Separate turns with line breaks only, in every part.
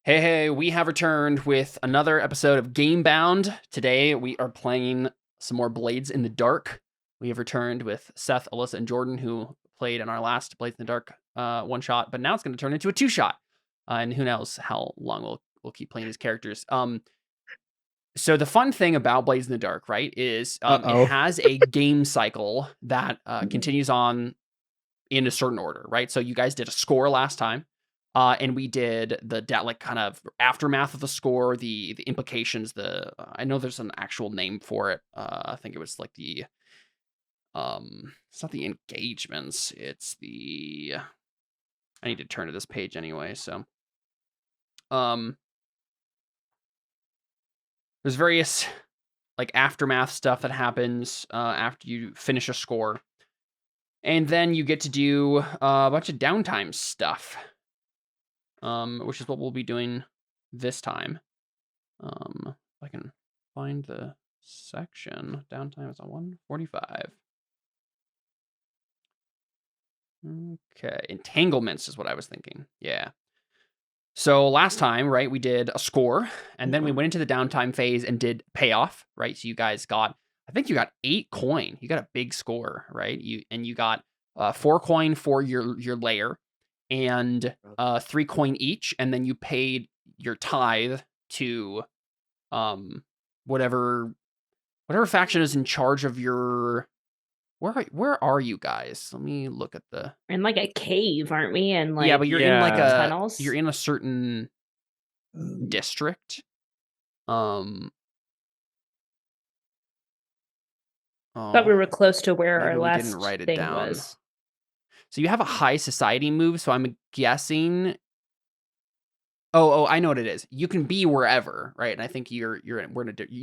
Hey, we have returned with another episode of Gamebound. Today we are playing some more Blades in the Dark. We have returned with Seth, Alyssa, and Jordan, who played in our last Blades in the Dark one shot, but now it's going to turn into a two shot. And who knows how long we'll keep playing these characters. So the fun thing about Blades in the Dark, right, is it has a game cycle that continues on in a certain order, right? So you guys did a score last time. And we did the kind of aftermath of the score, the implications. I know there's an actual name for it. I think it was like the it's not the engagements. It's the I need to turn to this page anyway. So there's various like aftermath stuff that happens after you finish a score, and then you get to do a bunch of downtime stuff. Which is what we'll be doing this time. If I can find the section, downtime is on 145. Okay, entanglements is what I was thinking. Yeah. So last time, right, we did a score, and then we went into the downtime phase and did payoff, right? So you guys got, I think you got 8 coin. You got a big score, right? You got 4 coin for your layer, and 3 coin each, and then you paid your tithe to whatever faction is in charge of your where are you guys? Let me look at the
We're in like a cave, aren't we? And like
yeah, but you're in like
tunnels.
you're in a certain district.
Thought we were close to where our last
didn't write it
thing
down.
was.
So you have a high society move, so I'm guessing. Oh, I know what it is. You can be wherever, right? And I think you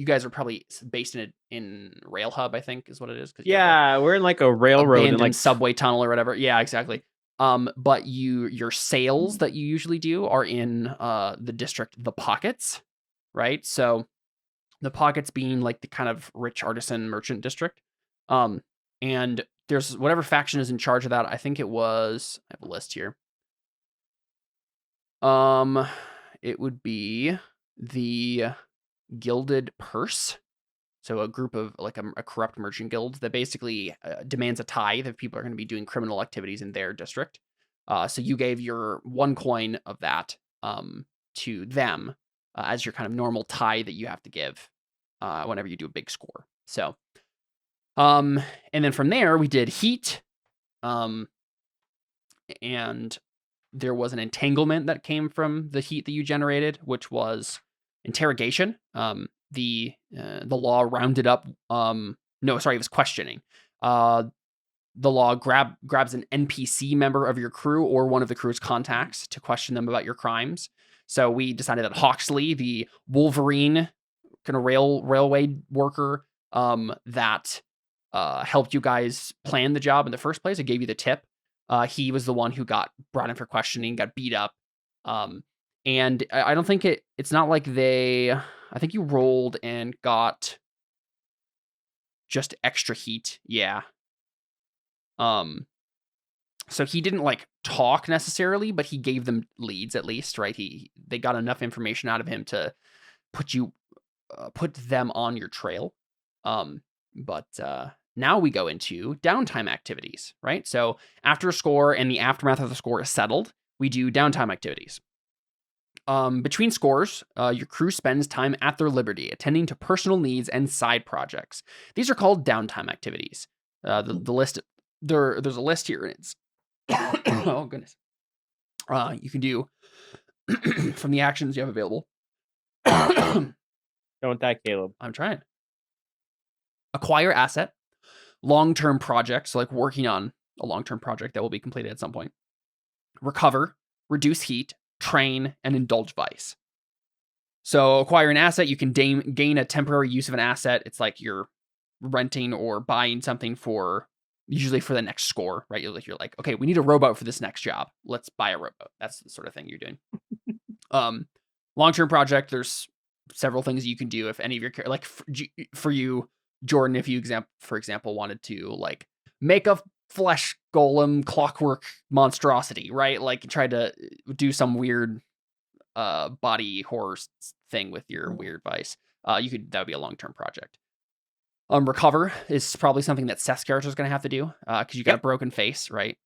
guys are probably based in Rail Hub, I think is what it is.
Yeah, we're in like a railroad
abandoned
and like
subway tunnel or whatever. Yeah, exactly. But your sales that you usually do are in the district, the Pockets, right? So the Pockets being like the kind of rich artisan merchant district. And there's whatever faction is in charge of that. I think it was, I have a list here. It would be the Gilded Purse. So a group of like a corrupt merchant guild that basically demands a tithe if people are going to be doing criminal activities in their district. So you gave your 1 coin of that to them as your kind of normal tithe that you have to give whenever you do a big score. So, and then from there we did heat, and there was an entanglement that came from the heat that you generated, which was interrogation. The law rounded up. It was questioning. The law grabs an NPC member of your crew or one of the crew's contacts to question them about your crimes. So we decided that Hawksley, the Wolverine kind of railway worker, that helped you guys plan the job in the first place, it gave you the tip. He was the one who got brought in for questioning, got beat up. And I don't think it's not like I think you rolled and got just extra heat. Yeah. So he didn't like talk necessarily, but he gave them leads at least, right? They got enough information out of him to put them on your trail. But now we go into downtime activities, right? So after a score and the aftermath of the score is settled, we do downtime activities. Between scores, your crew spends time at their liberty, attending to personal needs and side projects. These are called downtime activities. The list, there's a list here, and it's oh goodness. You can do from the actions you have available.
Don't die, Caleb.
I'm trying. Acquire asset, long-term projects, so like working on a long-term project that will be completed at some point. Recover, reduce heat, train, and indulge vice. So acquire an asset, you can gain a temporary use of an asset. It's like you're renting or buying something usually for the next score, right? You're like, okay, we need a rowboat for this next job. Let's buy a rowboat. That's the sort of thing you're doing. Long-term project, there's several things you can do if any of your like for you, Jordan, if you for example wanted to like make a flesh golem clockwork monstrosity, right? Like try to do some weird body horror thing with your weird vice. That would be a long-term project. Recover is probably something that Seth's character is going to have to do because you got a broken face, right?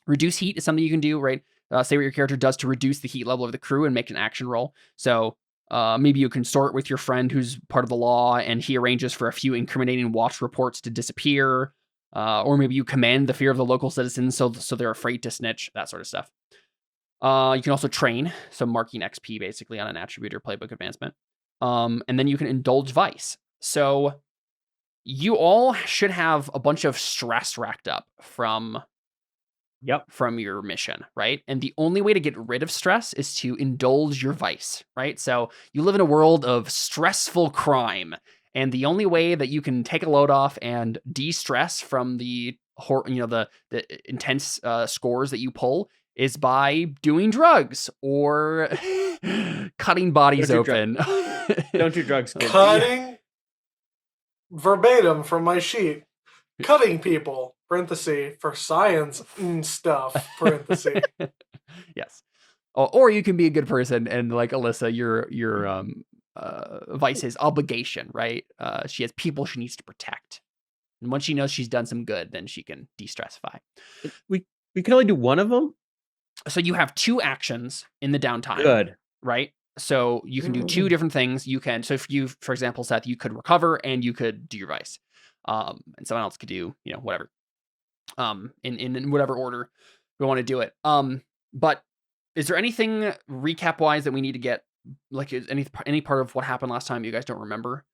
Reduce heat is something you can do, right? Say what your character does to reduce the heat level of the crew and make an action roll. So maybe you consort with your friend who's part of the law and he arranges for a few incriminating watch reports to disappear. Or maybe you command the fear of the local citizens so they're afraid to snitch, that sort of stuff. You can also train, so marking XP basically on an attribute or playbook advancement. And then you can indulge vice. So you all should have a bunch of stress racked up from your mission, right? And the only way to get rid of stress is to indulge your vice, right? So you live in a world of stressful crime, and the only way that you can take a load off and de-stress from the intense scores that you pull is by doing drugs or cutting bodies open.
Don't do drugs, kids.
Cutting verbatim from my sheet. Cutting people, parenthesis, for science stuff, parenthesis.
Yes. Or you can be a good person and like Alyssa, your vice is obligation, right? She has people she needs to protect. And once she knows she's done some good, then she can de-stressify.
We can only do one of them?
So you have 2 actions in the downtime.
Good.
Right? So you can do 2 different things. You can, so if you, for example, Seth, you could recover and you could do your vice. And someone else could do, whatever. In whatever order we want to do it. But is there anything recap-wise that we need to get, like, is any part of what happened last time you guys don't remember?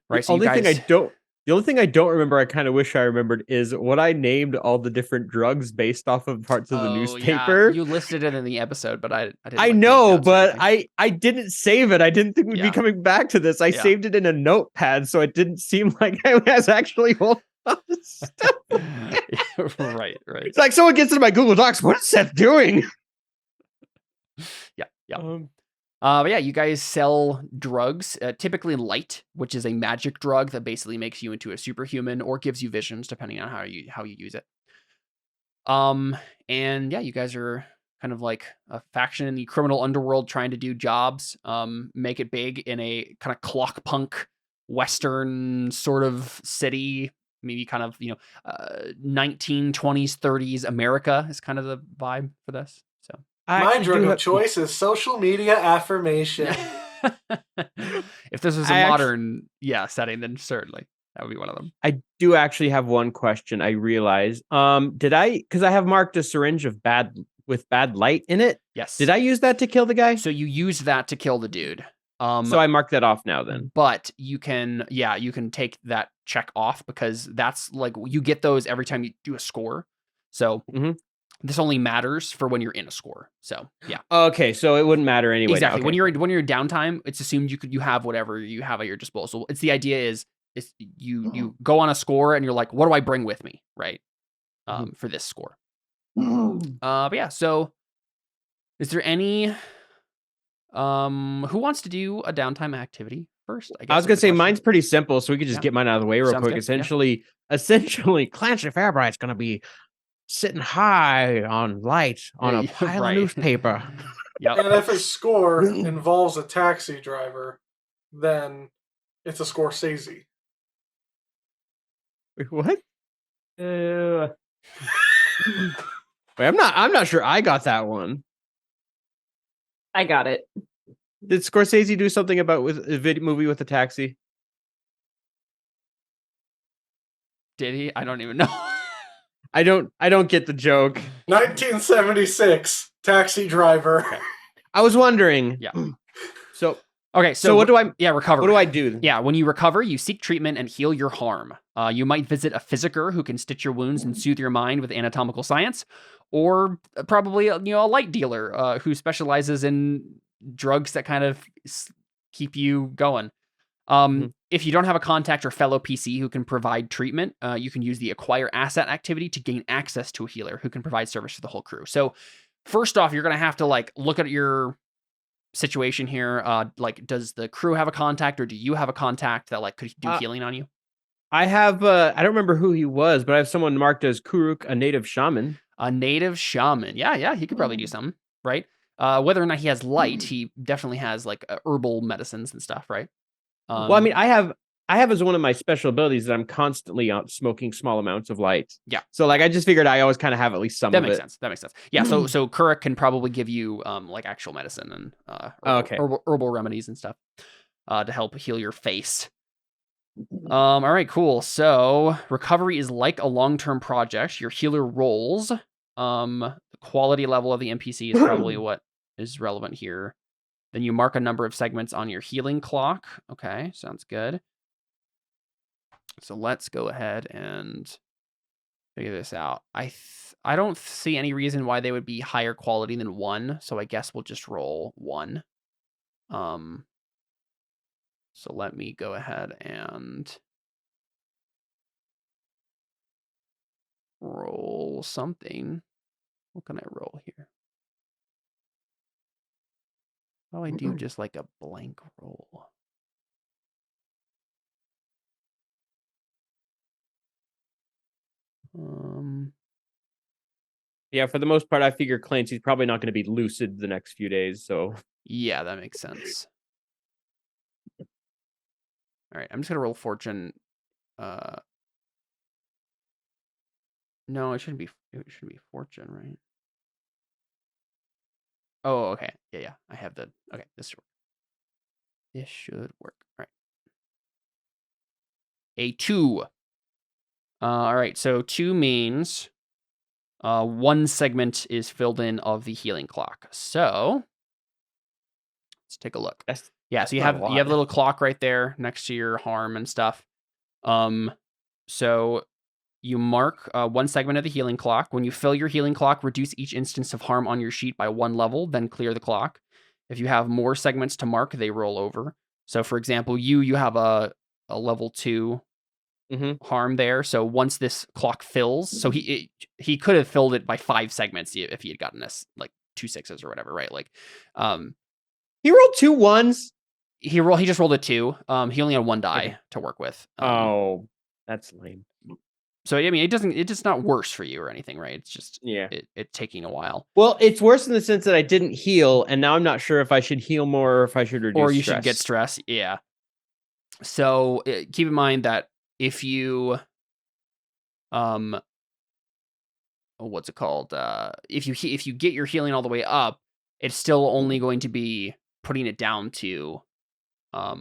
Right? So
The only thing I don't remember, I kind of wish I remembered, is what I named all the different drugs based off of parts of the newspaper.
Yeah. You listed it in the episode, but I didn't.
I know, but I didn't save it. I didn't think we'd be coming back to this. I saved it in a notepad, so it didn't seem like I was actually holding on to stuff.
Right.
It's like someone gets into my Google Docs. What is Seth doing?
Yeah. But yeah, you guys sell drugs, typically light, which is a magic drug that basically makes you into a superhuman or gives you visions, depending on how you use it. And yeah, you guys are kind of like a faction in the criminal underworld trying to do jobs, make it big in a kind of clock punk Western sort of city, maybe kind of, 1920s, 30s America is kind of the vibe for this. So.
My drug of choice is social media affirmation.
If this was a modern setting, then certainly that would be one of them.
I do actually have one question. I realize. Because I have marked a syringe with bad light in it.
Yes.
Did I use that to kill the guy?
So you used that to kill the dude.
So I marked that off now then.
But you can take that check off because that's like you get those every time you do a score. So this only matters for when you're in a score. So yeah.
Okay, so it wouldn't matter anyway.
Exactly.
Okay.
When you're downtime, it's assumed you have whatever you have at your disposal. It's the idea is you go on a score and you're like, what do I bring with me, right? For this score. But yeah. So is there any who wants to do a downtime activity first? I
was gonna say mine's pretty simple, so we could just get mine out of the way real quick.
Good.
Essentially, Clancy Fairbright's gonna be sitting high on light on a pile of newspaper.
Yep.
And if a score involves a taxi driver, then it's a Scorsese.
Wait, what? Wait, I'm not sure I got that one.
I got it.
Did Scorsese do something about with a video movie with a taxi?
Did he? I don't even know.
I don't get the joke.
1976, taxi driver.
Okay.
I was wondering.
Yeah.
So
what
do I?
Yeah, recover.
What do I do?
Yeah, when you recover, you seek treatment and heal your harm. You might visit a physicker who can stitch your wounds and soothe your mind with anatomical science, or probably a light dealer who specializes in drugs that kind of keep you going. If you don't have a contact or fellow PC who can provide treatment, you can use the acquire asset activity to gain access to a healer who can provide service to the whole crew. So first off, you're going to have to look at your situation here. Does the crew have a contact or do you have a contact that could do healing on you?
I have, I don't remember who he was, but I have someone marked as Kuruk, a native shaman.
A native shaman. Yeah. He could probably do something, right? Whether or not he has light, he definitely has like herbal medicines and stuff, right?
Well, I mean, I have as one of my special abilities that I'm constantly out smoking small amounts of light.
Yeah.
So like I just figured I always kind of have at least some
that
of
makes
it.
sense. That makes sense. Yeah. So Kurik can probably give you like actual medicine and herbal remedies and stuff to help heal your face. All right, cool. So recovery is like a long-term project. Your healer rolls. The quality level of the NPC is probably what is relevant here. Then you mark a number of segments on your healing clock. Okay, sounds good. So let's go ahead and figure this out. I don't see any reason why they would be higher quality than 1, so I guess we'll just roll 1. So let me go ahead and roll something. What can I roll here? How do I do just like a blank roll?
Yeah, for the most part, I figure Clancy's probably not going to be lucid the next few days, so...
Yeah, that makes sense. All right, I'm just going to roll fortune. No, it shouldn't be fortune, right? Oh, okay. Yeah. I have the... Okay, this should work. This should work. All right. A 2. All right, so 2 means 1 segment is filled in of the healing clock. So let's take a look. So you have a little clock right there next to your harm and stuff. So you mark 1 segment of the healing clock. When you fill your healing clock, reduce each instance of harm on your sheet by 1 level, then clear the clock. If you have more segments to mark, they roll over. So for example, you have a level 2 harm there. So once this clock fills, so he could have filled it by 5 segments if he had gotten us like 2 6s or whatever, right? Like,
he rolled 2 1s.
He just rolled a 2. He only had 1 die to work with.
That's lame.
So I mean, it's not worse for you or anything, right? It's just it's taking a while.
Well, it's worse in the sense that I didn't heal, and now I'm not sure if I should heal more or if I should reduce
or you should get stress. Yeah. So keep in mind that if you what's it called? If you get your healing all the way up, it's still only going to be putting it down to I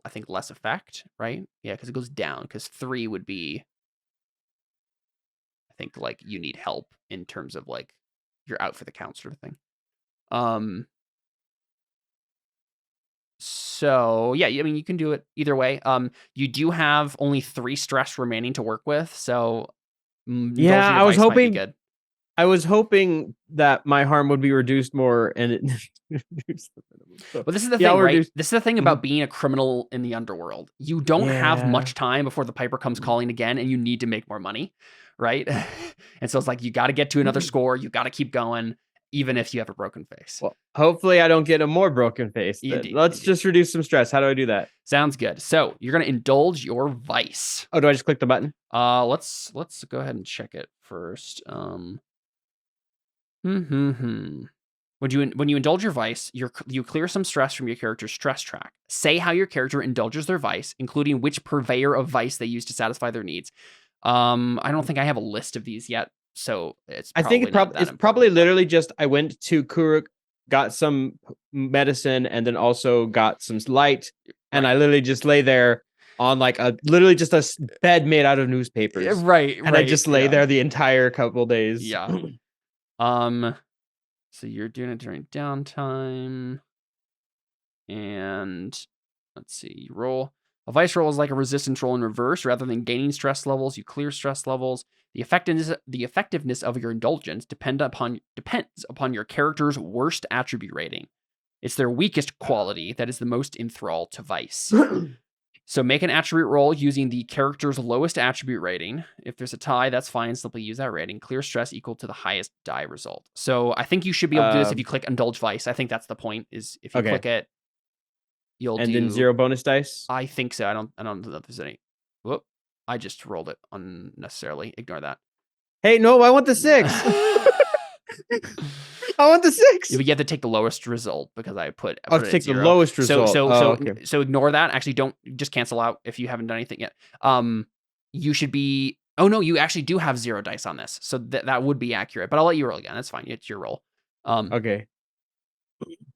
think less effect, right? Yeah, because it goes down, because 3 would be, I think, like you need help in terms of like you're out for the count sort of thing. So yeah, I mean, you can do it either way. You do have only 3 stress remaining to work with, so
yeah, I was hoping good. I was hoping that my harm would be reduced more, and it reduced the minimum. So,
well, this is the thing, right? This is the thing about being a criminal in the underworld. You don't have much time before the Piper comes calling again, and you need to make more money, right? And so it's like you got to get to another score. You got to keep going, even if you have a broken face.
Well, hopefully I don't get a more broken face. Let's just reduce some stress. How do I do that?
Sounds good. So you're gonna indulge your vice.
Oh, do I just click the button?
Let's go ahead and check it first. When you indulge your vice, you clear some stress from your character's stress track. Say how your character indulges their vice, including which purveyor of vice they use to satisfy their needs. I don't think I have a list of these yet, so it's.
I think it's probably literally just I went to Kuruk, got some medicine, and then also got some light, and I literally just lay there on like literally just a bed made out of newspapers,
right?
And I just lay there the entire couple days.
Yeah. So you're doing it during downtime, and let's see, you roll. A vice roll is like a resistance roll in reverse. Rather than gaining stress levels, you clear stress levels. The effectiveness of your indulgence depends upon your character's worst attribute rating. It's their weakest quality that is the most enthralled to vice. So make an attribute roll using the character's lowest attribute rating. If there's a tie, that's fine. Simply use that rating. Clear stress equal to the highest die result. So I think you should be able to do this if you click Indulge Vice. I think that's the point, is if you click it, you'll do...
then 0 bonus dice?
I think so. I don't know if there's any... Whoop. I just rolled it unnecessarily. Ignore that.
Hey, no, I want the 6! I want the 6.
You have to take the lowest result because I put
I'll
it at
take the
0.
lowest result.
So ignore that. Actually, don't just cancel out if you haven't done anything yet. You should be. Oh no, you actually do have 0 dice on this, so that would be accurate. But I'll let you roll again. That's fine. It's your roll.
Okay.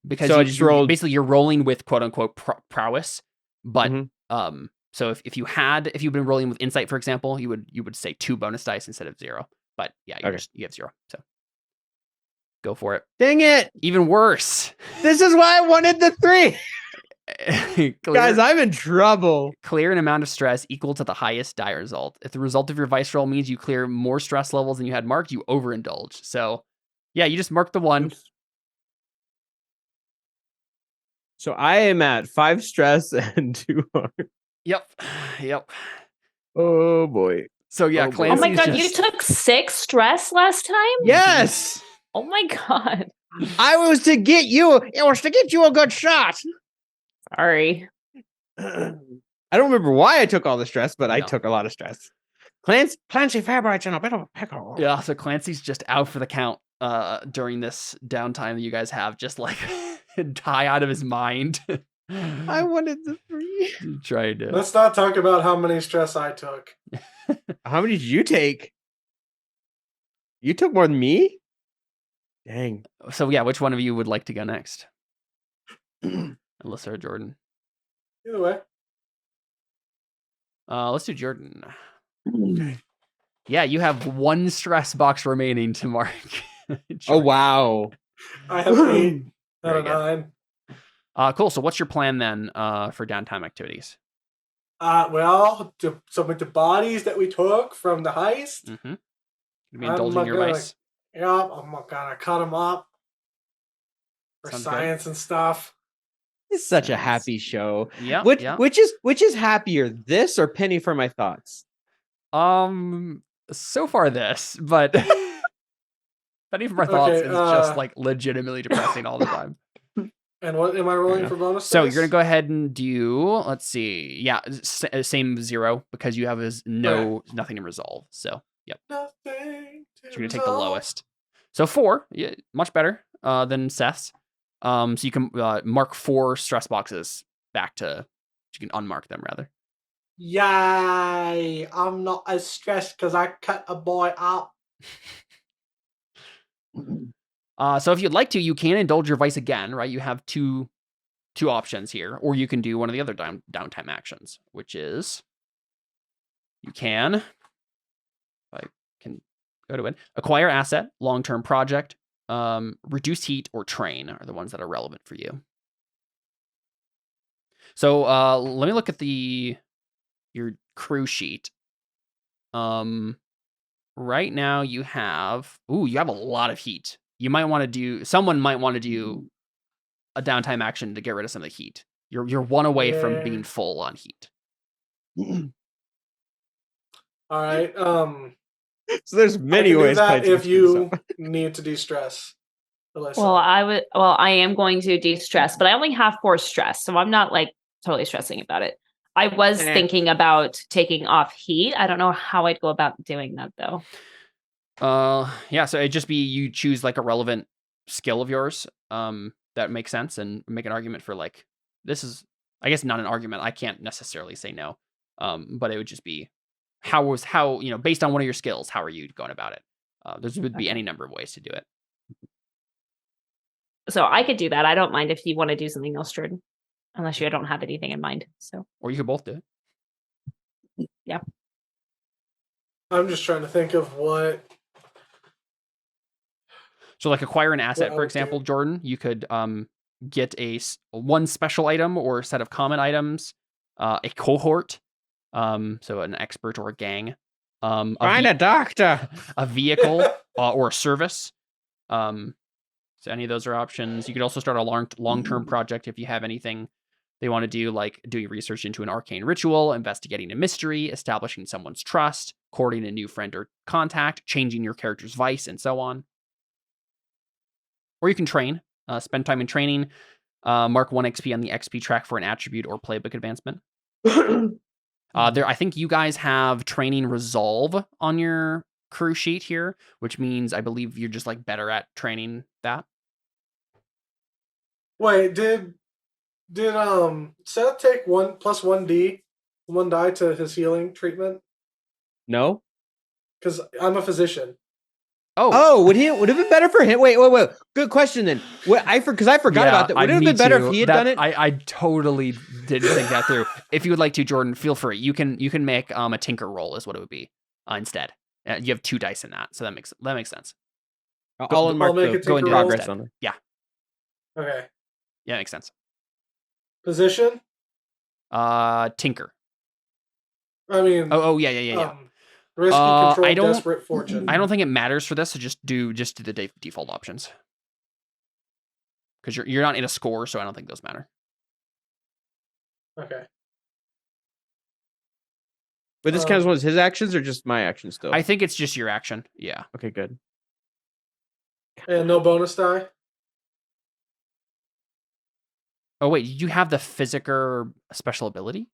Because
So I just rolled.
Basically, you're rolling with quote unquote prowess. But
Mhm.
so if you've been rolling with insight, for example, you would say 2 bonus dice instead of 0. But yeah, you have 0. So go for it.
Dang it!
Even worse.
This is why I wanted the 3. Guys, I'm in trouble.
Clear an amount of stress equal to the highest die result. If the result of your vice roll means you clear more stress levels than you had marked, you overindulge. So, yeah, you just mark the 1.
Oops.
So I am at 5 stress and 2 harm.
Yep.
Oh boy.
So yeah,
Oh, boy.
Clancy's
Oh my god,
just...
you took 6 stress last time?
Yes.
Oh my god.
I was to get you. It was to get you a good shot.
Sorry.
I don't remember why I took all the stress, but I
No.
took a lot of stress. Clancy Fairbright's in a bit of a pickle.
Yeah, so Clancy's just out for the count during this downtime that you guys have, just like high out of his mind.
I wanted the 3.
Tried to.
Let's not talk about how many stress I took.
How many did you take? You took more than me? Dang.
So yeah, which one of you would like to go next? Alyssa or Jordan?
Either way.
Let's do Jordan. Yeah, you have 1 stress box remaining to mark.
Oh wow.
I have 8 out
Very
of
good.
9.
Cool. So what's your plan then for downtime activities?
Well, to submit the bodies that we took from the heist.
Mm-hmm. Be indulging your vice.
Yep, I'm gonna cut them up for
Sounds good.
science and stuff.
It's such a happy show.
Yeah.
Which is happier, this or Penny for My Thoughts?
So far this, but Penny for My Thoughts is just like legitimately depressing all the time.
And what am I rolling for bonus?
So
dice?
you're gonna go ahead and do. Let's see. Yeah, same 0 because you have nothing to resolve. So yep.
Nothing.
So you're gonna take the lowest. So 4, yeah, much better than Seth's. So you can mark 4 stress boxes back to. You can unmark them rather.
Yay! I'm not as stressed because I cut a boy up.
So if you'd like to, you can indulge your vice again, right? You have two options here, or you can do one of the other downtime actions, which is you can, if I can go to it, acquire asset, long-term project, reduce heat, or train are the ones that are relevant for you. So let me look at your crew sheet. Right now you have a lot of heat. Someone might want to do a downtime action to get rid of some of the heat. You're 1 away from being full on heat.
All right.
So there's many ways.
That if you need to de-stress. Alyssa.
Well, I am going to de-stress, but I only have 4 stress, so I'm not like totally stressing about it. I was thinking about taking off heat. I don't know how I'd go about doing that though.
Yeah, so it'd just be you choose like a relevant skill of yours that makes sense and make an argument for like this is, I guess, not an argument. I can't necessarily say no. But it would just be how based on one of your skills, how are you going about it? There would be any number of ways to do it.
So I could do that. I don't mind if you want to do something else, Jordan, unless you don't have anything in mind. So,
or you could both do it.
Yeah.
I'm just trying to think of what.
So like acquire an asset, for example, Jordan, you could get one special item or set of common items, a cohort, so an expert or a gang,
find a doctor,
a vehicle or a service. So any of those are options. You could also start a long-term project if you have anything they want to do, like doing research into an arcane ritual, investigating a mystery, establishing someone's trust, courting a new friend or contact, changing your character's vice, and so on. Or you can train, spend time in training, mark 1 XP on the XP track for an attribute or playbook advancement. I think you guys have training resolve on your crew sheet here, which means I believe you're just like better at training that.
Wait, did Seth take 1+1d, 1 die to his healing treatment?
No.
Because I'm a physician.
Oh, would it have been better for him? Wait. Good question then. Because I forgot about that. Would it have been better if he had done it?
I totally didn't think that through. If you would like to, Jordan, feel free. You can make a tinker roll is what it would be instead. You have 2 dice in that, so that makes sense.
I'll
make a
go and
tinker
progress
roll.
on it.
Yeah.
Okay.
Yeah, makes sense.
Position?
Tinker.
I mean.
Oh yeah.
Risky control,
I don't-
desperate fortune.
I don't think it matters for this, so just do the default options. Because you're not in a score, so I don't think those matter.
Okay.
But this counts as his actions or just my actions still?
I think it's just your action. Yeah.
Okay, good.
And no bonus die?
Oh wait, did you have the Physiker special ability?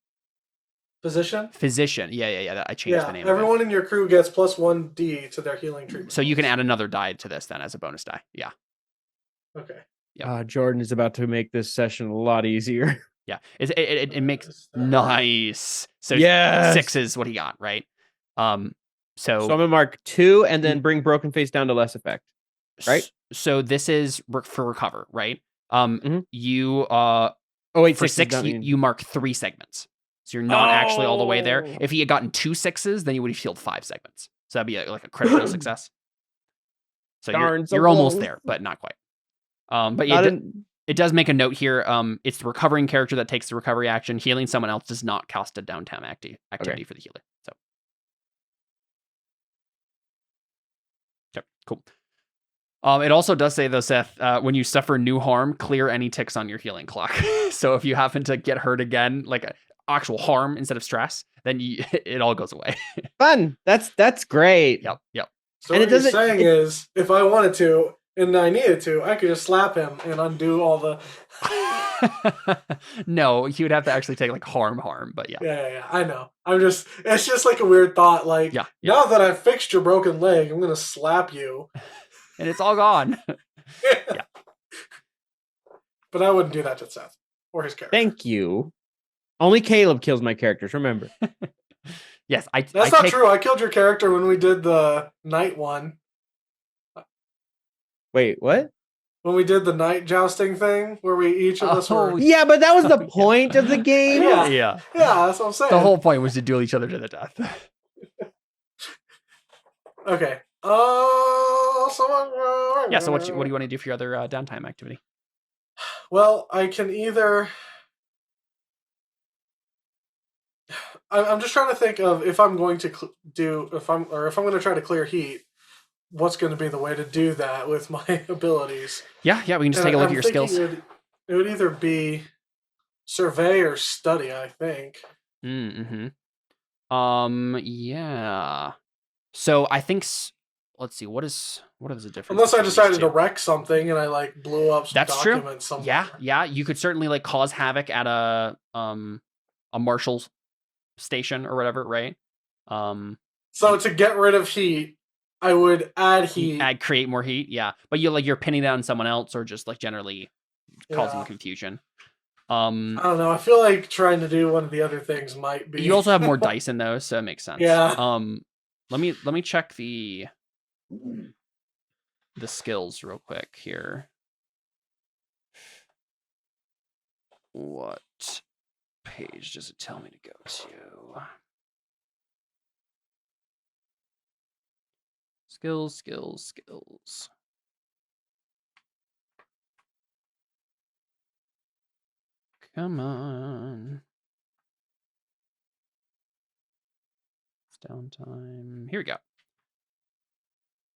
Physician?
Physician. Yeah. I changed the name.
Everyone in your crew gets +1d to their healing treatment.
So you can add another die to this then as a bonus die. Yeah.
Okay.
Yep.
Jordan is about to make this session a lot easier.
Yeah. It makes nice. So
Yes!
6 is what he got, right?
So I'm gonna mark 2 and then bring Broken Face down to less effect. Right?
So this is for recover, right?
Mhm.
You for 6 you mark 3 segments. So you're not actually all the way there.
Oh.
If he had gotten 2 6s, then you would have healed 5 segments. So that'd be like a critical success. So
Darn, so
you're almost
close.
there, but not quite. But yeah, it does make a note here. It's the recovering character that takes the recovery action. Healing someone else does not cost a downtime activity for the healer. So okay, cool. It also does say though, Seth, when you suffer new harm, clear any ticks on your healing clock. So if you happen to get hurt again, like actual harm instead of stress, then it all goes away.
Fun. That's great.
Yep.
So
And
what you're saying is, if I wanted to and I needed to, I could just slap him and undo all the.
No, you would have to actually take like harm, but yeah.
Yeah. I know. It's just like a weird thought. Like,
Yeah.
now that I've fixed your broken leg, I'm gonna slap you.
And it's all gone.
Yeah. But I wouldn't do that to Seth or his character.
Thank you. Only Caleb kills my characters, remember.
Yes,
That's not true. I killed your character when we did the night one.
Wait, what?
When we did the night jousting thing, where we each of us were.
Yeah, but that was the point of the game.
Yeah.
Yeah.
Yeah, that's what I'm saying.
The whole point was to duel each other to the death.
Okay.
Yeah, so what do you want to do for your other downtime activity?
Well, I can either. I'm just trying to think of if I'm going to if I'm going to try to clear heat, what's going to be the way to do that with my abilities.
Yeah, we can just take a look at your skills.
It would either be survey or study, I think.
Mm-hmm. Yeah. So I think let's see, what is the difference?
Unless I
between
decided
these
to
two?
wreck something and I like blew up some
That's true.
documents somewhere.
Yeah, you could certainly like cause havoc at a marshal's station or whatever, right?
So to get rid of heat, I would add heat.
Create more heat, yeah. But you're pinning down someone else or just like generally causing confusion.
I don't know. I feel like trying to do one of the other things might be.
You also have more dice in those, so it makes sense.
Yeah.
Let me check the skills real quick here. What page does it tell me to go to? Skills. Come on. It's downtime. Here we go.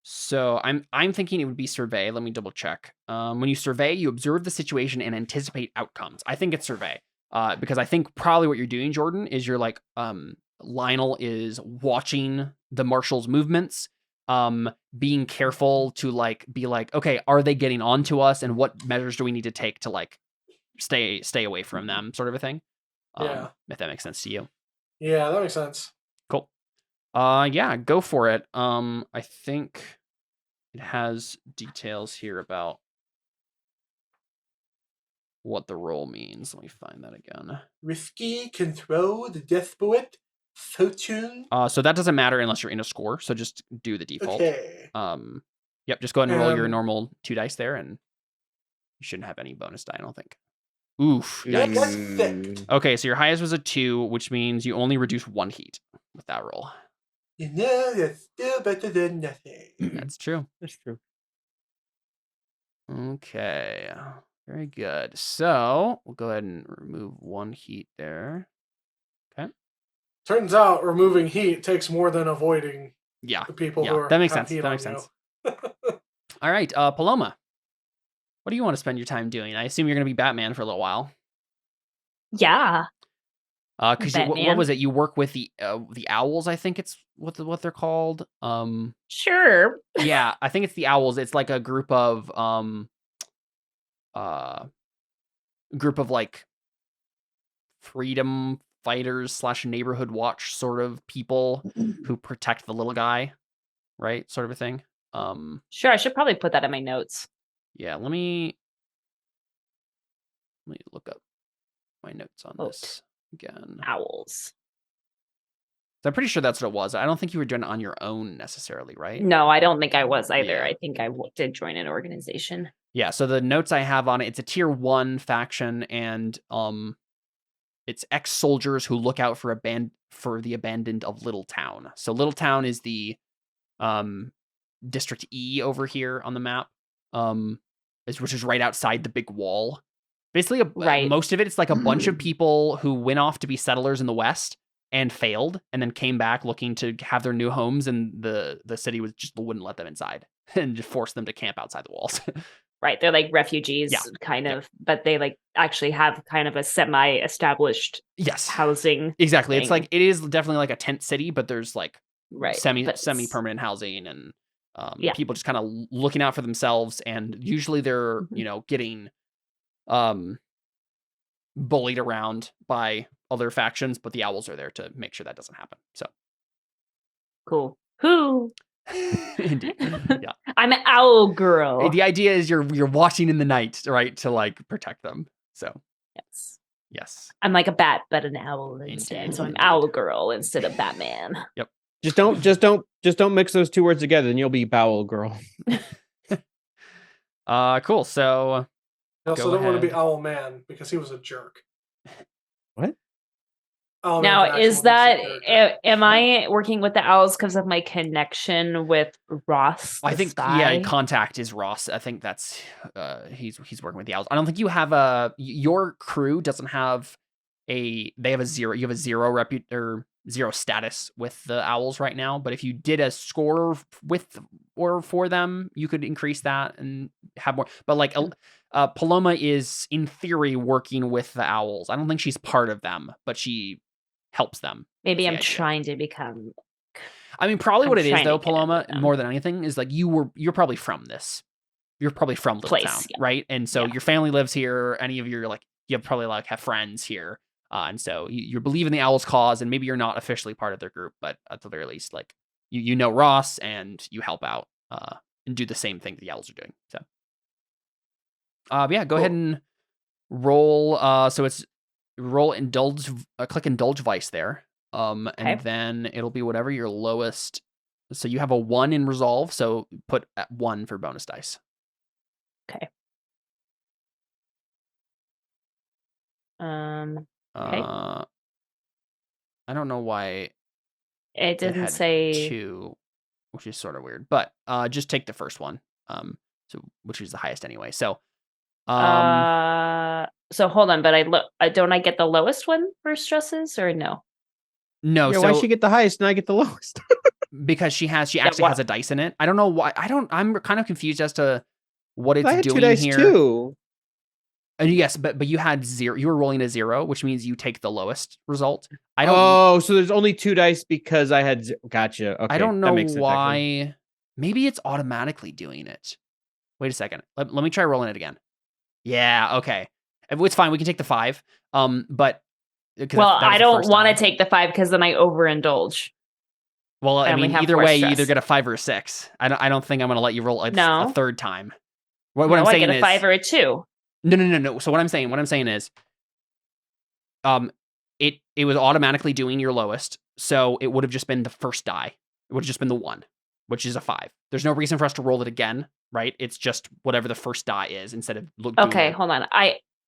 So I'm thinking it would be survey. Let me double check. When you survey, you observe the situation and anticipate outcomes. I think it's survey. Because I think probably what you're doing, Jordan, is you're like Lionel is watching the marshal's movements, being careful to like be like, okay, are they getting on to us, and what measures do we need to take to like stay away from them, sort of a thing.
Yeah.
If that makes sense to you.
Yeah, that makes sense.
Cool. Yeah, go for it. I think it has details here about what the roll means. Let me find that again.
Risky can throw the desperate fortune.
So that doesn't matter unless you're in a score. So just do the default.
Okay.
Yep. Just go ahead and roll your
Um,
normal 2 dice there, and you shouldn't have any bonus die. I don't think. Oof.
Yeah,
Yikes.
that's sick.
Okay, so your highest was a 2, which means you only reduce 1 heat with that roll.
You know, that's still better than nothing.
That's true.
That's true.
Okay. Very good. So we'll go ahead and remove 1 heat there.
Turns out removing heat takes more than avoiding
Yeah.
the people
Yeah,
who are
that makes
have
sense.
heat
That
on
makes
you.
sense. All right, Paloma. What do you want to spend your time doing? I assume you're going to be Batman for a little while.
Yeah.
Because what
Batman.
was it? You work with the owls. I think it's what they're called.
Sure.
Yeah, I think it's the owls. It's like a group of like freedom fighters / neighborhood watch sort of people who protect the little guy, right? Sort of a thing.
Sure, I should probably put that in my notes.
Yeah, let me look up my notes on this again.
Owls.
I'm pretty sure that's what it was. I don't think you were doing it on your own necessarily, right?
No, I don't think I was either.
Yeah.
I think I did join an organization.
Yeah, so the notes I have on it, it's a tier 1 faction, and it's ex-soldiers who look out for the abandoned of Little Town. So Little Town is the District E over here on the map, which is right outside the big wall. Basically, most of it, it's like a bunch of people who went off to be settlers in the West and failed, and then came back looking to have their new homes, and the city wouldn't let them inside and just forced them to camp outside the walls.
Right, they're like refugees, kind of, but they like actually have kind of a semi-established housing.
Exactly.
thing.
It's like it is definitely like a tent city, but there's like
Right,
semi-permanent housing, and people just kind of looking out for themselves, and usually they're getting bullied around by other factions, but the owls are there to make sure that doesn't happen. So
cool. Who?
Indeed. Yeah.
I'm an owl girl.
The idea is you're watching in the night, right, to like protect them. So yes.
I'm like a bat, but an owl instead. So I'm owl girl instead of Batman.
Yep.
Just don't mix those 2 words together, and you'll be Bowel Girl.
Cool. So
I also don't want to be Owl Man because he was a jerk.
What?
Owl
now, is that am I working with the owls because of my connection with Ross?
I think contact is Ross. I think that's he's working with the owls. I don't think you have your crew doesn't have they have a 0. You have a 0 or 0 status with the owls right now, but if you did a score with or for them, you could increase that and have more. But like Paloma is in theory working with the owls. I don't think she's part of them, but she helps them.
Maybe I'm trying to become.
I mean, probably what it is though, Paloma, more than anything, is like you're probably from this. You're probably from Little Town, right? And so your family lives here. Any of your you probably have friends here. And so you believe in the owls' cause, and maybe you're not officially part of their group, but at the very least, like you know Ross, and you help out and do the same thing the owls are doing. So, go ahead and roll. So it's roll indulge. Click indulge vice there, and then it'll be whatever your lowest. So you have a 1 in resolve, so put at 1 for bonus dice.
Okay.
I don't know why
it didn't say
2, which is sort of weird, but just take the first one, so which is the highest anyway. So
so hold on, but don't I get the lowest one for stresses or no?
No.
Yeah, why she get the highest and I get the lowest?
Because she actually has a dice in it. I don't know why. I'm kind of confused as to what it's doing
2 dice
here.
Too.
Yes, but you had 0. You were rolling a 0, which means you take the lowest result. I don't.
Oh, so there's only 2 dice because I had. Gotcha. Okay,
I don't know
that makes sense,
why.
actually.
Maybe it's automatically doing it. Wait a second. Let me try rolling it again. Yeah. Okay. It's fine. We can take the 5. But
I don't want to take the 5 because then I overindulge.
Well, I
only
mean,
have
either
4
way, you either
stress.
get a 5 or a 6. I don't think I'm going to let you roll a
No.
third time. What
No,
I'm
I
saying
get a
is
5 or a 2.
no. So what I'm saying is, it was automatically doing your lowest, so it would have just been the first die. It would have just been the 1, which is a 5. There's no reason for us to roll it again, right? It's just whatever the first die is instead of doing
Okay, hold on.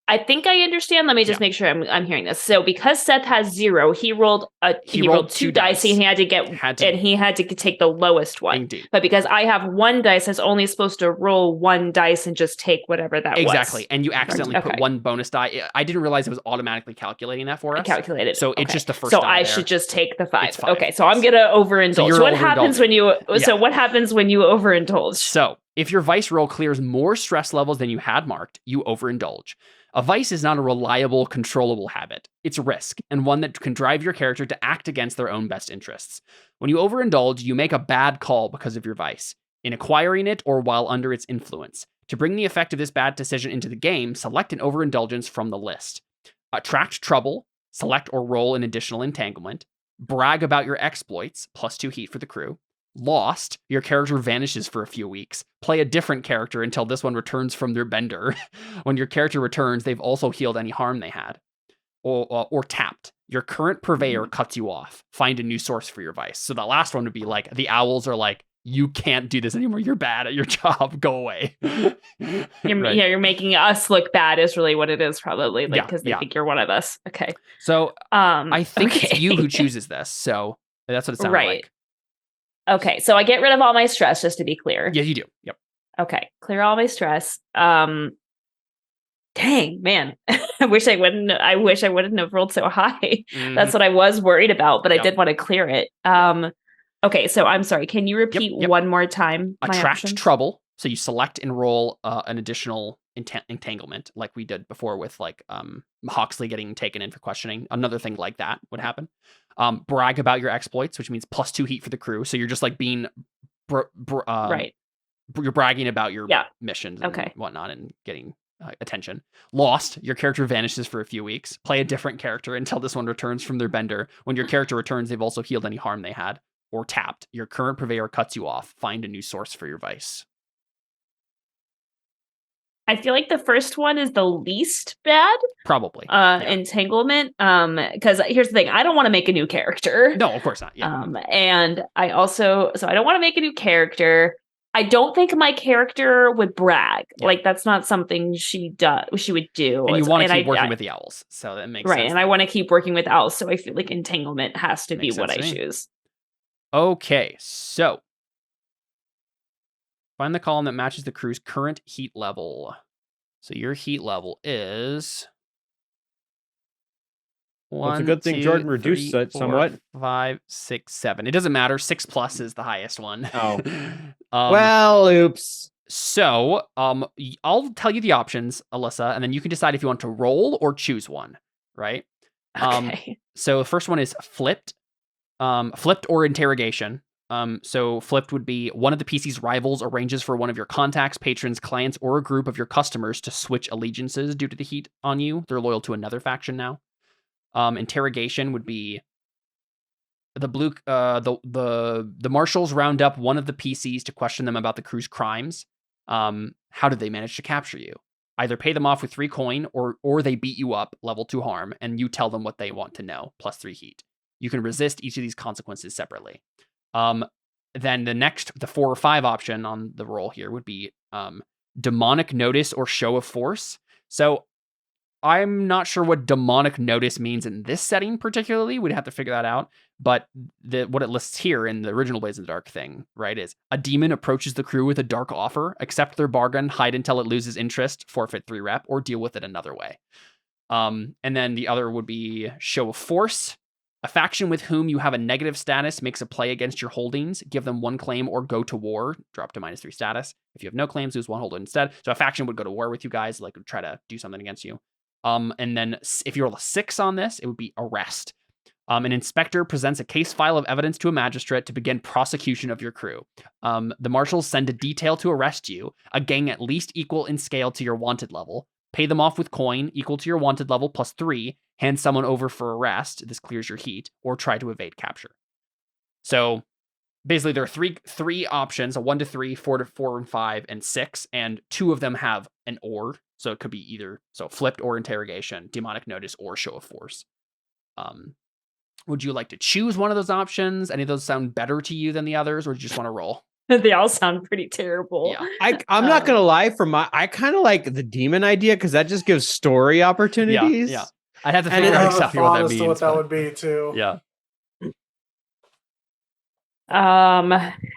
I think I understand. Let me just make sure I'm hearing this. So because Seth has 0, he rolled
He rolled
2 dice and he had to take the lowest one.
Indeed.
But because I have 1 dice, I was only supposed to roll 1 dice and just take whatever that was.
Exactly. And you accidentally put
Okay.
1 bonus die. I didn't realize it was automatically calculating that for us.
Calculated.
So
Okay.
it's just the first
So
die
I
there.
should just take the 5.
It's 5.
Okay, so I'm gonna overindulge.
So you're
what happens when you
overindulging.
what happens when you overindulge?
So if your vice roll clears more stress levels than you had marked, you overindulge. A vice is not a reliable, controllable habit. It's a risk, and one that can drive your character to act against their own best interests. When you overindulge, you make a bad call because of your vice, in acquiring it or while under its influence. To bring the effect of this bad decision into the game, select an overindulgence from the list. Attract trouble, select or roll an additional entanglement. Brag about your exploits, +2 heat for the crew. Lost, your character vanishes for a few weeks. Play a different character until this one returns from their bender. When your character returns, they've also healed any harm they had. Or tapped, your current purveyor cuts you off. Find a new source for your vice. So the last one would be like, the owls are like, you can't do this anymore. You're bad at your job. Go away.
You're making us look bad is really what it is, probably. Like, because they think you're one of us. Okay.
So I think it's you who chooses this. So that's what it sounded like.
Okay, so I get rid of all my stress, just to be clear.
Yeah, you do. Yep.
Okay, clear all my stress. Dang, man. I wish I wouldn't have rolled so high. That's what I was worried about, but I did want to clear it. Okay, so I'm sorry. Can you repeat one more time?
Attract trouble. So you select and roll an additional entanglement, like we did before with like Hawksley getting taken in for questioning. Another thing like that would happen. Brag about your exploits, which means +2 heat for the crew. So you're just like being
right.
You're bragging about your missions and whatnot and getting attention. Lost, your character vanishes for a few weeks. Play a different character until this one returns from their bender. When your character returns, they've also healed any harm they had. Or tapped, your current purveyor cuts you off. Find a new source for your vice.
I feel like the first one is the least bad.
Probably.
Entanglement. Because here's the thing, I don't want to make a new character.
No, of course not. Yeah.
And I don't want to make a new character. I don't think my character would brag. Yeah. Like, that's not something she would do.
And you want to keep working with the owls. So that makes sense.
Right. And I want to keep working with owls. So I feel like entanglement has to be what I choose.
Okay. So find the column that matches the crew's current heat level. So your heat level is...
Well, it's a good thing Jordan reduced it somewhat.
5, 6, 7. It doesn't matter. 6+ is the highest one.
Oh. Well, oops.
So, I'll tell you the options, Alyssa, and then you can decide if you want to roll or choose one, right?
Okay.
So the first one is flipped. Flipped or interrogation. So flipped would be one of the PC's rivals arranges for one of your contacts, patrons, clients, or a group of your customers to switch allegiances due to the heat on you. They're loyal to another faction now. Interrogation would be the marshals round up one of the PCs to question them about the crew's crimes. How did they manage to capture you? Either pay them off with 3 coin or they beat you up, level 2 harm, and you tell them what they want to know, +3 heat. You can resist each of these consequences separately. Then the 4 or 5 option on the roll here would be demonic notice or show of force. So I'm not sure what demonic notice means in this setting particularly. We'd have to figure that out. But what it lists here in the original Blades in the Dark thing, right, is a demon approaches the crew with a dark offer, accept their bargain, hide until it loses interest, forfeit 3 rep, or deal with it another way. And then the other would be show of force. A faction with whom you have a negative status makes a play against your holdings. Give them 1 claim or go to war. Drop to -3 status. If you have no claims, lose 1 holder instead. So a faction would go to war with you guys, like try to do something against you. And then if you roll a 6 on this, it would be arrest. An inspector presents a case file of evidence to a magistrate to begin prosecution of your crew. The marshals send a detail to arrest you, a gang at least equal in scale to your wanted level. Pay them off with coin equal to your wanted level +3. Hand someone over for arrest. This clears your heat, or try to evade capture. So basically there are three options: a 1 to 3, 4 to 4 and 5, and 6, and 2 of them have an or. So it could be either flipped or interrogation, demonic notice, or show of force. Would you like to choose one of those options? Any of those sound better to you than the others, or do you just want to roll?
They all sound pretty terrible.
Yeah.
I'm not gonna lie. I kind of like the demon idea because that just gives story opportunities.
Yeah. I'd have to
And
figure
it-
I
out
have a
exactly what
thought
that
as
means.
to what that
but-
would be too.
Yeah.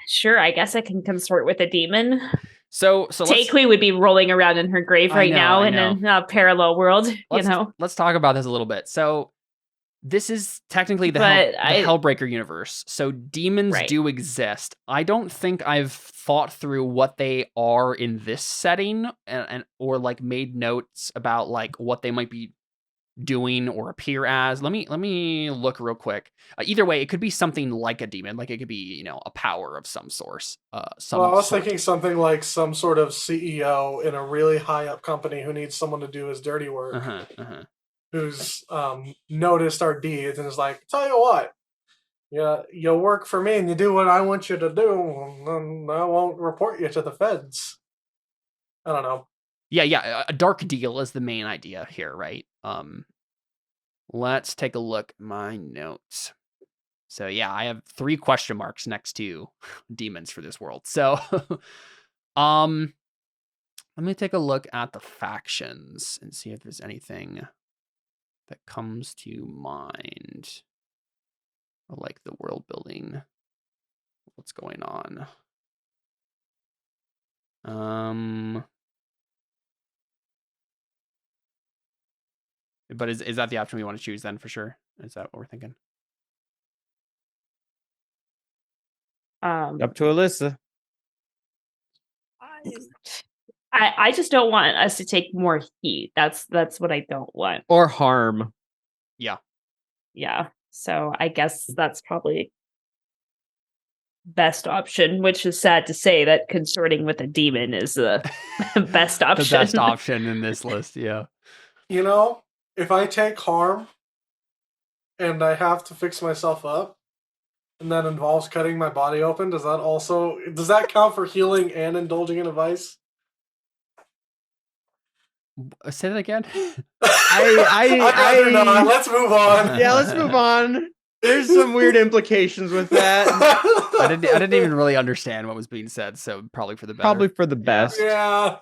Sure. I guess I can consort with a demon.
So let's
Takui would be rolling around in her grave
I
right
know,
now
I
in a parallel world.
let's talk about this a little bit. So this is technically the
But
Hellbreaker universe. So demons
Right.
do exist. I don't think I've thought through what they are in this setting and or like made notes about like what they might be doing or appear as. Let me look real quick. Either way, it could be something like a demon. Like it could be, a power of some source.
Well, I was thinking something like some sort of CEO in a really high up company who needs someone to do his dirty work. Who's noticed our deeds and is like, tell you what, you work for me and you do what I want you to do, and I won't report you to the feds. I don't know.
Yeah, a dark deal is the main idea here, right? Let's take a look at my notes. So yeah, I have 3 question marks next to demons for this world. So let me take a look at the factions and see if there's anything that comes to mind. I like the world building. What's going on? But is that the option we want to choose then for sure? Is that what we're thinking?
Up to Alyssa.
I just don't want us to take more heat. That's what I don't want.
Or harm.
Yeah. So I guess that's probably best option, which is sad to say that consorting with a demon is the best option.
The best option in this list, yeah.
If I take harm and I have to fix myself up, and that involves cutting my body open, does that count for healing and indulging in a vice?
Say that again.
I'd rather not. Let's move on.
Yeah, let's move on. There's some weird implications with that.
I didn't even really understand what was being said, so probably for the better.
Probably for the best.
Yeah.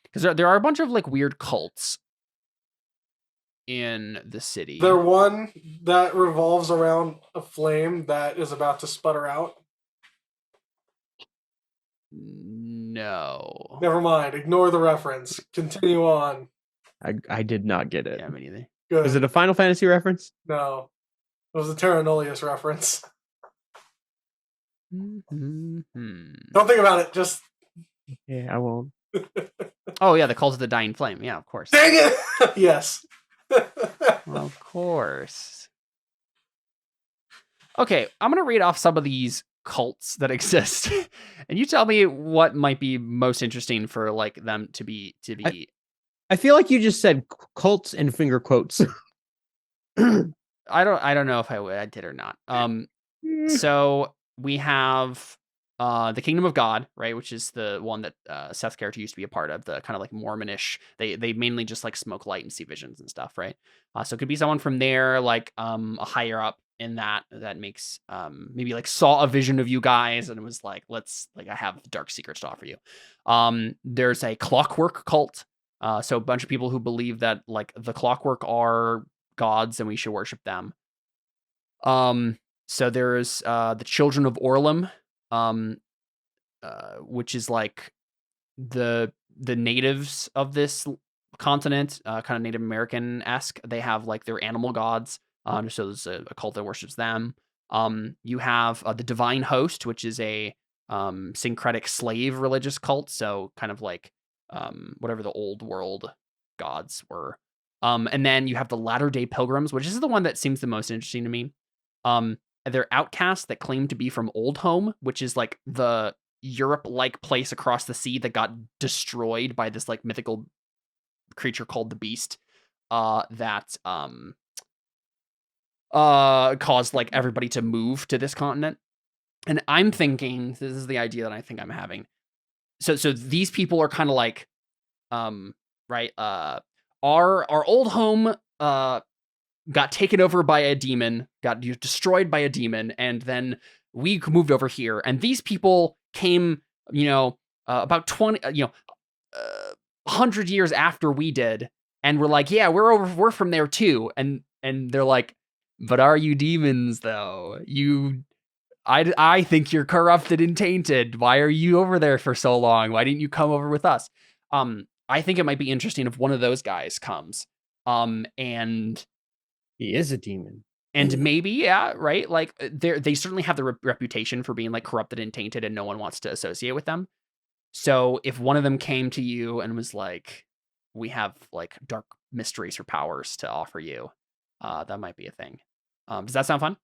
Because there are a bunch of like weird cults in the city.
They're one that revolves around a flame that is about to sputter out.
No.
Never mind. Ignore the reference. Continue on.
I did not get it.
Yeah, me neither.
Good.
Was it a Final Fantasy reference?
No. It was a Terra Nullius reference.
Mm-hmm.
Don't think about it. Just...
Yeah, I won't.
Oh, yeah, the Cult of the Dying Flame. Yeah, of course.
Dang it! Yes.
Well, of course. Okay, I'm going to read off some of these cults that exist. And you tell me what might be most interesting for like them to be
I feel like you just said cults and finger quotes.
I don't know if I did or not. So we have the Kingdom of God, right, which is the one that Seth's character used to be a part of, the kind of like Mormonish. They mainly just like smoke light and see visions and stuff, right? So it could be someone from there, like a higher up in that makes maybe like saw a vision of you guys and it was like, I have dark secrets to offer you. There's a clockwork cult. So a bunch of people who believe that like the clockwork are gods and we should worship them. So there's the Children of Orlum, which is like the natives of this continent, kind of Native American-esque. They have like their animal gods. So there's a cult that worships them. You have the Divine Host, which is a syncretic slave religious cult. So kind of like whatever the old world gods were. And then you have the Latter-day Pilgrims, which is the one that seems the most interesting to me. They're outcasts that claim to be from Old Home, which is like the Europe-like place across the sea that got destroyed by this like mythical creature called the Beast, that caused like everybody to move to this continent. And I'm thinking, this is the idea that I think I'm having. So these people are kind of like, right? Our old home got taken over by a demon, got destroyed by a demon, and then we moved over here. And these people came, about 20, 100 years after we did, and we're like, yeah, we're from there too. And they're like, but are you demons though? I think you're corrupted and tainted. Why are you over there for so long? Why didn't you come over with us? I think it might be interesting if one of those guys comes. And
he is a demon.
And maybe, yeah, right? Like they certainly have the reputation for being like corrupted and tainted, and no one wants to associate with them. So if one of them came to you and was like, we have like dark mysteries or powers to offer you, that might be a thing. Does that sound fun?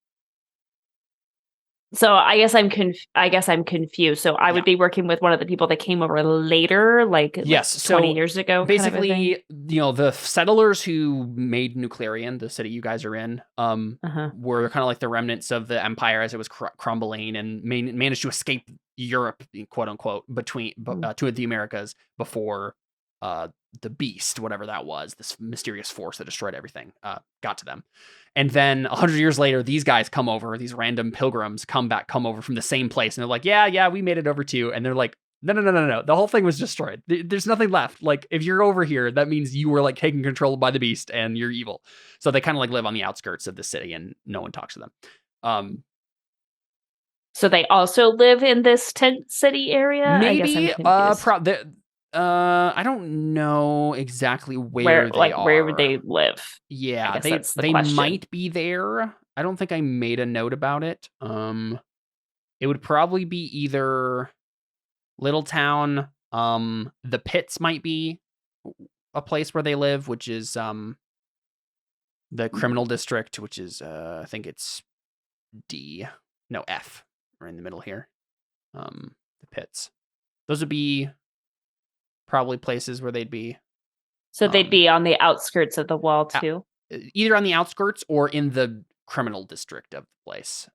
So I guess I'm confused. So I would be working with one of the people that came over later, like 20 years ago.
Basically, the settlers who made Nuclearian, the city you guys are in, were kind of like the remnants of the empire as it was crumbling, and managed to escape Europe, quote unquote, between to the Americas before the beast, whatever that was, this mysterious force that destroyed everything, got to them. And then 100 years later, these guys come over, these random pilgrims come over from the same place. And they're like, yeah, we made it over too. And they're like, no. The whole thing was destroyed. There's nothing left. Like, if you're over here, that means you were like taken control by the beast and you're evil. So they kind of like live on the outskirts of the city and no one talks to them.
So they also live in this tent city area?
Maybe, I don't know exactly where they are.
Where would they live?
Yeah, they might be there. I don't think I made a note about it. It would probably be either Little Town. The Pits might be a place where they live, which is the criminal district, which is I think it's F. We're in the middle here. The Pits. Those would be probably places where they'd be.
So they'd be on the outskirts of the wall too?
Either on the outskirts or in the criminal district of the place.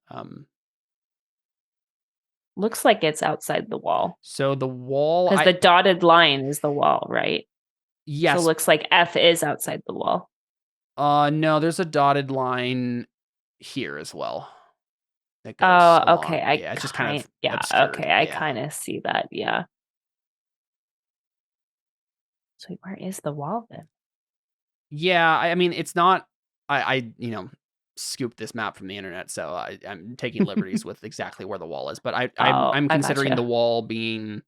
Looks like it's outside the wall.
So the wall...
Because the dotted line is the wall, right?
Yes.
So it looks like F is outside the wall.
No, there's a dotted line here as well.
Okay.
It's just kind of
obscured. Okay, I kind of see that, yeah. So where is the wall then?
Yeah, I mean, it's not. I scooped this map from the internet, so I'm taking liberties with exactly where the wall is. But I'm considering the wall being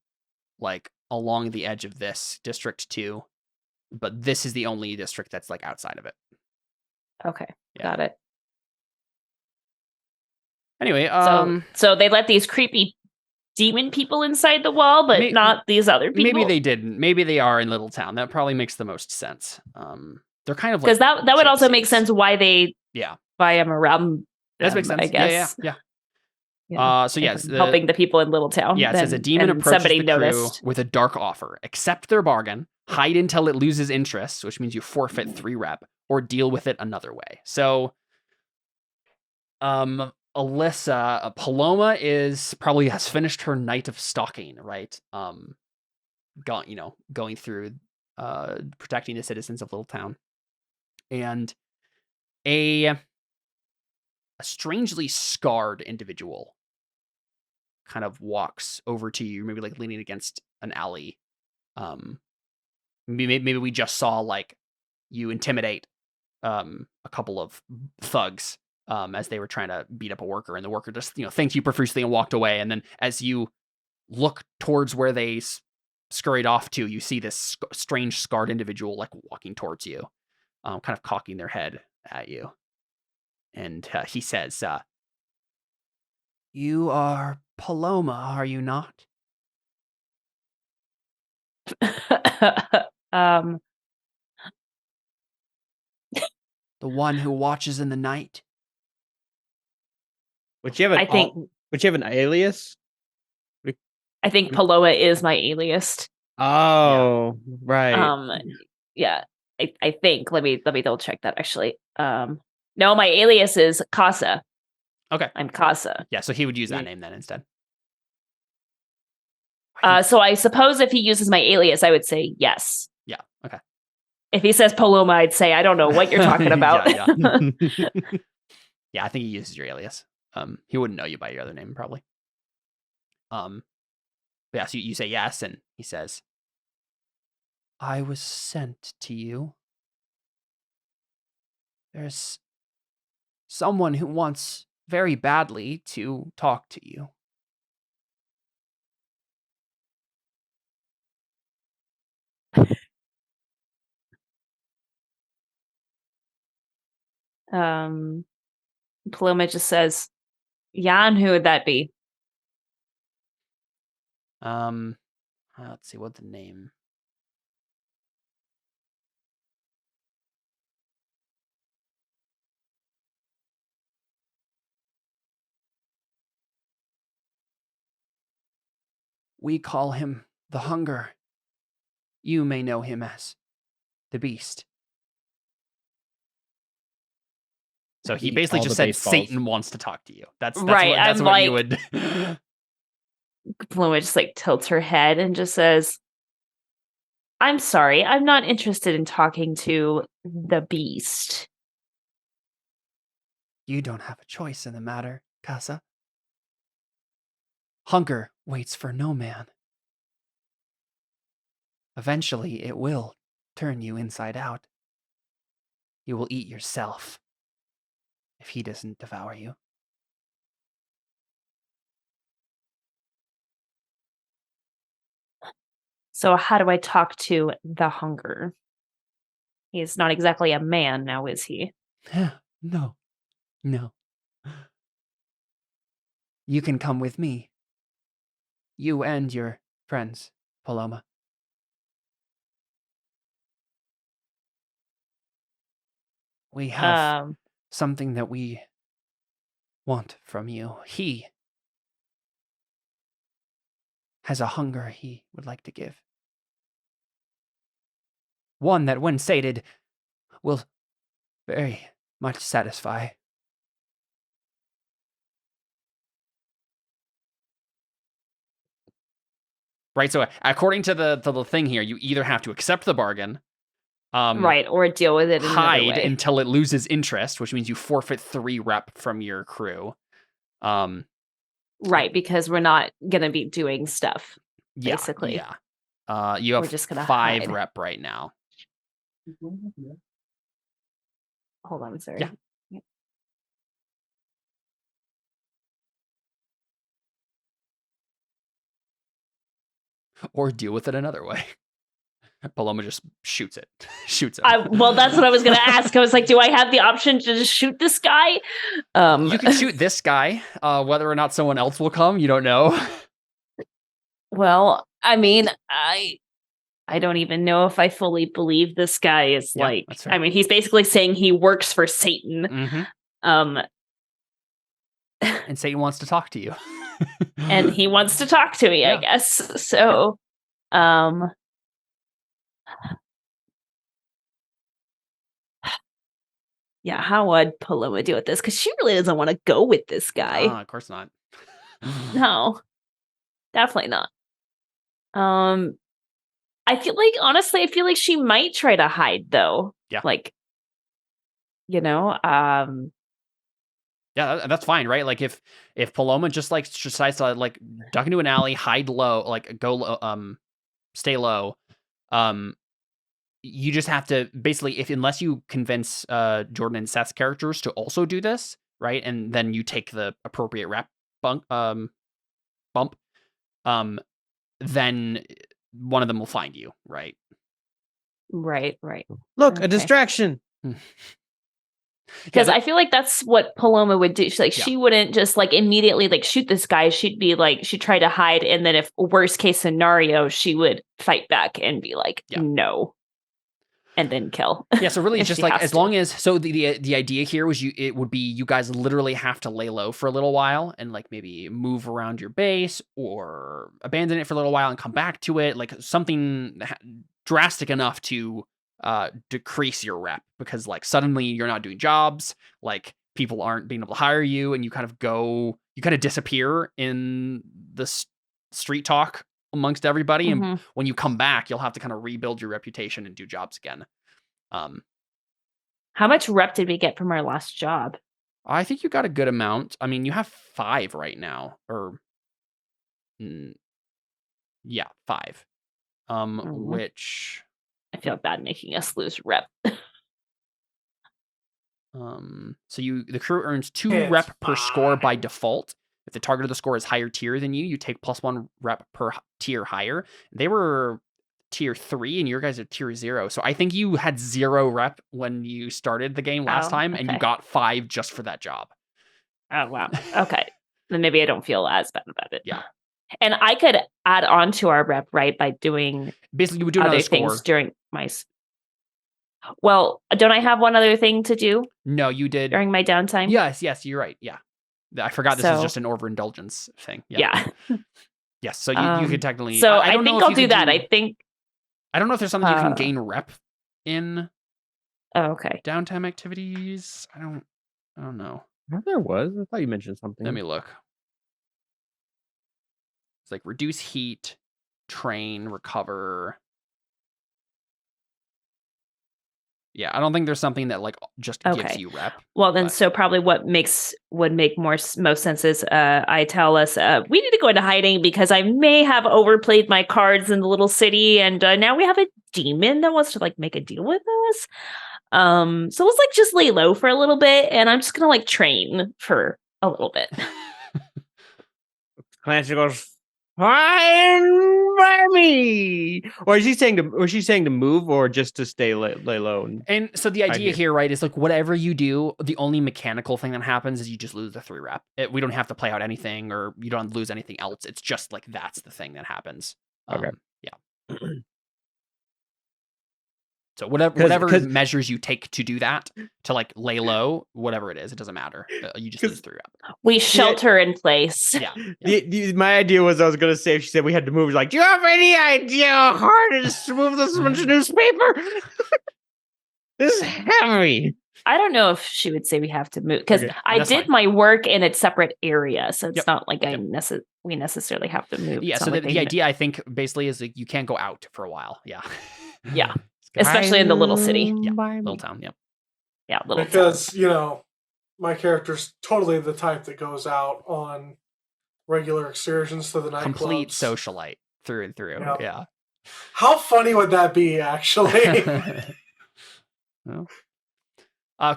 like along the edge of this district too. But this is the only district that's like outside of it.
Okay, got it.
Anyway,
so they let these creepy demon people inside the wall, but not these other people.
Maybe they didn't. Maybe they are in Little Town. That probably makes the most sense. They're kind of like,
because that would also make sense why they buy them around.
That makes sense.
I guess.
Yeah. So yes,
helping the people in Little Town.
Yeah, it says a demon approaches the crew with a dark offer. Accept their bargain, hide until it loses interest, which means you forfeit 3 rep, or deal with it another way. So, Alyssa, Paloma probably has finished her night of stalking, right? Going through protecting the citizens of Little Town. And a strangely scarred individual kind of walks over to you, maybe like leaning against an alley. Maybe we just saw like you intimidate a couple of thugs as they were trying to beat up a worker, and the worker just thanked you profusely and walked away. And then as you look towards where they scurried off to, you see this strange scarred individual like walking towards you, kind of cocking their head at you. And he says, "You are Paloma, are you not?"
The
one who watches in the night.
Would you have an alias?
I think Paloma is my alias.
Oh, right.
Yeah. I think. Let me double check that actually. No, my alias is Casa.
Okay.
I'm Casa.
Yeah, so he would use that name then instead.
So I suppose if he uses my alias, I would say yes.
Yeah, okay.
If he says Paloma, I'd say, I don't know what you're talking about.
Yeah. Yeah, I think he uses your alias. He wouldn't know you by your other name, probably. Yeah, so you say yes, and he says, I was sent to you. There's someone who wants very badly to talk to you.
Paloma just says, Jan, who would that be?
Let's see, what's the name? We call him the Hunger. You may know him as the Beast. So he basically just said Satan wants to talk to you. That's
right.
That's what you would.
Paloma just like tilts her head and just says, I'm sorry, I'm not interested in talking to the Beast.
You don't have a choice in the matter, Casa. Hunger waits for no man. Eventually, it will turn you inside out. You will eat yourself if he doesn't devour you.
So how do I talk to the Hunger? He's not exactly a man now, is he?
No. You can come with me. You and your friends, Paloma. We have something that we want from you. He has a hunger he would like to give. One that, when sated, will very much satisfy. Right, so according to the thing here, you either have to accept the bargain,
right, or deal with it in
hide
another way.
until it loses interest, which means you forfeit 3 rep from your crew.
Right, because we're not going to be doing stuff, basically.
Yeah. You have
we're just gonna
5
hide.
rep right now.
Hold on, sorry.
Yeah. Or deal with it another way. Paloma just shoots it. Shoots him.
Well, that's what I was going to ask. I was like, do I have the option to just shoot this guy?
You can shoot this guy. Whether or not someone else will come, you don't know.
Well, I mean, I don't even know if I fully believe this guy is I mean, he's basically saying he works for Satan.
Mm-hmm. And Satan wants to talk to you.
And he wants to talk to me, I guess. So, yeah, how would Paloma deal with this? Because she really doesn't want to go with this guy.
No, of course not.
No, definitely not. I feel like, honestly, she might try to hide, though.
Yeah.
Like,
yeah, that's fine, right? Like if Paloma just like decides to like duck into an alley, hide low, like go low, stay low, you just have to basically, unless you convince Jordan and Seth's characters to also do this, right? And then you take the appropriate rep bump, then one of them will find you, right?
Right.
Look, okay. A distraction.
Because I feel like that's what Paloma would do. She wouldn't just like immediately like shoot this guy. She'd be like, she'd try to hide, and then if worst case scenario, she would fight back and be like, no, and then kill.
Yeah, so really just like as long as the idea here was it would be you guys literally have to lay low for a little while and like maybe move around your base or abandon it for a little while and come back to it, like something drastic enough to decrease your rep, because like suddenly you're not doing jobs, like people aren't being able to hire you, and you kind of disappear in the street talk amongst everybody.
Mhm.
And when you come back, you'll have to kind of rebuild your reputation and do jobs again.
How much rep did we get from our last job?
I think you got a good amount. I mean, you have 5 right now, or 5. Which
I feel bad making us lose rep.
So the crew earns 2 rep per score by default. If the target of the score is higher tier than you, you take +1 rep per tier higher. They were tier 3 and your guys are tier 0. So I think you had 0 rep when you started the game last time, and you got 5 just for that job.
Oh, wow. Okay. Then maybe I don't feel as bad about it.
Yeah.
And I could add on to our rep, right, by doing
basically you would do
other
another
things
score.
during my. Well, don't I have one other thing to do?
No, you did
during my downtime.
Yes, you're right. Yeah, I forgot this is just an overindulgence thing.
Yeah.
Yes, so you could technically.
So
I don't know
think
if
I'll do that. I
don't know if there's something you can gain rep in.
Oh, okay.
Downtime activities. I don't know.
There was. I thought you mentioned something.
Let me look. It's like reduce heat, train, recover. Yeah, I don't think there's something that like just gives you rep.
Well, then, so probably what would make most sense is I tell us we need to go into hiding because I may have overplayed my cards in the little city, and now we have a demon that wants to like make a deal with us. So let's like just lay low for a little bit, and I'm just gonna like train for a little bit.
Clancy goes, fine by me. Or is she saying to move or just to stay lay low?
And so the idea here, right, is like whatever you do, the only mechanical thing that happens is you just lose the 3 rep. We don't have to play out anything, or you don't lose anything else. It's just like that's the thing that happens.
Okay.
Yeah. So whatever measures you take to do that, to like lay low, whatever it is, it doesn't matter. You just lose 3 rep.
We shelter in place.
Yeah.
My idea was I was going to say, if she said we had to move, like, do you have any idea how hard it is to move this much newspaper? This is heavy.
I don't know if she would say we have to move, because I did my work in a separate area, so it's not like we necessarily have to move.
Yeah, so the idea, I think, basically is that you can't go out for a while. Yeah.
Yeah. Especially in the little city.
Yeah, little town, yep.
Yeah, little
because, my character's totally the type that goes out on regular excursions to the nightclubs.
Complete socialite through and through, yeah.
How funny would that be, actually?
Well,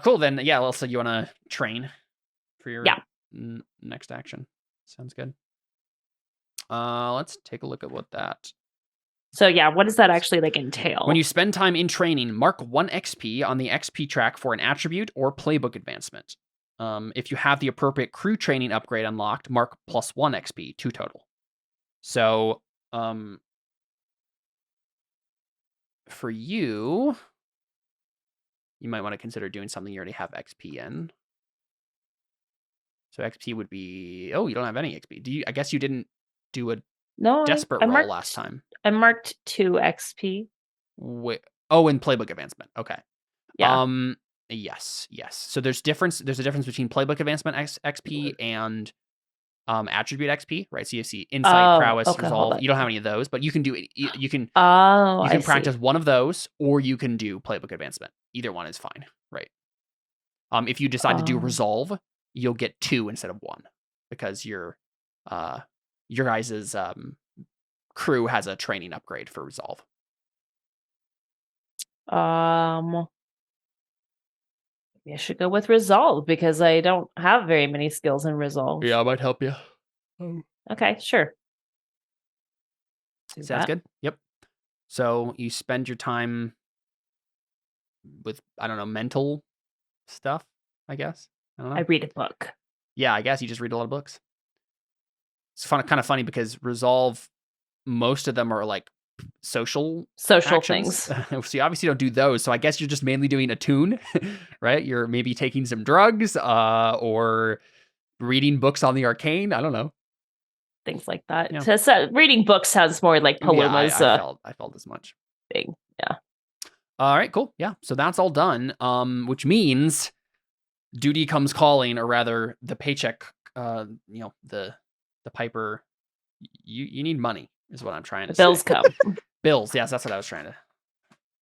cool, then, yeah, so you want to train for your next action. Sounds good. Let's take a look at what that...
So yeah, what does that actually like entail?
When you spend time in training, mark 1 XP on the XP track for an attribute or playbook advancement. If you have the appropriate crew training upgrade unlocked, mark +1 XP, 2 total. So, for you might want to consider doing something you already have XP in. So XP would be, you don't have any XP. I guess you didn't do a desperate roll last time.
I marked 2 XP.
In playbook advancement. Okay.
Yeah.
Yes. So there's a difference between playbook advancement XP and attribute XP, right? So you see insight, prowess, resolve. You don't have any of those, but you can do it. You can practice one of those, or you can do playbook advancement. Either one is fine, right? If you decide to do resolve, you'll get 2 instead of 1 because your guys' crew has a training upgrade for resolve.
Maybe I should go with resolve because I don't have very many skills in resolve.
Yeah, I might help you.
Okay, sure.
Sounds good. Yep. So you spend your time with, I don't know, mental stuff, I guess. I don't know.
I read a book.
Yeah, I guess you just read a lot of books. It's kind of funny because resolve, most of them are like social
things.
So you obviously don't do those. So I guess you're just mainly doing attune, right? You're maybe taking some drugs or reading books on the arcane. I don't know.
Things like that.
Yeah.
So reading books sounds more like Paluma's
I felt as much.
Thing. Yeah.
All right, cool. Yeah. So that's all done. Which means duty comes calling, or rather, the paycheck. The piper. You need money, is what I'm trying to say.
Bills come.
Bills. Yes, that's what I was trying to.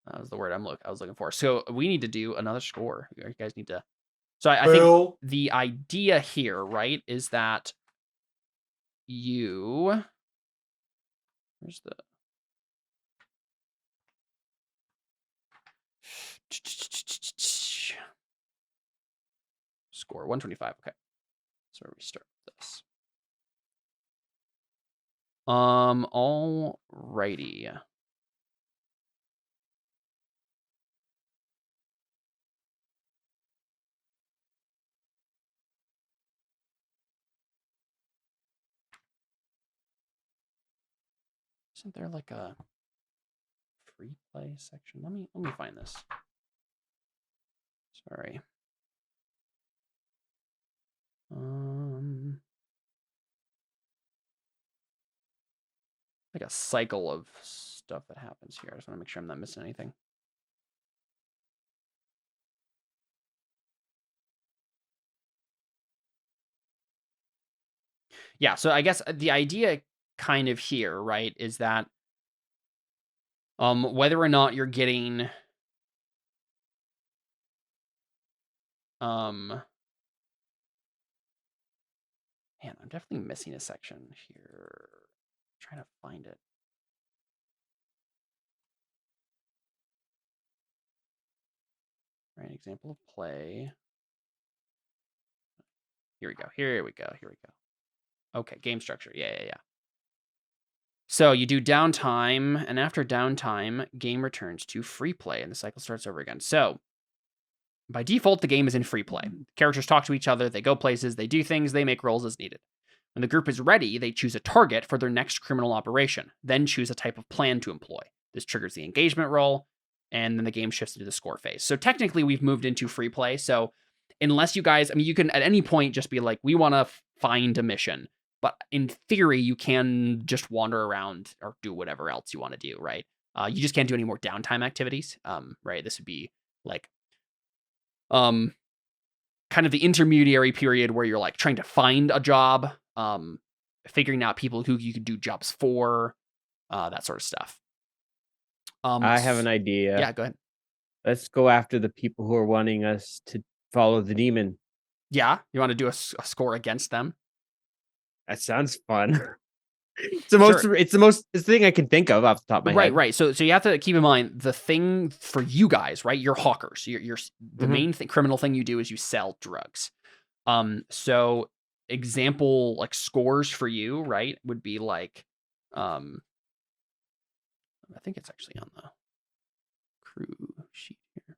That was the word I was looking for. So we need to do another score. You guys need to. So I think the idea here, right, is that you. Where's the. Score 125. Okay. So we start with this. Alrighty. Isn't there like a free play section? Let me find this. Sorry. Like a cycle of stuff that happens here. I just want to make sure I'm not missing anything. Yeah, so I guess the idea kind of here, right, is that whether or not you're getting man, I'm definitely missing a section here. I'm trying to find it. Right, example of play. Here we go. Here we go. Okay, game structure. Yeah. So you do downtime, and after downtime, game returns to free play, and the cycle starts over again. So by default, the game is in free play. Characters talk to each other, they go places, they do things, they make rolls as needed. When the group is ready, they choose a target for their next criminal operation, then choose a type of plan to employ. This triggers the engagement roll, and then the game shifts into the score phase. So technically, we've moved into free play. So unless you guys, you can at any point just be like, we want to find a mission. But in theory, you can just wander around or do whatever else you want to do, right? You just can't do any more downtime activities, right? This would be like kind of the intermediary period where you're like trying to find a job, figuring out people who you could do jobs for, that sort of stuff.
I have an idea.
Yeah, go ahead.
Let's go after the people who are wanting us to follow the demon.
Yeah, you want to do a score against them?
That sounds fun. It's the thing I can think of off the top of my head.
Right. So you have to keep in mind the thing for you guys, right? You're hawkers. You're the main criminal thing you do is you sell drugs. So example like scores for you, right, would be like, I think it's actually on the crew sheet here.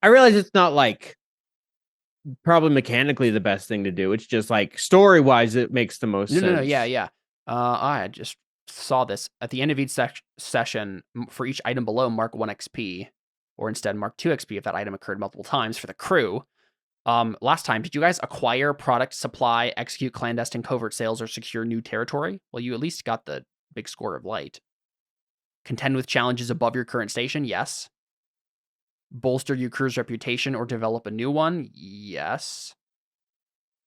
I realize it's not like probably mechanically the best thing to do. It's just like story wise, it makes the most sense.
No. Yeah. I just saw this at the end of each session. For each item below, mark 1 XP, or instead mark 2 XP if that item occurred multiple times for the crew. Last time, did you guys acquire product, supply, execute clandestine covert sales, or secure new territory? Well, you at least got the big score of light. Contend with challenges above your current station? Yes. Bolster your crew's reputation or develop a new one? Yes.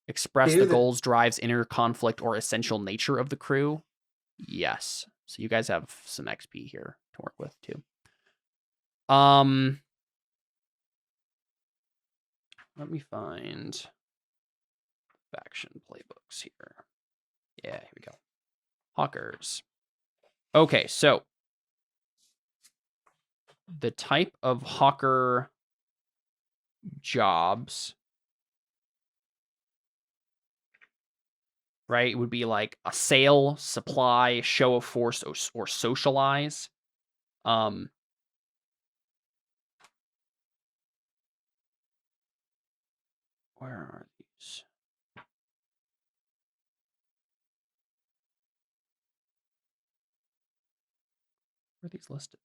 Express the goals, drives, inner conflict, or essential nature of the crew? Yes. So you guys have some XP here to work with too. Let me find faction playbooks here. Yeah, here we go. Hawkers. Okay, so the type of hawker jobs, right, would be like a sale, supply, show of force, or socialize. Where are these? Where are these listed?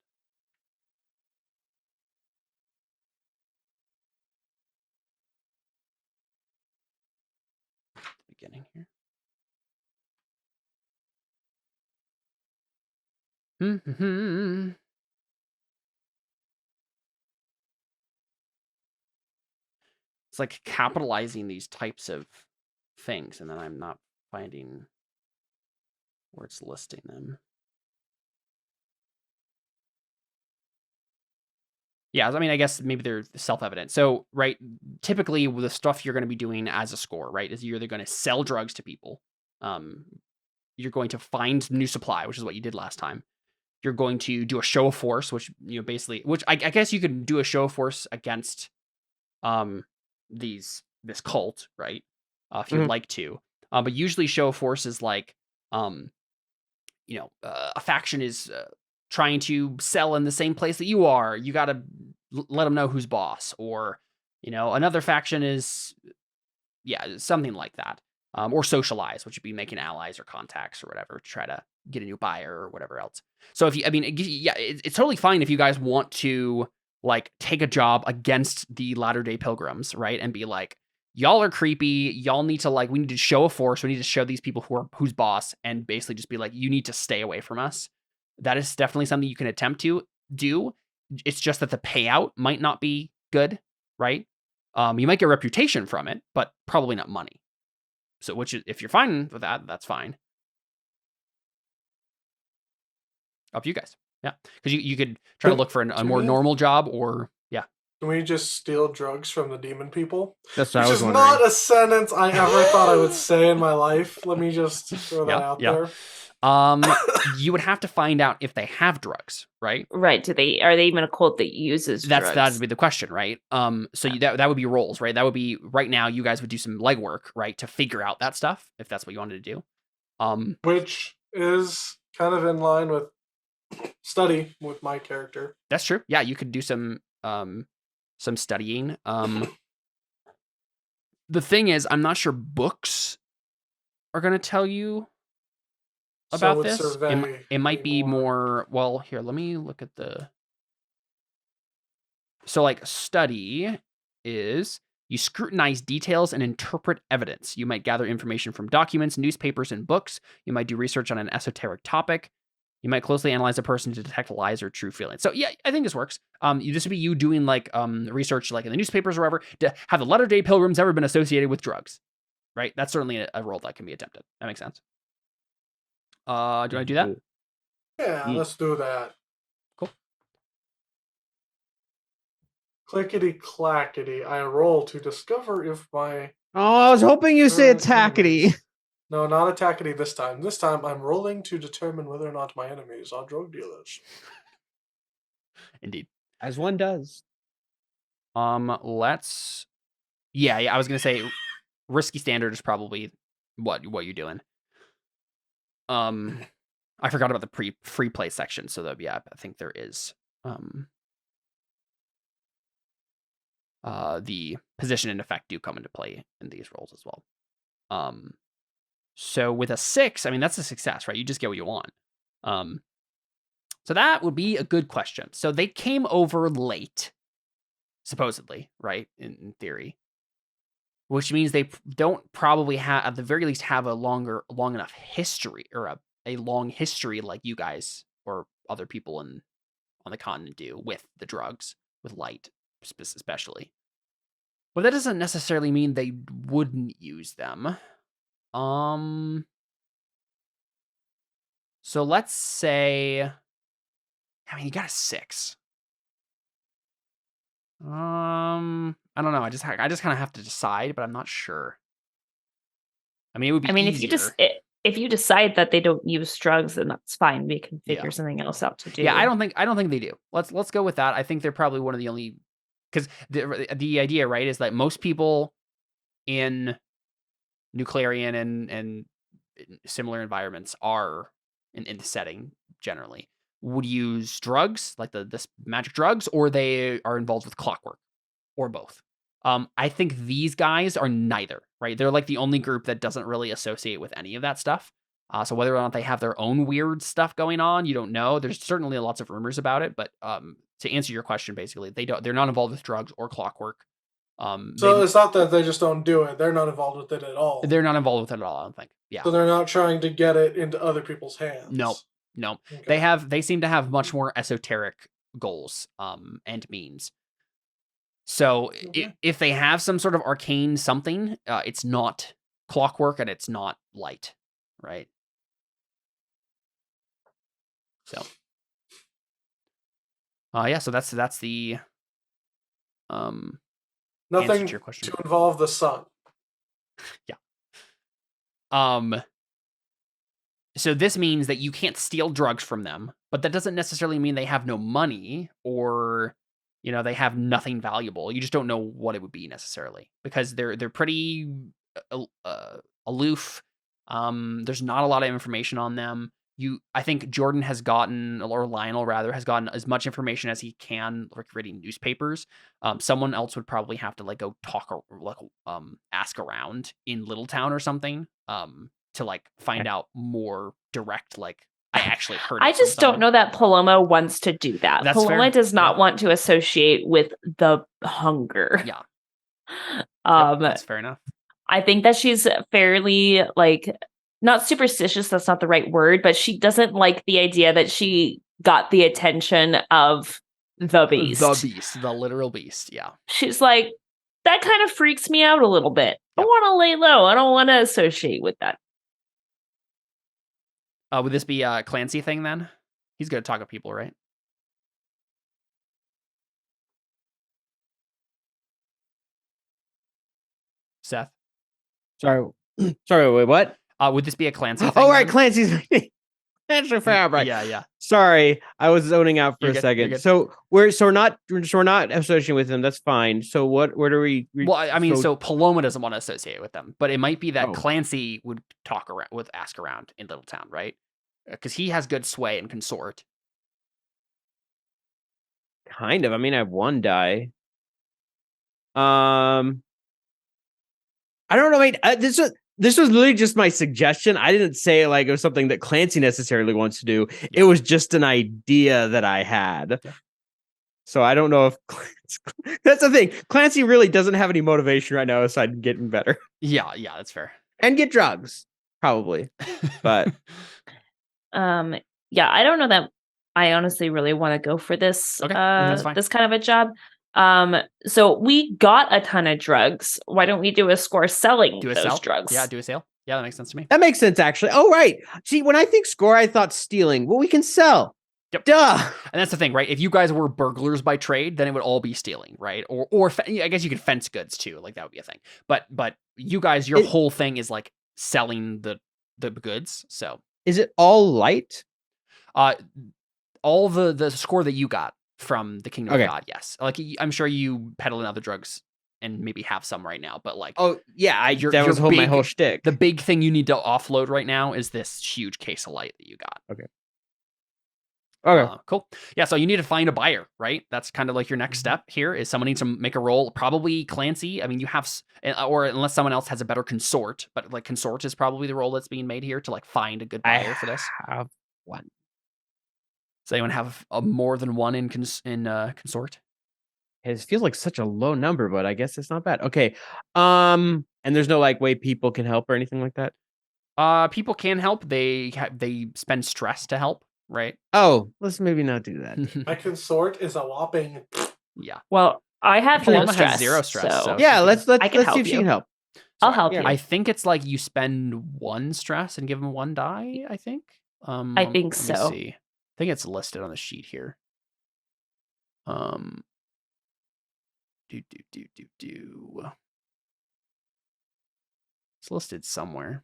Beginning here. It's like capitalizing these types of things, and then I'm not finding where it's listing them. Yeah, I mean, I guess maybe they're self-evident. So, right, typically the stuff you're going to be doing as a score, right, is you're either going to sell drugs to people, you're going to find new supply, which is what you did last time. You're going to do a show of force, which basically, which I guess you could do a show of force against this cult, right? If you'd like to, but usually show of force is like, a faction is trying to sell in the same place that you are. You got to let them know who's boss, or another faction is something like that, or socialize, which would be making allies or contacts or whatever to try to get a new buyer or whatever else. So it's totally fine if you guys want to like take a job against the Latter-day Pilgrims, right? And be like, y'all are creepy. Y'all need to we need to show a force. We need to show these people who's boss, and basically just be like, you need to stay away from us. That is definitely something you can attempt to do. It's just that the payout might not be good, right? You might get a reputation from it, but probably not money. So, if you're fine with that, that's fine. Up to you guys. Yeah, because you could try to look for a more normal job, or
Can we just steal drugs from the demon people?
That's what
Which
I was
is
wondering.
not a sentence I ever thought I would say in my life. Let me just throw that out there.
You would have to find out if they have drugs, right?
Right. Are they even a cult that uses drugs?
That'd be the question, right? So that would be roles, right? That would be right now. You guys would do some legwork, right, to figure out that stuff if that's what you wanted to do.
Which is kind of in line with study with my character.
That's true. Yeah, you could do some studying. The thing is, I'm not sure books are going to tell you about this. It might be more. Well, here, let me look at the. So, study is you scrutinize details and interpret evidence. You might gather information from documents, newspapers, and books. You might do research on an esoteric topic. You might closely analyze a person to detect lies or true feelings. So yeah, I think this works. This would be you doing research in the newspapers or wherever. Have the Latter-day Pilgrims ever been associated with drugs? Right? That's certainly a role that can be attempted. That makes sense. Do you want to do that?
Yeah, let's do that.
Cool.
Clickety clackety. I roll to discover if my.
Oh, I was hoping you said tackety.
No, not attackity this time. This time I'm rolling to determine whether or not my enemies are drug dealers.
Indeed.
As one does.
Let's. Yeah, I was gonna say, risky standard is probably what you're doing. I forgot about the free play section, so that I think there is the position and effect do come into play in these roles as well. So with a 6, I mean, that's a success, right? You just get what you want. So that would be a good question. So they came over late, supposedly, right? In theory, which means they don't probably have, at the very least, have a long enough history, or a long history like you guys or other people on the continent do with the drugs, with light especially. But that doesn't necessarily mean they wouldn't use them. So let's say, I mean, you got a 6. I don't know. I just kind of have to decide, but I'm not sure. I mean, it would be. I mean, easier.
if you decide that they don't use drugs, then that's fine. We can figure something else out to do.
Yeah, I don't think they do. Let's go with that. I think they're probably one of the only, because the idea, right, is that most people in Nuclearian and similar environments are in the setting generally would use drugs, like this magic drugs, or they are involved with clockwork, or both. I think these guys are neither, right? They're like the only group that doesn't really associate with any of that stuff. So whether or not they have their own weird stuff going on, you don't know. There's certainly lots of rumors about it, but to answer your question, basically, they're not involved with drugs or clockwork.
So it's not that they just don't do it. They're not involved with it at all.
They're not involved with it at all, I don't think. Yeah.
So they're not trying to get it into other people's hands.
No. Okay. They seem to have much more esoteric goals and means. So
Okay.
if they have some sort of arcane something, it's not clockwork and it's not light, right? So, yeah. So that's the answer
Nothing
to your question.
to involve the sun.
So this means that you can't steal drugs from them, but that doesn't necessarily mean they have no money or, they have nothing valuable. You just don't know what it would be necessarily because they're pretty aloof. There's not a lot of information on them. I think Jordan has gotten, or Lionel rather, has gotten as much information as he can, like reading newspapers. Someone else would probably have to go talk or ask around in Littletown or something. To find out more direct, I actually heard it
I
from
just don't
someone.
know that Paloma wants to do that.
That's
Paloma
fair.
does not want to associate with the hunger.
Yeah.
Yep,
that's fair enough.
I think that she's fairly not superstitious, that's not the right word, but she doesn't like the idea that she got the attention of the beast.
The literal beast, yeah.
She's like, that kind of freaks me out a little bit.
Yep.
I want to lay low. I don't want to associate with that.
Would this be a Clancy thing then? He's good at talking to people, right? Seth?
Sorry, wait, what?
Would this be a Clancy thing?
Oh, right,
then?
Clancy's Answer Fabric.
Yeah.
Sorry, I was zoning out for
You're
a
good,
second.
you're good.
So we're not associating with them. That's fine. So where do we?
Well, I mean, so Paloma doesn't want to associate with them, but it might be that
Oh.
Clancy would ask around in Littletown, right? Because he has good sway and consort.
Kind of. I mean, I have one die. I don't know. Wait, this was literally just my suggestion. I didn't say it was something that Clancy necessarily wants to do.
Yeah.
It was just an idea that I had. Yeah. So I don't know if that's the thing. Clancy really doesn't have any motivation right now aside getting better.
Yeah, that's fair.
And get drugs, probably. But
yeah, I don't know that I honestly really want to go for this
okay, that's fine.
this kind of a job. So we got a ton of drugs. Why don't we do a score selling those drugs?
Yeah, do a sale. Yeah, that makes sense to me.
That makes sense, actually. Oh, right. See, when I think score, I thought stealing. Well, we can sell.
Yep.
Duh.
And that's the thing, right? If you guys were burglars by trade, then it would all be stealing, right? Or I guess you could fence goods too. That would be a thing. But you guys, your whole thing is selling the goods. So
is it all light?
All the score that you got from the Kingdom of God, yes. I'm sure you peddle in other drugs and maybe have some right now, but
oh yeah, that was my whole shtick.
The big thing you need to offload right now is this huge case of light that you got.
Okay.
Cool. Yeah, so you need to find a buyer, right? That's kind of your next step here is someone needs to make a roll. Probably Clancy. I mean, you have, or unless someone else has a better consort, but consort is probably the role that's being made here to find a good buyer for this.
I have one.
Does anyone have more than one in consort?
It feels like such a low number, but I guess it's not bad. Okay. And there's no way people can help or anything like that?
People can help. They spend stress to help, right?
Oh, let's maybe not do that.
My consort is a whopping.
Yeah.
Well, I have no stress.
Has zero stress. So
yeah, let's see if
you.
she can help.
I'll help you.
I think it's you spend one stress and give them one die, I think.
I think so.
Let me see. I think it's listed on the sheet here. It's listed somewhere.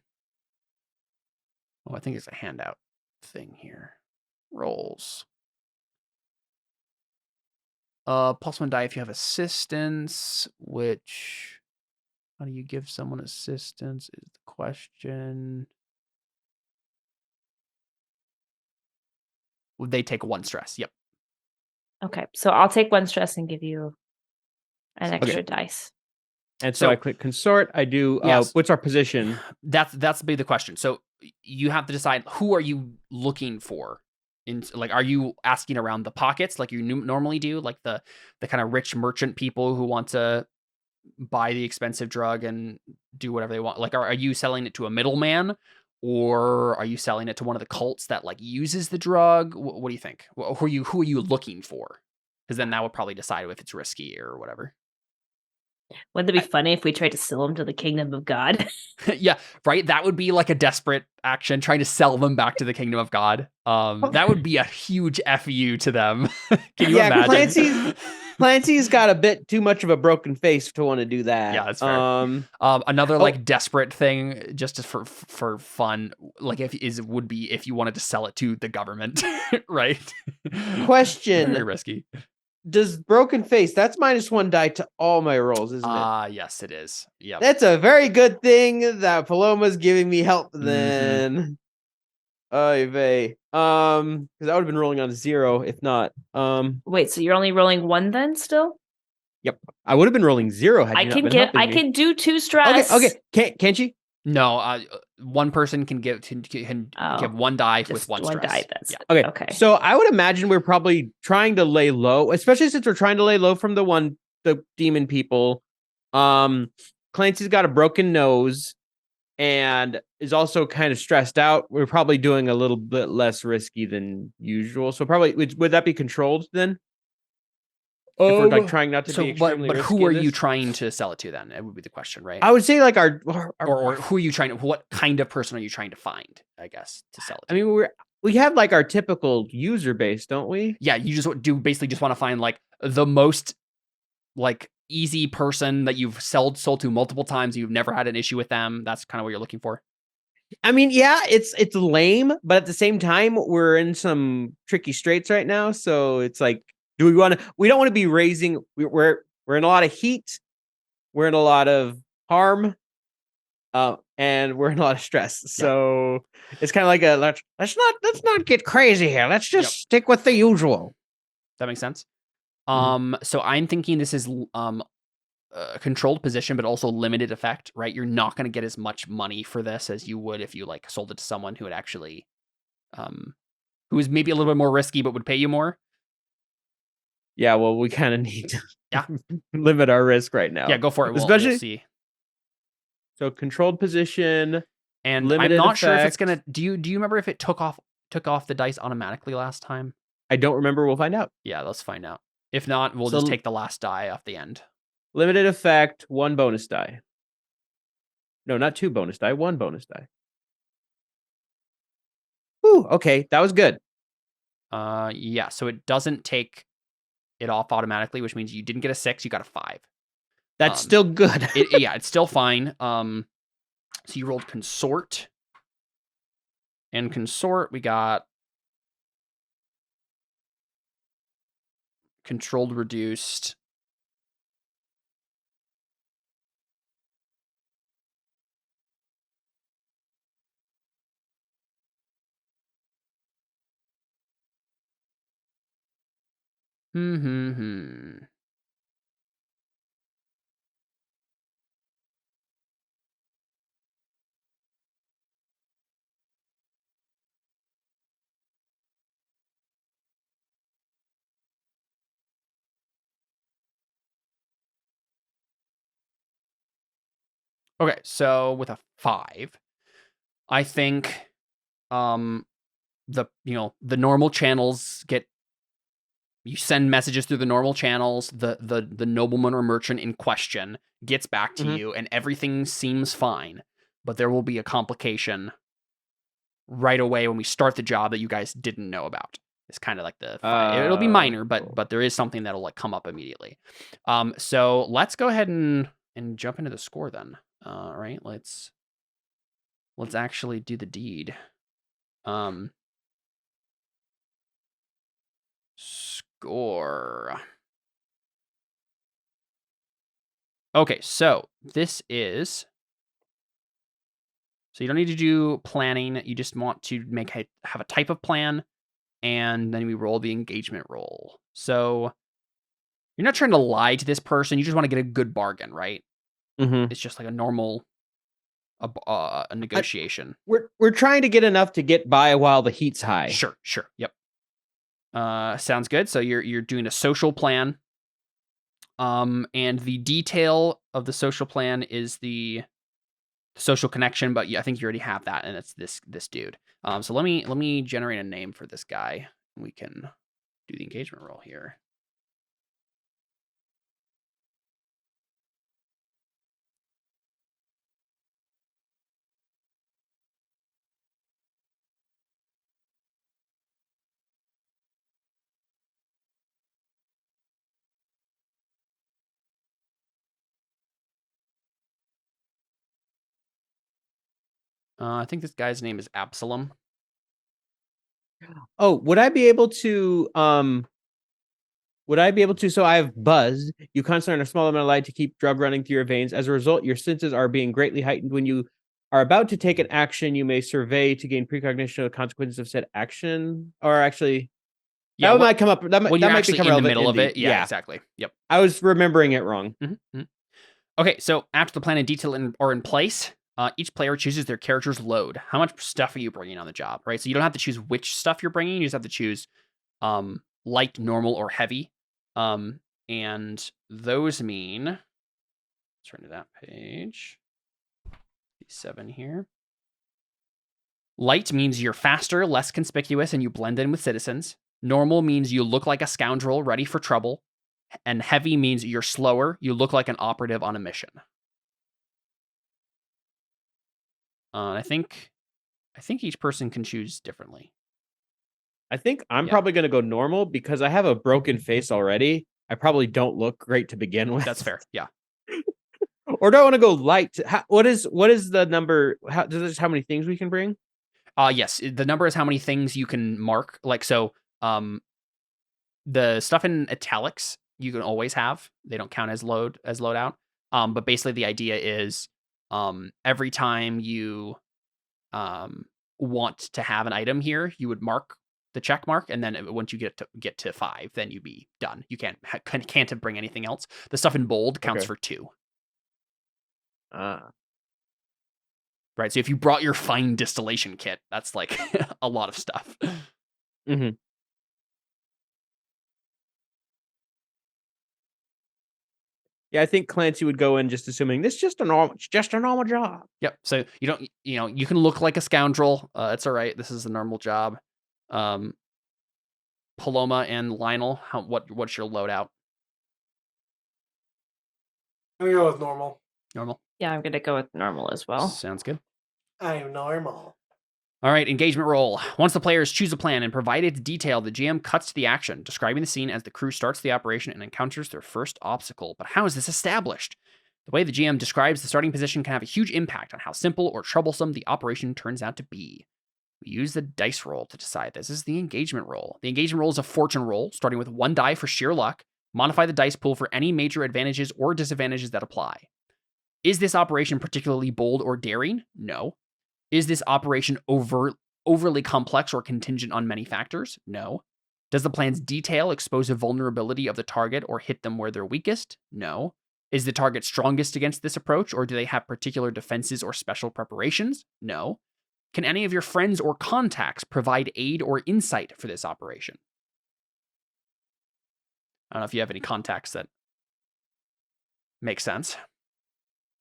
Oh, I think it's a handout thing here. Rolls. Plus one die if you have assistance, which how do you give someone assistance is the question. They take one stress. Yep.
Okay, so I'll take one stress and give you an extra dice.
And so I click consort. I do.
Yes.
What's our position?
That's be the question. So you have to decide who are you looking for. Are you asking around the pockets like you normally do, the kind of rich merchant people who want to buy the expensive drug and do whatever they want? Are you selling it to a middleman? Or are you selling it to one of the cults that uses the drug? What do you think? Who are you looking for? Because then that would probably decide if it's risky or whatever.
Wouldn't it be funny if we tried to sell them to the kingdom of God?
Yeah, right. That would be like a desperate action, trying to sell them back to the kingdom of God. That would be a huge fu to them. Can you imagine?
Clancy's got a bit too much of a broken face to want to do that.
Yeah, that's fair. Another like desperate thing, just for fun, like would be if you wanted to sell it to the government, right?
Question:
Very risky.
Does broken face, that's -1 die to all my rolls, isn't it?
Yes, it is. Yeah.
That's a very good thing that Paloma's giving me help then. Oy vey. Because I would have been rolling on 0 if not.
Wait, so you're only rolling 1 then still?
Yep. I would have been rolling 0 had you not been helping me.
I can do 2 stress.
Okay. Can't you?
No, one person can give 1 die with 1 stress.
Die, that's
okay. So I would imagine we're probably trying to lay low, especially since we're trying to lay low from the demon people. Clancy's got a broken nose and is also kind of stressed out. We're probably doing a little bit less risky than usual. So probably would that be controlled then? If we're like trying not to be extremely
but
risky
who are you trying to sell it to then? It would be the question, right?
I would say like our
or who are you trying to? What kind of person are you trying to find? I guess to sell it to.
I mean, we have like our typical user base, don't we?
Yeah, you just want to find like the most like easy person that you've sold to multiple times. You've never had an issue with them. That's kind of what you're looking for.
I mean, yeah, it's lame, but at the same time, we're in some tricky straits right now. So it's like, we don't want to be raising. We're in a lot of heat. We're in a lot of harm. And we're in a lot of stress. So it's kind of like let's not get crazy here. Let's just stick with the usual.
That makes sense. So I'm thinking this is a controlled position, but also limited effect, right? You're not going to get as much money for this as you would if you like sold it to someone who would actually, who is maybe a little bit more risky, but would pay you more.
Yeah, well, we kind of need to limit our risk right now.
Yeah, go for it.
Especially,
we'll see.
So controlled position,
and I'm not sure if it's gonna. Do you remember if it took off the dice automatically last time?
I don't remember. We'll find out.
Yeah, let's find out. If not, we'll just take the last die off the end.
Limited effect, 1 bonus die. No, not 2 bonus die, 1 bonus die. Whew, okay, that was good.
Yeah, so it doesn't take it off automatically, which means you didn't get a 6, you got a 5.
That's still good.
It's still fine. So you rolled consort. And consort, we got controlled reduced. Okay, so with a 5, I think the normal channels you send messages through the normal channels, the nobleman or merchant in question gets back to you and everything seems fine, but there will be a complication right away when we start the job that you guys didn't know about. It's kind of like it'll be minor, but there is something that'll like come up immediately. So let's go ahead and jump into the score then. All right, let's actually do the deed. Score. Okay, so this is. So you don't need to do planning. You just want to have a type of plan, and then we roll the engagement roll. So you're not trying to lie to this person. You just want to get a good bargain, right? It's just like a normal a negotiation.
We're trying to get enough to get by while the heat's high.
Sure. Yep. Sounds good. So you're doing a social plan. And the detail of the social plan is the social connection, but I think you already have that, and it's this dude. So let me generate a name for this guy. We can do the engagement roll here. I think this guy's name is Absalom.
Oh, would I be able to so I have buzzed. You concentrate on a small amount of light to keep drug running through your veins. As a result, your senses are being greatly heightened. When you are about to take an action, you may survey to gain precognition of the consequences of said action. Or actually, that might come up. That
when
might
actually
become
in the
relevant
middle of it. Yeah, exactly. Yep.
I was remembering it wrong.
Mm-hmm. Okay, so after the plan and detail are in place, each player chooses their character's load. How much stuff are you bringing on the job, right? So you don't have to choose which stuff you're bringing. You just have to choose light, normal, or heavy. And those mean, let's turn to that page. 7 here. Light means you're faster, less conspicuous, and you blend in with citizens. Normal means you look like a scoundrel ready for trouble. And heavy means you're slower, you look like an operative on a mission. I think each person can choose differently.
I think I'm probably going to go normal because I have a broken face already. I probably don't look great to begin with.
That's fair. Yeah.
Or do I want to go light? What is the number? How many things we can bring?
Yes, the number is how many things you can mark. Like, so the stuff in italics you can always have. They don't count as loadout. But basically the idea is every time you want to have an item here, you would mark the check mark, and then once you get to 5, then you'd be done. You can't bring anything else. The stuff in bold counts for 2. Right, so if you brought your fine distillation kit, that's like a lot of stuff.
Mm-hmm. Yeah, I think Clancy would go in just assuming this is just a normal job.
Yep. So you can look like a scoundrel. It's all right. This is a normal job. Paloma and Lionel, what's your loadout?
I'm gonna go with normal.
Normal.
Yeah, I'm gonna go with normal as well.
Sounds good.
I'm normal.
All right, engagement roll. Once the players choose a plan and provide its detail, the GM cuts to the action, describing the scene as the crew starts the operation and encounters their first obstacle. But how is this established? The way the GM describes the starting position can have a huge impact on how simple or troublesome the operation turns out to be. We use the dice roll to decide this. This is the engagement roll. The engagement roll is a fortune roll, starting with 1 die for sheer luck. Modify the dice pool for any major advantages or disadvantages that apply. Is this operation particularly bold or daring? No. Is this operation overly complex or contingent on many factors? No. Does the plan's detail expose a vulnerability of the target or hit them where they're weakest? No. Is the target strongest against this approach, or do they have particular defenses or special preparations? No. Can any of your friends or contacts provide aid or insight for this operation? I don't know if you have any contacts that make sense.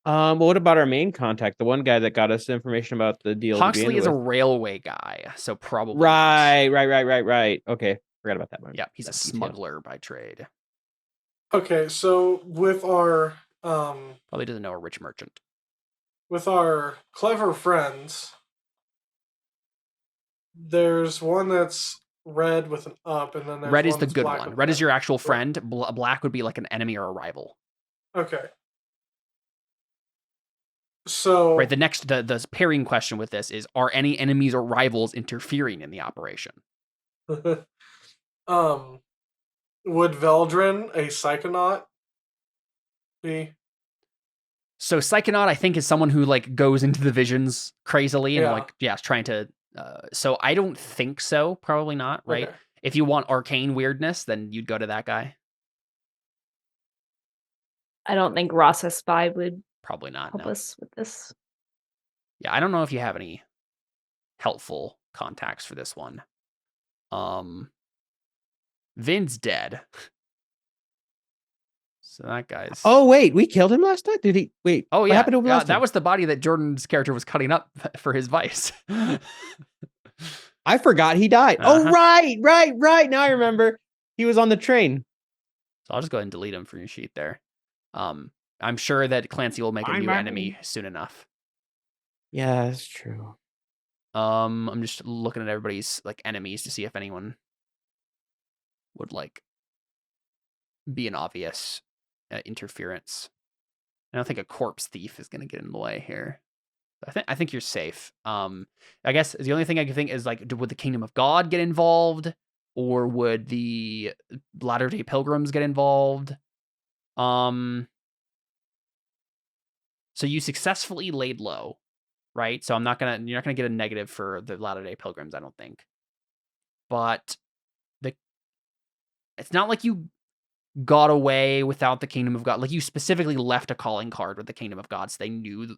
What about our main contact, the one guy that got us information about the deal?
Huxley is a railway guy, so probably
right. Okay, forgot about that one.
Yeah, he's a smuggler by trade.
Okay, so with our
probably doesn't know a rich merchant.
With our clever friends, there's one that's red with an up, and then there's
red is
one
the
that's
good
black
one.
with
Red
an
is your actual
up.
friend. Black would be like an enemy or a rival.
Okay. So
right, the pairing question with this is: are any enemies or rivals interfering in the operation?
would Veldrin, a psychonaut, be?
So psychonaut, I think, is someone who like goes into the visions crazily and trying to. So I don't think so. Probably not. Right.
Okay.
If you want arcane weirdness, then you'd go to that guy.
I don't think Rasa Spy would
probably not
help us with this.
Yeah, I don't know if you have any helpful contacts for this one. Vin's dead. So that guy's.
Oh wait, we killed him last night. Did he? Wait.
Oh yeah,
what happened to him last
that
time?
was the body that Jordan's character was cutting up for his vice.
I forgot he died. Oh right. Now I remember. He was on the train.
So I'll just go ahead and delete him from your sheet there. I'm sure that Clancy will make a new enemy soon enough.
Yeah, that's true.
I'm just looking at everybody's like enemies to see if anyone would like be an obvious interference. I don't think a corpse thief is going to get in the way here. I think you're safe. I guess the only thing I can think is like, would the Kingdom of God get involved, or would the Latter-day Pilgrims get involved? So you successfully laid low, right? So you're not gonna get a negative for the Latter-day Pilgrims, I don't think. But it's not like you got away without the Kingdom of God. Like, you specifically left a calling card with the Kingdom of God, so they knew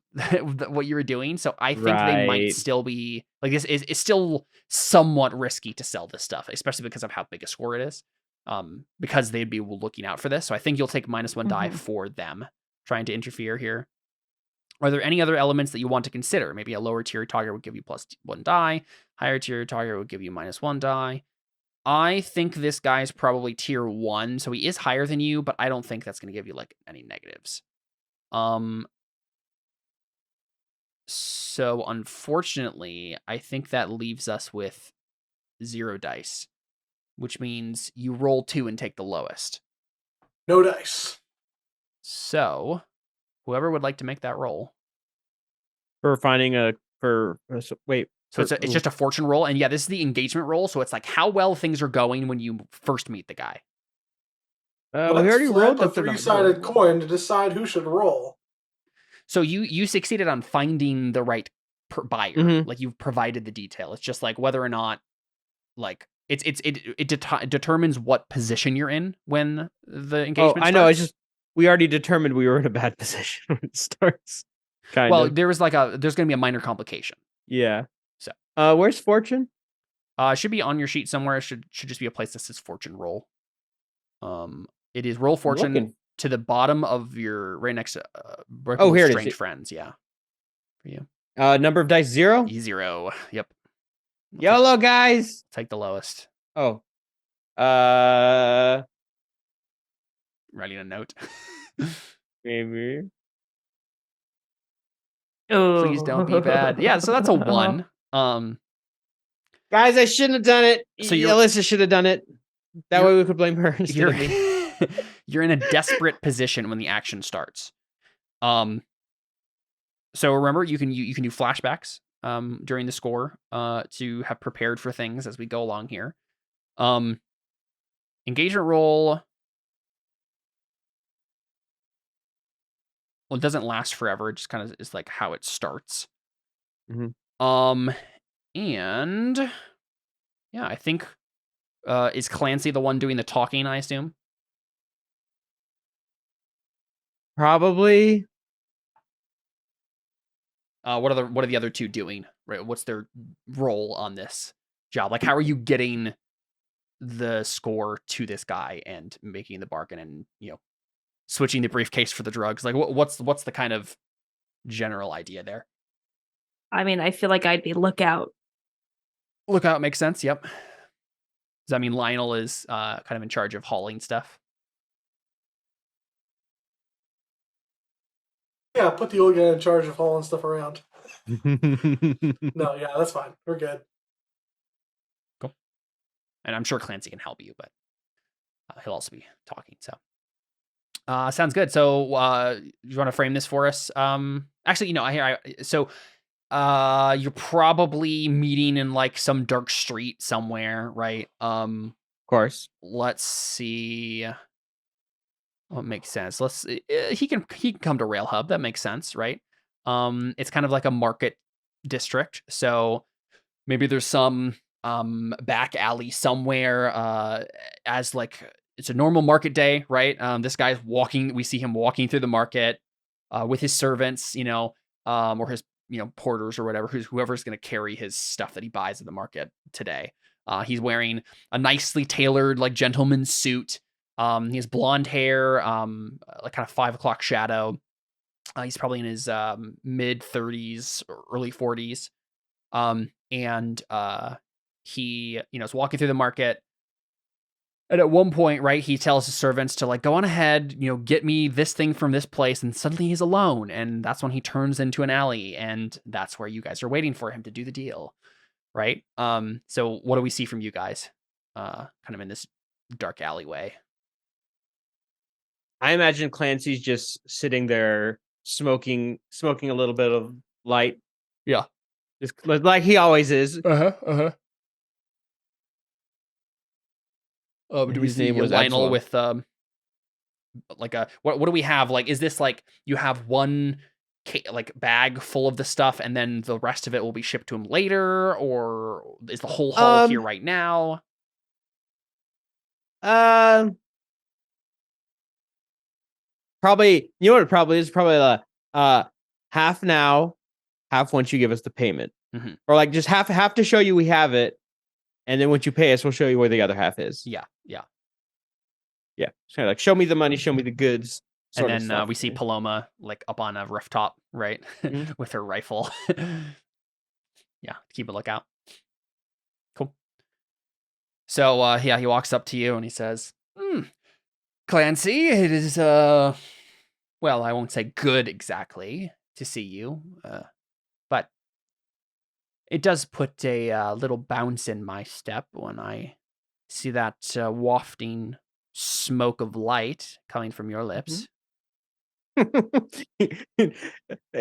what you were doing. So I think they might still be like, this is still somewhat risky to sell this stuff, especially because of how big a score it is. Because they'd be looking out for this. So I think you'll take -1 die for them trying to interfere here. Are there any other elements that you want to consider? Maybe a lower tier target would give you +1 die. Higher tier target would give you -1 die. I think this guy's probably tier 1, so he is higher than you, but I don't think that's going to give you like any negatives. So unfortunately, I think that leaves us with 0 dice, which means you roll 2 and take the lowest.
No dice.
So whoever would like to make that roll.
For finding wait.
So it's just a fortune roll, and yeah, this is the engagement roll, so it's like how well things are going when you first meet the guy.
We already rolled
a 3-sided coin to decide who should roll.
So you succeeded on finding the right buyer, like you've provided the detail. It's just like whether or not, like it determines what position you're in when the engagement starts.
I know. It's just we already determined we were in a bad position when it starts.
There's going to be a minor complication.
Yeah.
So,
where's fortune?
It should be on your sheet somewhere. It should just be a place that says fortune roll. It is roll fortune to the bottom of your right next to
here
strange
it is.
friends. Yeah, for you.
Number of dice 0.
0. Yep.
YOLO, guys.
Take the lowest.
Oh.
Writing a note.
Maybe.
Oh,
Please don't be bad. Yeah, so that's a 1.
Guys, I shouldn't have done it. So Alyssa should have done it. That way we could blame her instead of me.
You're in a desperate position when the action starts. So remember, you can do flashbacks during the score to have prepared for things as we go along here. Engagement roll. Well, it doesn't last forever. It just kind of is like how it starts. And yeah, I think is Clancy the one doing the talking, I assume?
Probably.
What are the other two doing? Right? What's their role on this job? Like, how are you getting the score to this guy and making the bargain and, switching the briefcase for the drugs? Like, what's the kind of general idea there?
I mean, I feel like I'd be lookout.
Lookout makes sense. Yep. Does that mean Lionel is kind of in charge of hauling stuff?
Yeah, put the old guy in charge of hauling stuff around. No, yeah, that's fine. We're good.
Cool. And I'm sure Clancy can help you, but he'll also be talking. So sounds good. So you want to frame this for us? Actually, you're probably meeting in like some dark street somewhere, right?
Of course.
Let's see. What makes sense? He can come to Rail Hub. That makes sense, right? It's kind of like a market district, so maybe there's some back alley somewhere. As like it's a normal market day, right? This guy's walking. We see him walking through the market with his servants, or his porters or whatever. Whoever's going to carry his stuff that he buys at the market today. He's wearing a nicely tailored like gentleman's suit. He has blonde hair, like kind of 5 o'clock shadow. He's probably in his mid 30s, early 40s. And he, is walking through the market. And at one point, right, he tells his servants to like, go on ahead, get me this thing from this place. And suddenly he's alone. And that's when he turns into an alley. And that's where you guys are waiting for him to do the deal. Right. So what do we see from you guys? Kind of in this dark alleyway.
I imagine Clancy's just sitting there smoking a little bit of light
Yeah.
Just like he always is.
Do we
His
see
name was
Lionel
Absalom.
with like a what do we have? Like, is this like you have one like bag full of the stuff and then the rest of it will be shipped to him later, or is the whole haul here right now?
Probably, you know what it probably is? Probably half now, half once you give us the payment. Or like just half to show you we have it, and then once you pay us, we'll show you where the other half is.
Yeah.
It's kind of like, show me the money, show me the goods.
And then we see Paloma like up on a rooftop, right? With her rifle. Yeah, keep a lookout. Cool. So he walks up to you and he says, Clancy, it is well, I won't say good exactly to see you, but it does put a little bounce in my step when I see that wafting smoke of light coming from your lips.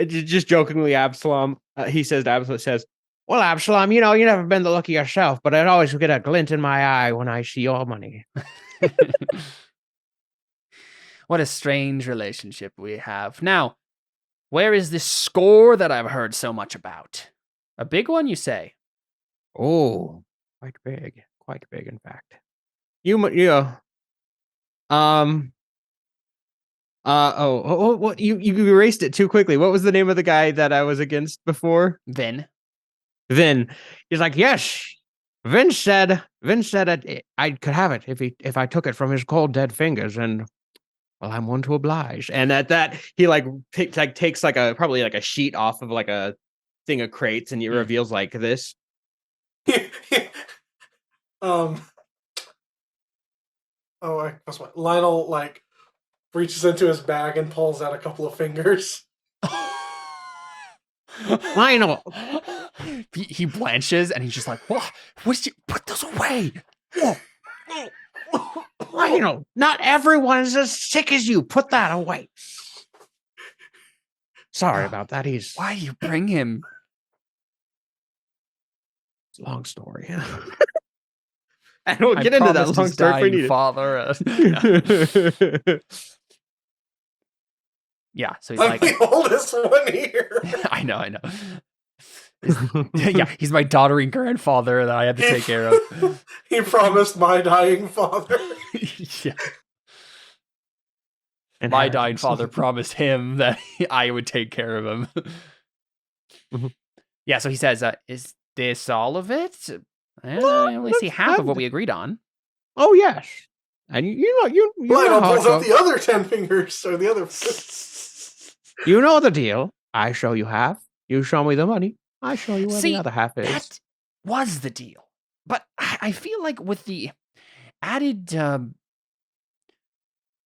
Just jokingly, Absalom, Absalom says, well, Absalom, you never been the lucky yourself, but I'd always get a glint in my eye when I see your money.
What a strange relationship we have. Now, where is this score that I've heard so much about? A big one, you say?
Oh, quite big, in fact. You erased it too quickly. What was the name of the guy that I was against before?
Vin.
He's like, yes. Vin said that I could have it if I took it from his cold dead fingers, and well, I'm one to oblige. And at that, he takes probably a sheet off of like a thing of crates, and it reveals like this.
Lionel like reaches into his bag and pulls out a couple of fingers.
Lionel,
he blanches and he's just like, "What? What did you put those away?"
Lionel, not everyone is as sick as you. Put that away. Sorry about that.
Why do you bring him?
It's a long story. I don't get into that long story.
Father. Yeah, so he's
I'm the oldest one here.
I know. He's my doddering grandfather that I had to take care of.
He promised my dying father.
Yeah. And my dying father promised him that I would take care of him. Yeah, so he says, is this all of it? I only see half of what we agreed on.
Oh, yes. And you
Lionel pulls out the other 10 fingers, or the other...
You know the deal. I show you half. You show me the money. I show you where the other half is.
That was the deal. But I feel like with the added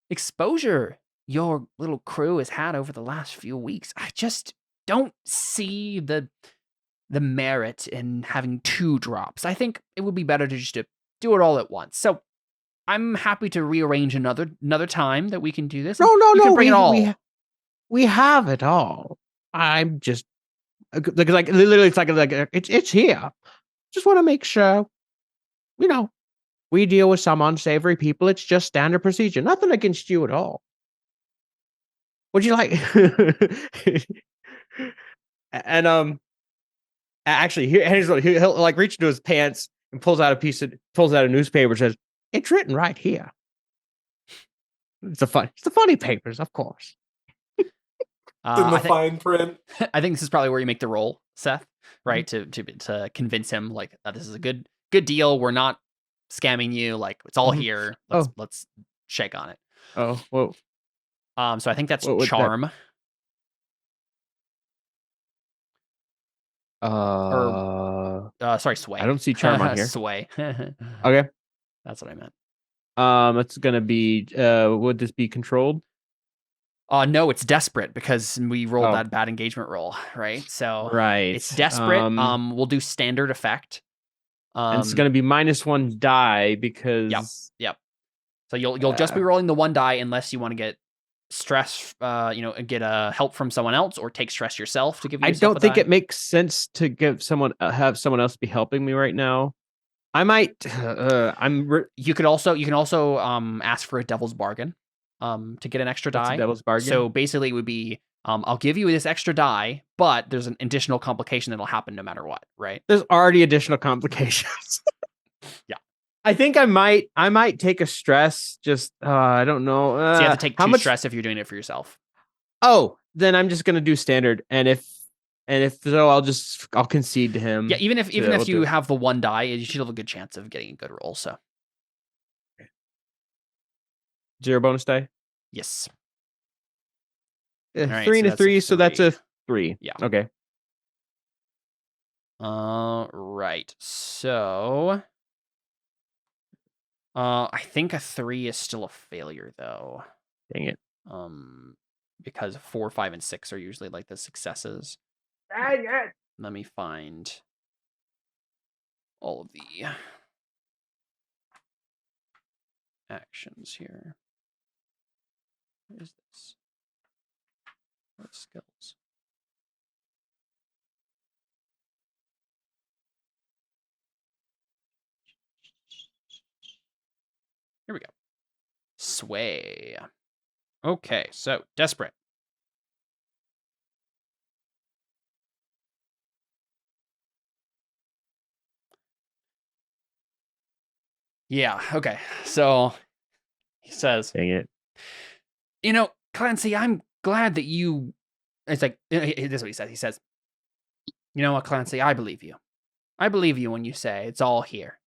exposure your little crew has had over the last few weeks, I just don't see the merit in having 2 drops. I think it would be better to just do it all at once. So I'm happy to rearrange another time that we can do this.
No.
Bring it all.
We have it all. I'm just like literally, it's here. Just want to make sure, we deal with some unsavory people. It's just standard procedure. Nothing against you at all. Would you like? And actually, he'll like reach into his pants and pulls out a newspaper and says, "It's written right here." It's the funny papers, of course.
In the fine print.
I think this is probably where you make the roll, Seth, right? To convince him like this is a good deal. We're not scamming you. Like it's all here. Let's shake on it.
Oh, whoa.
So I think that's charm. Sorry, sway.
I don't see charm on here.
Sway.
Okay.
That's what I meant.
It's gonna be. Would this be controlled?
No, it's desperate because we rolled that bad engagement roll, right? So it's desperate. We'll do standard effect.
And it's gonna be -1 die because.
Yep. So you'll just be rolling the 1 die unless you want to get stress, get help from someone else, or take stress yourself to give you.
I don't think it makes sense to have someone else be helping me right now. I might.
You can also ask for a devil's bargain, to get an extra die.
Devil's bargain.
So basically, it would be, I'll give you this extra die, but there's an additional complication that'll happen no matter what, right?
There's already additional complications.
Yeah.
I think I might take a stress. Just I don't know.
So you have to take two stress if you're doing it for yourself.
Oh, then I'm just gonna do standard, and if so, I'll concede to him.
Yeah, even if you have the one die, you should have a good chance of getting a good roll. So
0 bonus die.
Yes.
3
right,
and a 3, so that's a 3.
Yeah.
Okay.
Right. So, I think a 3 is still a failure, though.
Dang it.
Because 4, 5, and 6 are usually like the successes.
Dang it.
Let me find all of the actions here. What is this? What skills? Here we go. Sway. Okay, so desperate. Yeah, okay. So he says,
Dang it.
Clancy, I'm glad that you. It's like, this is what he says. He says, you know what, Clancy, I believe you. I believe you when you say it's all here,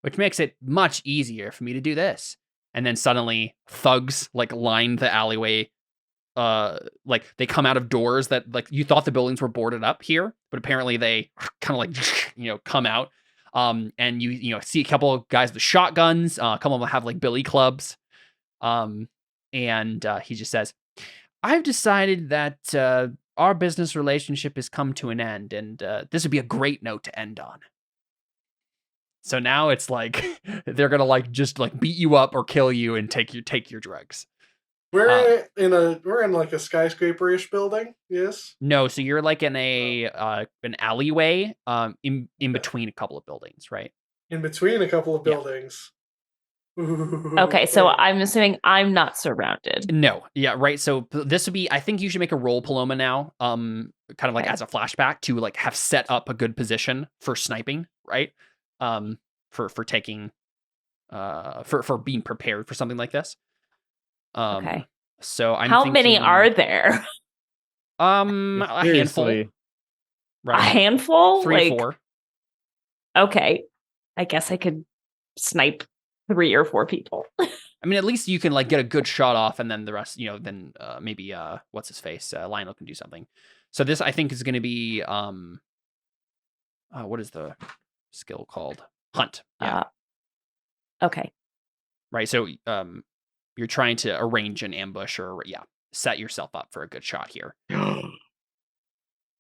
which makes it much easier for me to do this. And then suddenly thugs line the alleyway. They come out of doors that you thought the buildings were boarded up here, but apparently they kind of come out. And you see a couple of guys with shotguns, a couple of them have billy clubs. And he just says, I've decided that our business relationship has come to an end, and this would be a great note to end on. So now it's they're gonna just beat you up or kill you and take your drugs.
We're in a skyscraper-ish building. Yes.
No, so you're in an alleyway, in between a couple of buildings, right?
In between a couple of buildings.
Okay, so I'm assuming I'm not surrounded.
No, yeah, right. So this would be. I think you should make a roll, Paloma, now. Kind of as a flashback to have set up a good position for sniping, right? For taking, for being prepared for something like this.
Okay.
So
how many are there?
A handful. Right.
A handful?
3 or 4.
Okay. I guess I could snipe 3 or 4 people.
I mean, at least you can get a good shot off, and then the rest, then maybe what's his face, Lionel can do something. So this, I think, is going to be what is the skill called? Hunt. Yeah.
Okay.
Right. So you're trying to arrange an ambush or set yourself up for a good shot here.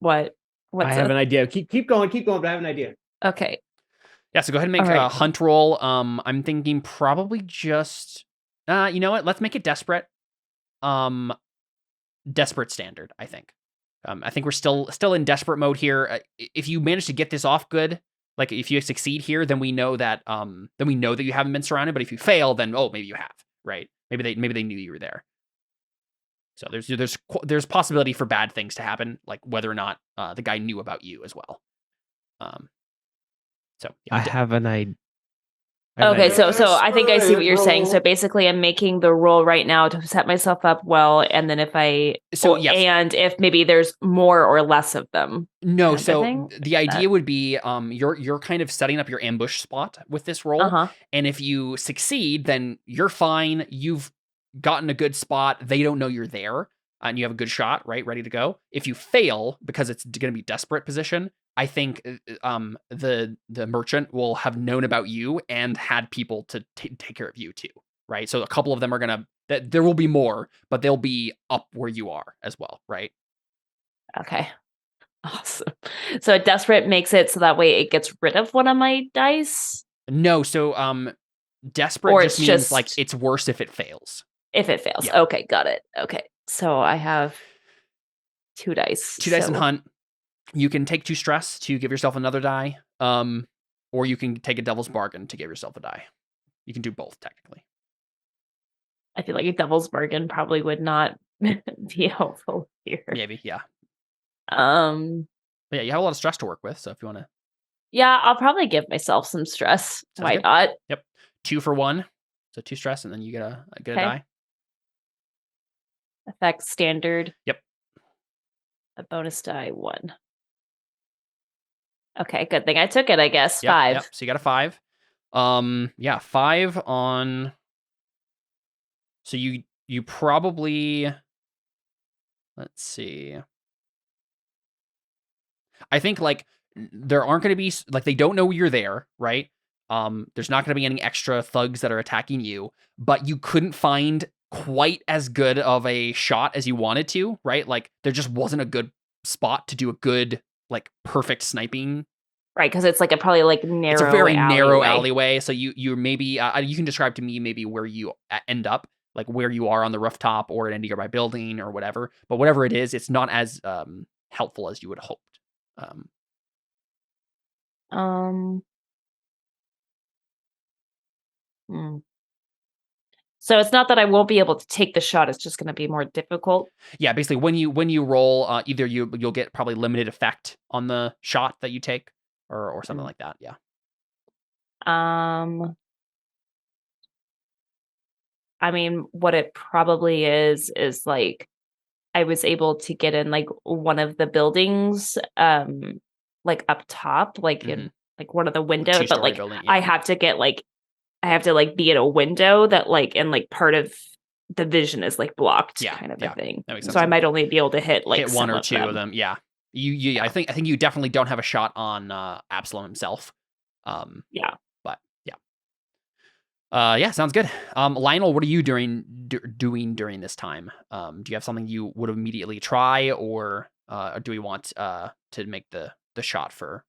What's
I have an idea. Keep going, but I have an idea.
Okay.
Yeah, so go ahead and make a hunt roll. I'm thinking probably just you know what? Let's make it desperate. Desperate standard, I think. I think we're still in desperate mode here. If you manage to get this off good, if you succeed here, then we know that you haven't been surrounded. But if you fail, then maybe you have, right? Maybe they knew you were there. So there's possibility for bad things to happen, whether or not the guy knew about you as well. So yeah,
I have an idea.
Okay, so I think I see what you're saying. So basically, I'm making the roll right now to set myself up well, and then and if maybe there's more or less of them.
No, so the idea would be you're kind of setting up your ambush spot with this roll, and if you succeed, then you're fine. You've gotten a good spot. They don't know you're there, and you have a good shot, right, ready to go. If you fail because it's going to be desperate position, I think the merchant will have known about you and had people to take care of you too, right? So a couple of them are there will be more, but they'll be up where you are as well, right?
Okay. Awesome. So desperate makes it so that way it gets rid of one of my dice?
No, so desperate just means it's worse if it fails.
If it fails. Yeah. Okay, got it. Okay. So I have 2 dice.
2 dice and
so-
hunt. You can take 2 stress to give yourself another die, or you can take a devil's bargain to give yourself a die. You can do both, technically.
I feel like a devil's bargain probably would not be helpful here.
Maybe, yeah.
But
yeah, you have a lot of stress to work with, so if you want to...
Yeah, I'll probably give myself some stress.
Sounds
Why
good.
not?
Yep. 2 for 1. So 2 stress, and then you get a die.
Effect standard.
Yep.
A bonus die 1. Okay, good thing I took it, I guess.
Yep,
5.
Yep. So you got a 5. 5 on... So you probably... Let's see. I think, like, there aren't going to be... Like, they don't know you're there, right? There's not going to be any extra thugs that are attacking you, but you couldn't find quite as good of a shot as you wanted to, right? Like, there just wasn't a good spot to do a good, like, perfect sniping.
Right, because it's like probably like narrow.
It's a very
alleyway.
narrow alleyway. So you maybe you can describe to me maybe where you end up, like where you are on the rooftop or in a nearby building or whatever. But whatever it is, it's not as helpful as you would have hoped.
So it's not that I won't be able to take the shot. It's just going to be more difficult.
Yeah, basically when you roll, either you'll get probably limited effect on the shot that you take, or something like that. Yeah.
I mean, what it probably is like I was able to get in like one of the buildings, like up top, like in like one of the windows, but like
building, yeah.
I have to like be at a window that like, and like part of the vision is like blocked, kind of a thing.
That makes sense.
So I might only be able to hit like
one or two of them. Yeah. I think you definitely don't have a shot on Absalom himself.
Yeah.
But yeah, sounds good. Lionel, what are you doing during this time? Do you have something you would immediately try, or do we want to make the shot for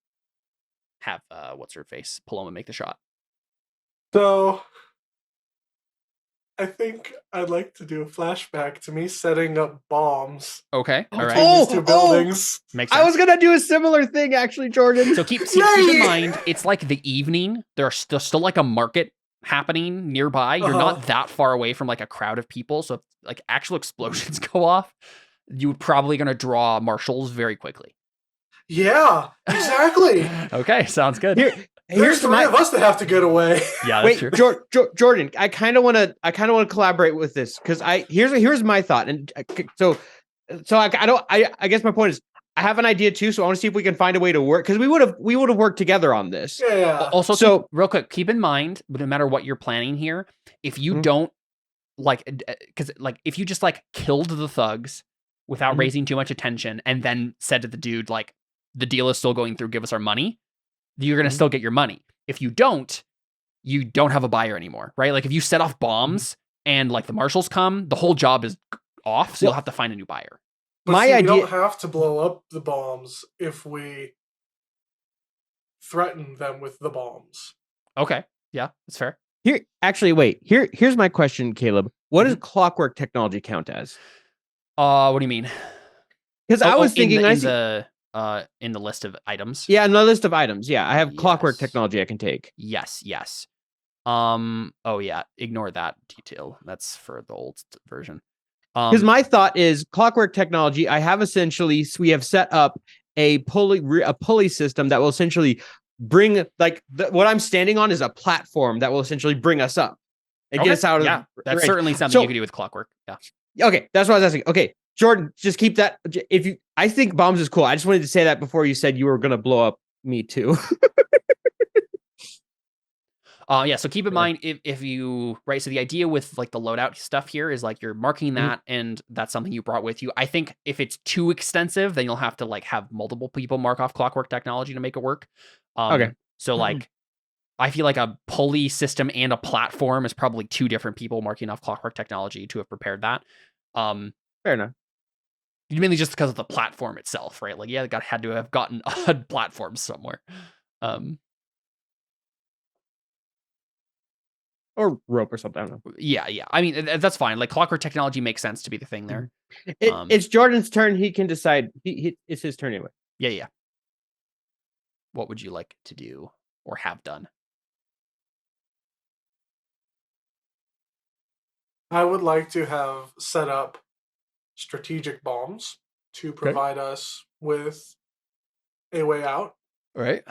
have what's her face Paloma make the shot?
So I think I'd like to do a flashback to me setting up bombs.
Okay, all right.
These 2 buildings.
Makes sense.
I was gonna do a similar thing, actually, Jordan.
So keep in mind, it's like the evening. There's still like a market happening nearby. You're not that far away from like a crowd of people. So if like actual explosions go off, you're probably gonna draw marshals very quickly.
Yeah, exactly.
Okay, sounds good.
Here's 3 of us that have to get away.
Yeah, that's
wait,
true.
Jordan, I kind of want to collaborate with this, because here's my thought, and so I guess my point is I have an idea too, so I want to see if we can find a way to work, because we would have worked together on this.
Yeah.
Also, real quick, keep in mind, no matter what you're planning here, if you don't because if you just like killed the thugs without raising too much attention, and then said to the dude like, the deal is still going through, give us our money, you're going to still get your money. If you don't have a buyer anymore, right? Like if you set off bombs and like the marshals come, the whole job is off, so you'll have to find a new buyer.
But we don't have to blow up the bombs if we threaten them with the bombs.
Okay. Yeah, that's fair.
Here's my question, Caleb. What does clockwork technology count as?
What do you mean?
Because I was thinking
in the list of items.
Yeah, in the list of items. Yeah, I have clockwork technology I can take.
Yes. Oh yeah, ignore that detail. That's for the old version.
Because my thought is clockwork technology. We have set up a pulley system that will essentially bring what I'm standing on is a platform that will essentially bring us up and get us out of.
Yeah, that's certainly something you could do with clockwork. Yeah.
Okay, that's what I was asking. Okay, Jordan, just keep that. I think bombs is cool. I just wanted to say that before you said you were going to blow up me too.
Yeah, so keep in mind if you so the idea with like the loadout stuff here is like you're marking that and that's something you brought with you. I think if it's too extensive, then you'll have to like have multiple people mark off clockwork technology to make it work.
Okay.
So like I feel like a pulley system and a platform is probably 2 different people marking off clockwork technology to have prepared that.
Fair enough.
Mainly just because of the platform itself, right? Like, yeah, had to have gotten a platform somewhere.
Or rope or something. I don't know.
Yeah. I mean, that's fine. Like, clockwork technology makes sense to be the thing there.
It's Jordan's turn. He can decide. It's his turn anyway.
Yeah. What would you like to do or have done?
I would like to have set up strategic bombs to provide us with a way out.
Right.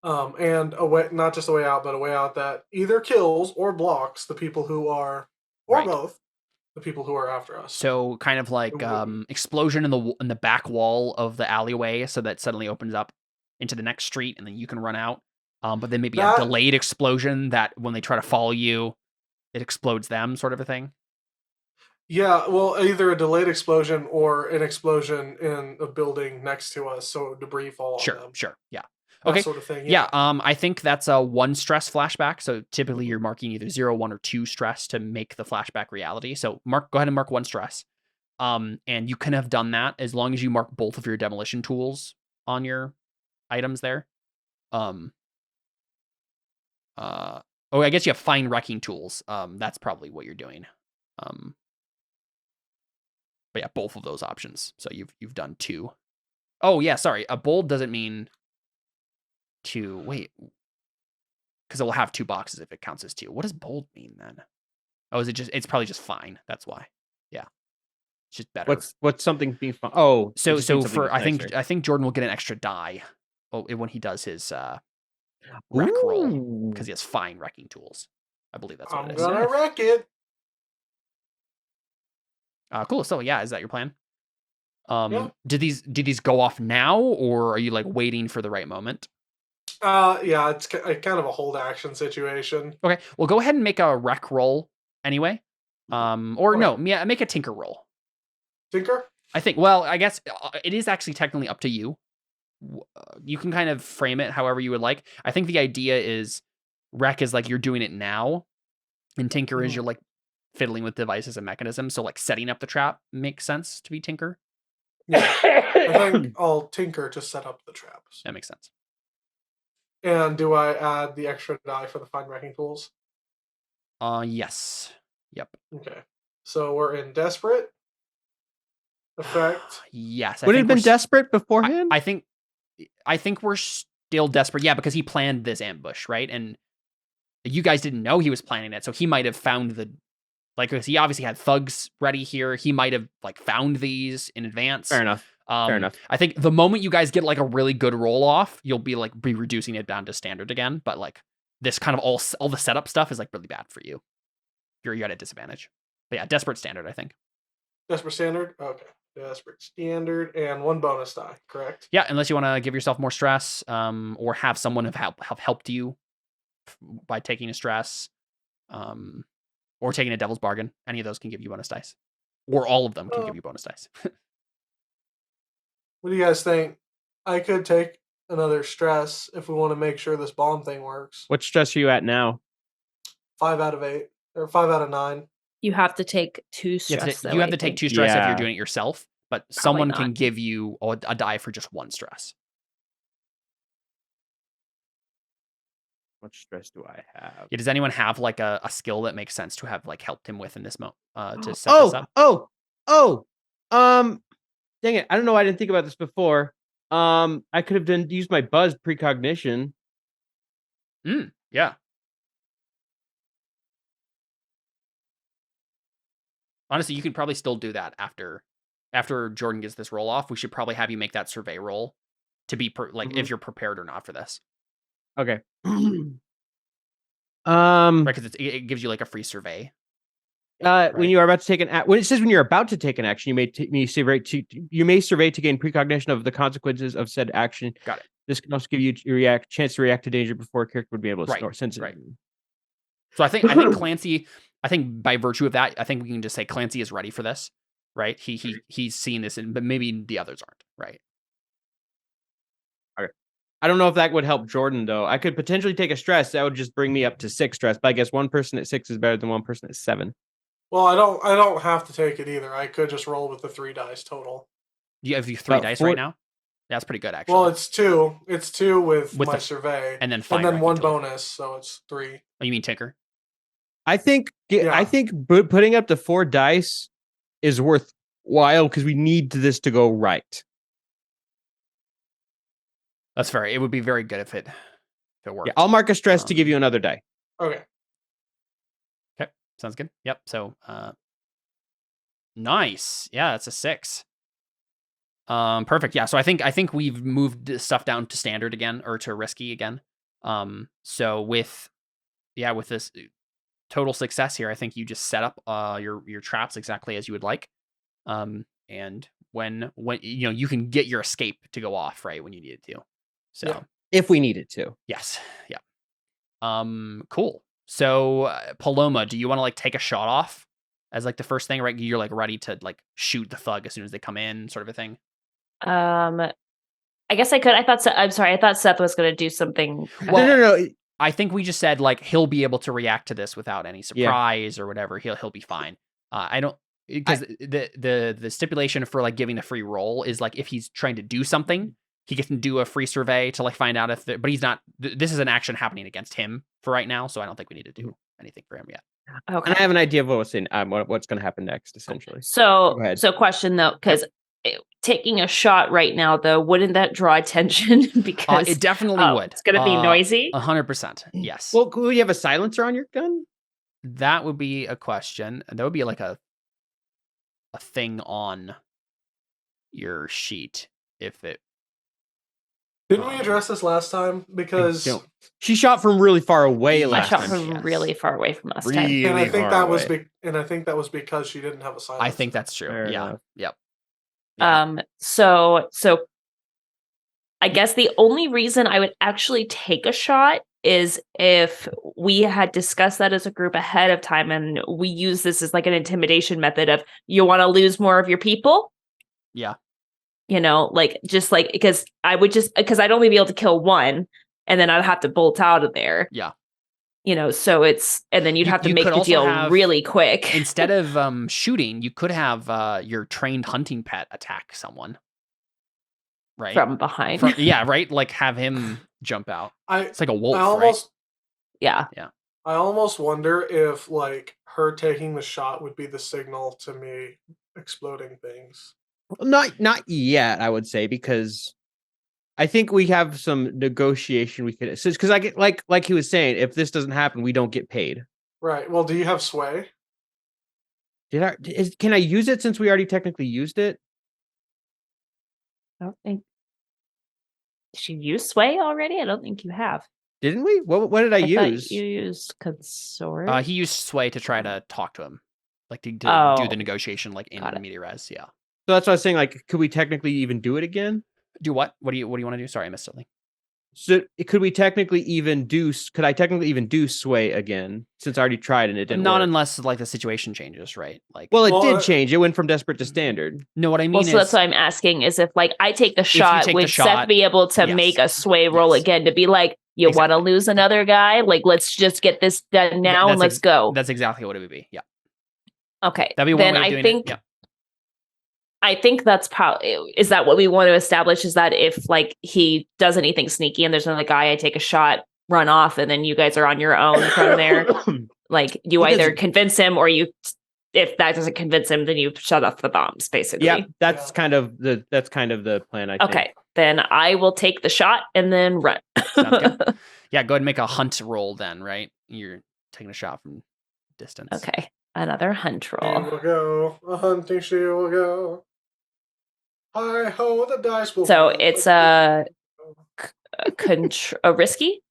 And a way, not just a way out, but a way out that either kills or blocks the people who are, or both, the people who are after us.
So kind of like explosion in the back wall of the alleyway, so that suddenly opens up into the next street, and then you can run out. But then maybe a delayed explosion that when they try to follow you, it explodes them, sort of a thing. Yeah, well, either a delayed explosion or an explosion in a building next to us, so debris fall on them. Sure, yeah. That sort of thing. Yeah. I think that's a 1 stress flashback. So typically you're marking either 0, 1, or 2 stress to make the flashback reality. So go ahead and mark 1 stress. And you can have done that as long as you mark both of your demolition tools on your items there. I guess you have fine wrecking tools. That's probably what you're doing. But yeah, both of those options. So you've done 2. Oh yeah, sorry. A bold doesn't mean 2. Wait, because it will have 2 boxes if it counts as 2. What does bold mean then? Oh, is it just? It's probably just fine. That's why. Yeah, it's just better.
What's something being fine? Oh,
so for I think Jordan will get an extra die. When he does his wreck roll, because he has fine wrecking tools. I believe that's what it is.
I'm gonna wreck it.
Cool. So yeah, is that your plan? Yeah. Did these go off now, or are you like waiting for the right moment?
Yeah, it's kind of a hold action situation.
Okay, well, go ahead and make a wreck roll anyway. Make a tinker roll.
Tinker?
I think. Well, I guess it is actually technically up to you. You can kind of frame it however you would like. I think the idea is wreck is like you're doing it now, and tinker is you're like fiddling with devices and mechanisms. So like setting up the trap makes sense to be tinker.
Yeah, I think I'll tinker to set up the traps.
That makes sense.
And do I add the extra die for the fine wrecking tools?
Yes. Yep.
Okay. So we're in desperate effect.
Yes.
Would it have been desperate beforehand?
I think we're still desperate. Yeah, because he planned this ambush, right? And you guys didn't know he was planning it, so he might have found because he obviously had thugs ready here. He might have found these in advance.
Fair enough. Fair enough.
I think the moment you guys get a really good roll off, you'll be reducing it down to standard again. But this kind of all the setup stuff is really bad for you. You're at a disadvantage. But yeah, desperate standard, I think.
Desperate standard? Okay. Desperate standard and 1 bonus die, correct?
Yeah, unless you want to give yourself more stress, or have someone have helped you by taking a stress, or taking a devil's bargain. Any of those can give you bonus dice. Or all of them can give you bonus dice.
What do you guys think? I could take another stress if we want to make sure this bomb thing works.
What stress are you at now?
5 out of 8. Or 5 out of 9.
You have to take 2 stress.
You have to take 2 stress if you're doing it yourself, but probably someone can give you a die for just 1 stress.
What stress do I have?
Yeah, does anyone have a skill that makes sense to have helped him with in this moment to set this up?
Dang it! I don't know why I didn't think about this before. I could have used my buzz precognition.
Yeah. Honestly, you could probably still do that after Jordan gets this roll off. We should probably have you make that survey roll to be if you're prepared or not for this.
Okay.
Right, because it gives you a free survey.
Right. When you are about to take when it says when you're about to take an action, you may survey to gain precognition of the consequences of said action.
Got it.
This can also give you a chance to react to danger before a character would be able to sense it.
Right. So I think Clancy. I think by virtue of that, I think we can just say Clancy is ready for this. Right. He's seen this, but maybe the others aren't. Right.
Okay. I don't know if that would help Jordan though. I could potentially take a stress that would just bring me up to 6 stress, but I guess 1 person at 6 is better than 1 person at 7.
Well, I don't have to take it either. I could just roll with the 3 dice total.
You have 3 dice right now? That's pretty good, actually.
Well, it's 2. It's 2 with my survey.
And then
1 bonus, so it's 3.
Oh, you mean tinker?
I think putting up the 4 dice is worthwhile because we need this to go right.
That's fair. It would be very good if it worked.
Yeah, I'll mark a stress to give you another die.
Okay.
Okay, sounds good. Yep. So, nice. Yeah, that's a 6. Perfect. Yeah. So I think we've moved stuff down to standard again, or to risky again. So with this total success here, I think you just set up your traps exactly as you would like. And when you can get your escape to go off right when you need it to. So
Yeah.
If we needed to.
yes. Yeah. Cool. So Paloma, do you want to like take a shot off as like the first thing, right? You're like ready to like shoot the thug as soon as they come in, sort of a thing.
I guess I could. I thought Seth was going to do something.
Well,
No.
I think we just said like he'll be able to react to this without any surprise or whatever. He'll be fine. I don't, because the stipulation for like giving a free roll is like if he's trying to do something, he can do a free survey to like find out but he's not. This is an action happening against him for right now, so I don't think we need to do anything for him yet.
Okay.
And I have an idea of what's going to happen next, essentially.
So,
Go ahead.
so question though, because taking a shot right now, though, wouldn't that draw attention? Because
it definitely would.
It's going to be noisy.
100%. Yes.
Well, could you have a silencer on your gun?
That would be a question. That would be like a thing on your sheet if it.
Didn't we address this last time? Because
she shot from really far away last time.
I shot from really far away from last time.
and I think that was because she didn't have a silencer.
I think that's true.
Fair
Yeah.
enough.
Yep.
So I guess the only reason I would actually take a shot is if we had discussed that as a group ahead of time and we use this as like an intimidation method of you want to lose more of your people.
Yeah.
Because I'd only be able to kill one and then I'd have to bolt out of there.
Yeah.
So it's, and then you'd have to make the deal really quick.
Instead of shooting, you could have your trained hunting pet attack someone. Right.
From behind.
Right. Like have him jump out. It's like a wolf, right?
Yeah.
I almost wonder if like her taking the shot would be the signal to me exploding things.
Not yet, I would say, because I think we have some negotiation we could assist. Because like he was saying, if this doesn't happen, we don't get paid.
Right. Well, do you have sway?
Can I use it since we already technically used it?
I don't think. Did you use sway already? I don't think you have.
Didn't we? What did I use?
You used consort.
He used sway to try to talk to him, like to do the negotiation, like in media res. Yeah.
So that's what I was saying. Like, could we technically even do it again?
Do what? What do you want to do? Sorry, I missed something.
So could I technically even do sway again since I already tried and it didn't
Not
work?
Unless like the situation changes, right? Like,
well, it did change. It went from desperate to standard.
No, what I mean is,
that's what I'm asking is if like I take the shot, would Seth be able to make a sway roll again to be like, you want to lose another guy? Like, let's just get this done now and let's go.
That's exactly what it would be. Yeah.
Okay.
That'd be one way of doing it. Yeah.
I think that's is that what we want to establish? Is that if like he does anything sneaky and there's another guy, I take a shot, run off, and then you guys are on your own from there. Like you either convince him or if that doesn't convince him, then you shut off the bombs, basically.
Yeah, that's kind of the plan. I think.
Okay, then I will take the shot and then run.
Sounds good. Yeah, go ahead and make a hunt roll then. Right, you're taking a shot from distance.
Okay, another hunt roll.
She will go a hunting. She will go. Hi ho, the dice will.
So it's a risky.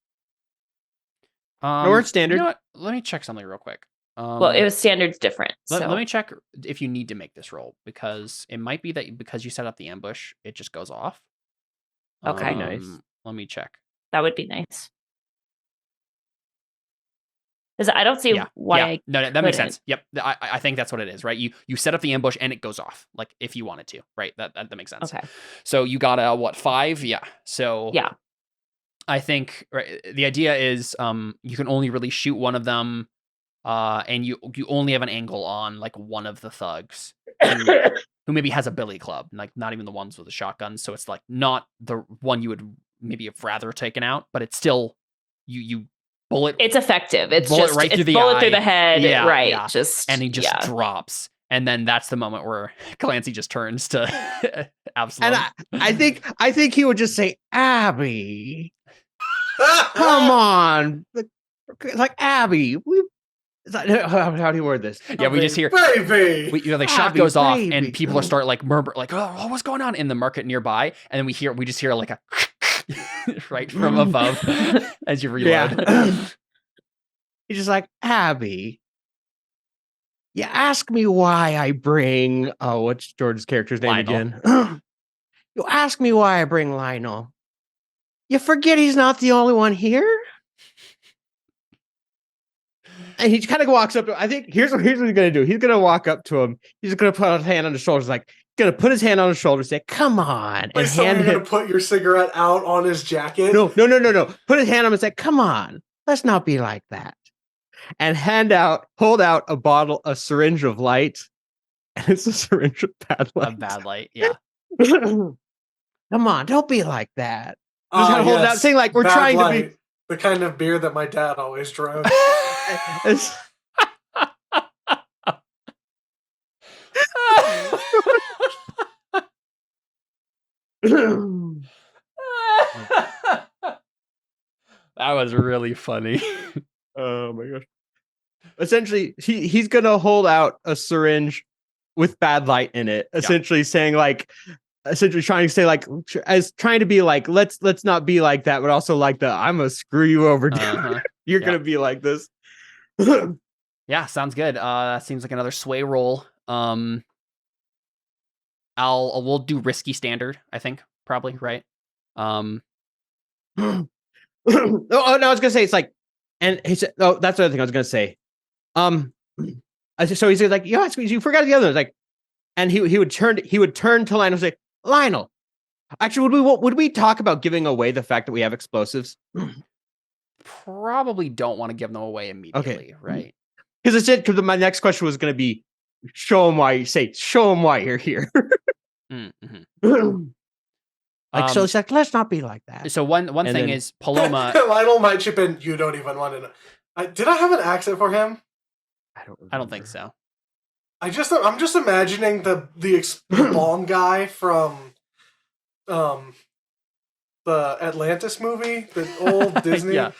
No, it's standard.
You know what? Let me check something real quick.
Well, it was standard's different.
Let me check if you need to make this roll because it might be that because you set up the ambush, it just goes off.
Okay,
nice.
Let me check.
That would be nice. Because I don't see why.
No, that makes sense. Yep, I think that's what it is, right? You set up the ambush and it goes off, like if you wanted to, right? That makes sense.
Okay.
So you got a 5? Yeah. So
yeah,
I think the idea is you can only really shoot one of them, and you only have an angle on like one of the thugs who maybe has a billy club, like not even the ones with the shotguns. So it's like not the one you would maybe have rather taken out, but it's still you. Bullet.
It's effective. It's
bullet
just
right through the
bullet
eye.
through the head.
Yeah,
right.
Yeah.
Just
and he just drops. And then that's the moment where Clancy just turns to Absalom.
And I think he would just say, Abby, come on. Like Abby, how do you word this?
Yeah, we just hear,
baby.
the shot goes off and people are start like murmur, like, oh, what's going on in the market nearby? And then we just hear like a right from above as you reload.
Yeah. He's just like, Abby, you ask me why I bring, what's George's character's name again? You ask me why I bring Lionel. You forget he's not the only one here? And he kind of walks up to him. I think here's what he's going to do. He's going to walk up to him. He's going to put his hand on his shoulders, like, going to put his hand on his shoulder and say, come on.
Like,
and
so you're going to put your cigarette out on his jacket?
No. Put his hand on him and say, come on. Let's not be like that. And hold out a syringe of light. And it's a syringe of bad light.
A bad light, yeah.
Come on, don't be like that. Just kind of hold it out, saying like, we're
bad
trying
light.
to be...
The kind of beer that my dad always drank.
That was really funny.
Oh my gosh. Essentially, he's gonna hold out a syringe with bad light in it, essentially saying like, trying to say like, as trying to be like, let's not be like that, but also like I'm gonna screw you over, dude. You're gonna be like this.
Yeah, sounds good. Seems like another sway roll. We'll do risky standard, I think, probably, right?
No, I was gonna say it's like, and he said, oh, that's the other thing I was gonna say. So he's like, you forgot the other one. Like, and he would turn to Lionel and say, Lionel, actually, would we talk about giving away the fact that we have explosives?
Probably don't want to give them away immediately, right?
Because my next question was going to be, show him why you're here.
Mm-hmm.
So it's like, let's not be like that.
So one thing is Paloma.
Lionel might chip in. You don't even want to know. Did I have an accent for him?
I don't think so.
I'm just imagining the bomb guy from the Atlantis movie, the old Disney.
Yeah.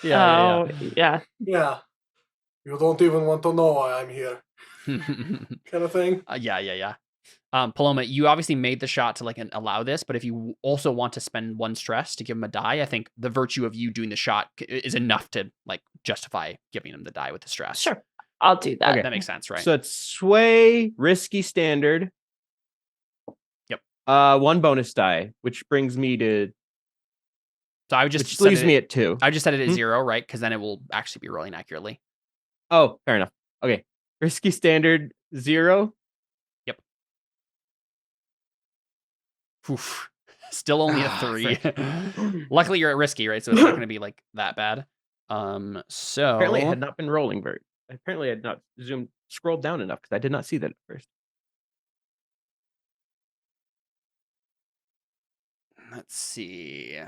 You don't even want to know why I'm here, kind of thing.
Yeah. Paloma, you obviously made the shot to like allow this, but if you also want to spend one stress to give him a die, I think the virtue of you doing the shot is enough to like justify giving him the die with the stress.
Sure, I'll do that.
Okay. That makes sense, right?
So it's sway, risky standard.
Yep.
One bonus die, which brings me to.
So I would just
leaves me at 2.
I just set it at 0, right? Because then it will actually be rolling accurately.
Oh, fair enough. Okay, risky standard 0.
Yep. Oof. Still only a 3. Luckily, you're at risky, right? So it's not going to be like that bad. So
apparently, I had not been rolling very. Apparently, I had not scrolled down enough because I did not see that at first.
Let's see.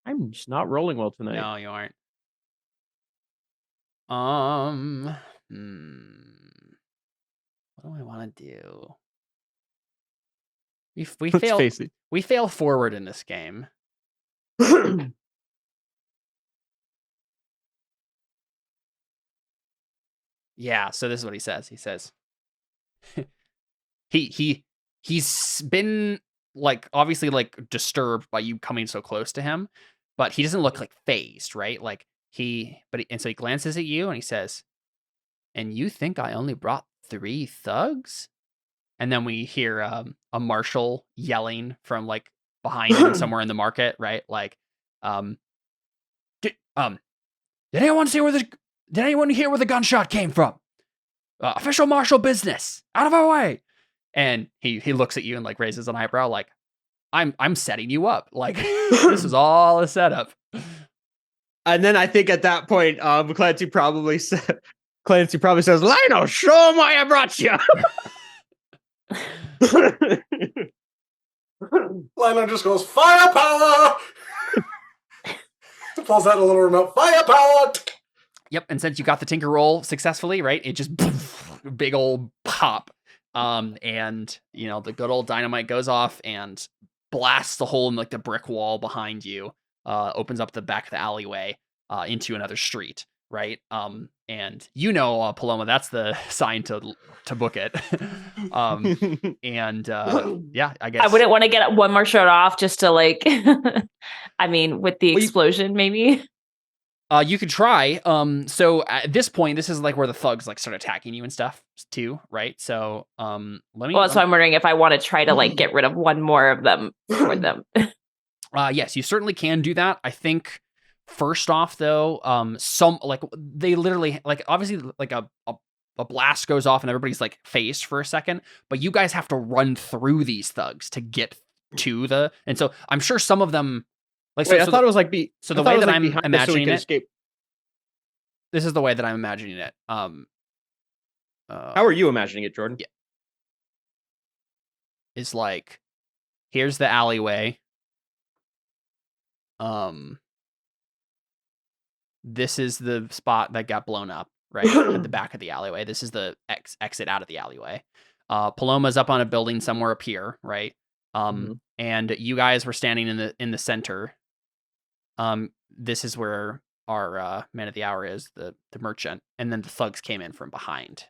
I'm just not rolling well tonight.
No, you aren't. What do I want to do? We fail forward in this game. Yeah, so this is what he says. He says he's been like obviously like disturbed by you coming so close to him, but he doesn't look like phased, right? Like and so he glances at you and he says, "And you think I only brought 3 thugs?" And then we hear a marshal yelling from like behind him somewhere in the market, right? Like, did anyone hear where the gunshot came from? Official marshal business, out of our way. And he looks at you and like raises an eyebrow, like, I'm setting you up. Like this is all a setup.
And then I think at that point, Clancy probably says, Lionel, show him why I brought you.
Lionel just goes, firepower! Pulls out a little remote, firepower!
Yep, and since you got the tinker roll successfully, right, it just big old pop. And the good old dynamite goes off and blasts the hole in like the brick wall behind you, opens up the back of the alleyway into another street, right? And Paloma, that's the sign to book it. And yeah, I guess
I wouldn't want to get one more shot off just to like, I mean, with the explosion, maybe.
You could try. So at this point, this is like where the thugs like start attacking you and stuff too, right? So let me.
Well, so I'm wondering if I want to try to like get rid of one more of them for them.
Yes, you certainly can do that. I think first off, though, some like they literally like obviously like a blast goes off and everybody's like phased for a second, but you guys have to run through these thugs to get to the. And so I'm sure some of them. Like,
Wait, I thought it was like
so the way that I'm
imagining
imagining it.
Escape.
This is the way that I'm imagining it.
How are you imagining it, Jordan?
Yeah. It's like, here's the alleyway. This is the spot that got blown up, right? At the back of the alleyway. This is the exit out of the alleyway. Paloma's up on a building somewhere up here, right? And you guys were standing in the center. This is where our man of the hour is, the merchant, and then the thugs came in from behind.